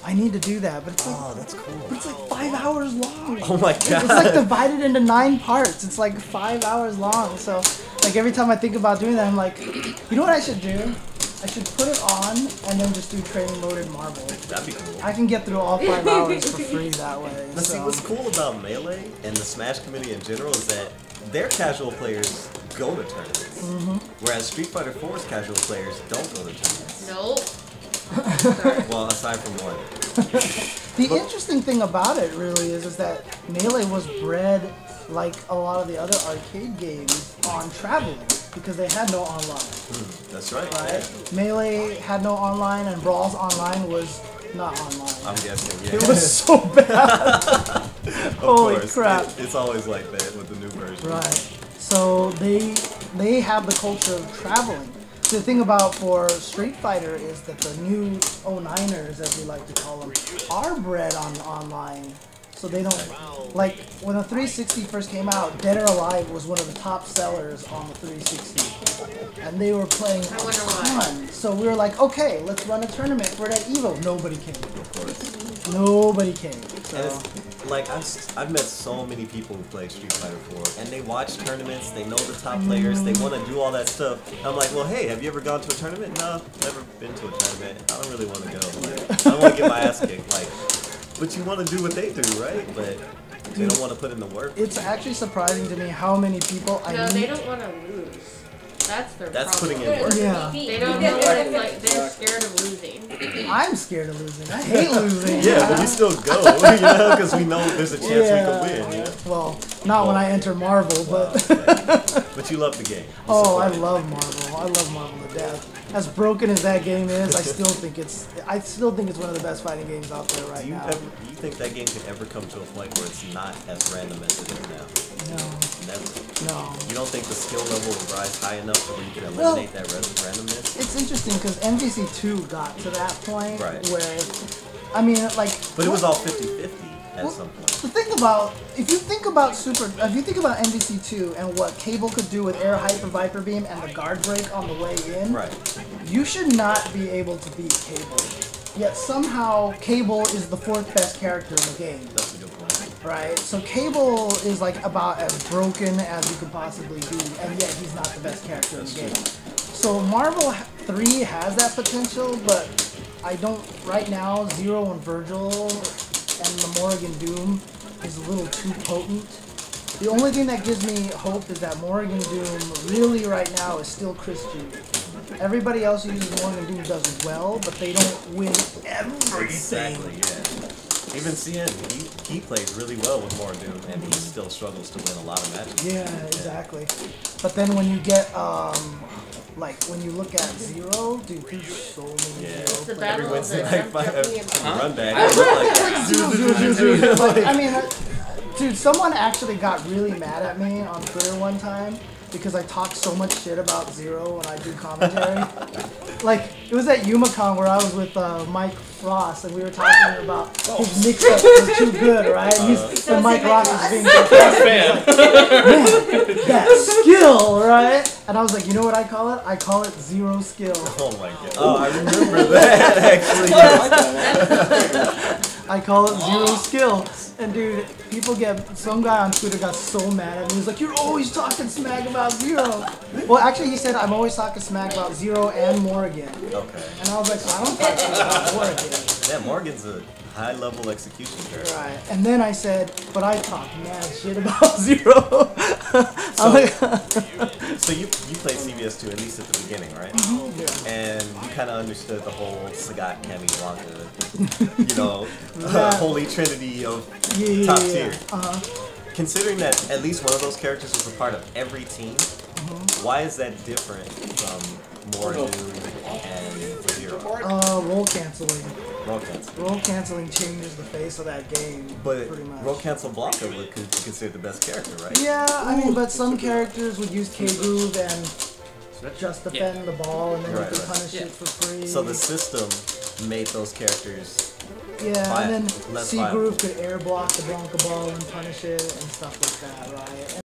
I need to do that, but it's like, that's cool. it's like 5 hours long. Oh my god. It's like divided into 9 parts. It's like 5 hours long. So, like, every time I think about doing that, I'm like, you know what I should do? I should put it on and then just do training mode in Marvel. That'd be cool. I can get through all 5 hours for free that way. But see, So. what's cool about Melee and the Smash community in general is that their casual players go to tournaments. Whereas Street Fighter 4's casual players don't go to tournaments. Nope. Well, aside from one. The interesting thing about it really is that Melee was bred like a lot of the other arcade games on traveling because they had no online. That's right. Right? Melee had no online and Brawl's online was not online. I'm guessing, yeah. It was so bad. Of Holy course. crap. It's always like that with the new version. Right. So they have the culture of traveling. The thing about for Street Fighter is that the new 09ers, as we like to call them, are bred on online. So they don't, like, when the 360 first came out, Dead or Alive was one of the top sellers on the 360. And they were playing a wonder why. ton. So we were like, okay, let's run a tournament for that Evo. Nobody came. Of course. Nobody came. And So. it's, like, I've met so many people who play Street Fighter 4, and they watch tournaments, they know the top players, they want to do all that stuff. I'm like, well, hey, have you ever gone to a tournament? No, never been to a tournament. I don't really want to go. Like, I don't want to get my ass kicked. Like, but you want to do what they do, right? But they don't want to put in the work. It's actually surprising to me how many people I No, meet. they don't want to lose. That's their That's problem. putting in work. Yeah. They don't know what it's like. They're scared of losing. I'm scared of losing. I hate losing. Yeah, but we still go, you know, because we know there's a chance we could win. You know? Well, not when I enter Marvel, but But you love the game. You oh, I support it. love Marvel. I love Marvel to death. As broken as that game is, I still think it's one of the best fighting games out there right Do you now. think that game could ever come to a point where it's not as random as it is now? No, Never. no. You don't think the skill level will rise high enough to where you can eliminate that randomness? It's interesting because MVC2 got to that point Right. where, I mean, like. But it was all 50-50 at some point. The thing about, if you think about MVC2 and what Cable could do with Air Hyper Viper Beam and the guard break on the way in, Right. you should not be able to beat Cable. Yet somehow Cable is the 4th best character in the game. That's a good point. right? So Cable is like about as broken as you could possibly be, and yet he's not the best character in the game. So Marvel 3 has that potential, but I don't, right now, Zero and Virgil and the Morrigan Doom is a little too potent. The only thing that gives me hope is that Morrigan Doom really right now is still Chris G. Everybody else who uses Morrigan Doom does well, but they don't win everything. Exactly, yeah. Even CN, he plays really well with Morrigan Doom, and he still struggles to win a lot of matches. Yeah, exactly. But then when you get, like, when you look at Zero, dude, there's so many Zero The players. battle of the like run back. Like, I mean, dude, someone actually got really mad at me on Twitter one time because I talk so much shit about Zero when I do commentary. Like, it was at YumaCon where I was with Mike Ross and we were talking about his mix-up was too good, right? And Mike Ross was being sarcastic. Man, that skill, right? And I was like, you know what I call it? I call it Zero skill. Oh my god. Oh, I remember that actually. I call it Zero skill. And dude, people some guy on Twitter got so mad at me. He was like, you're always talking smack about Zero. Well, actually he said, I'm always talking smack about Zero and Morrigan. Okay. And I was like, I don't talk shit about Morrigan. Yeah, Morgan's a high-level execution character. Right. And then I said, but I talk mad shit about Zero. So you played CBS2 at least at the beginning, right? Yeah. And you kind of understood the whole Sagat, Cammy, Blanca, you know, holy trinity of top tier. Considering that at least one of those characters was a part of every team, why is that different from Morgan and Zero? Roll canceling. Roll cancel. Roll canceling changes the face of that game. But pretty much. roll cancel Blanca would be considered the best character, right? Yeah, I mean, but some characters would use K-Groove and just defend the ball and then you could punish it for free. So the system made those characters and then less C-Groove could air block the Blanca ball and punish it and stuff like that, right?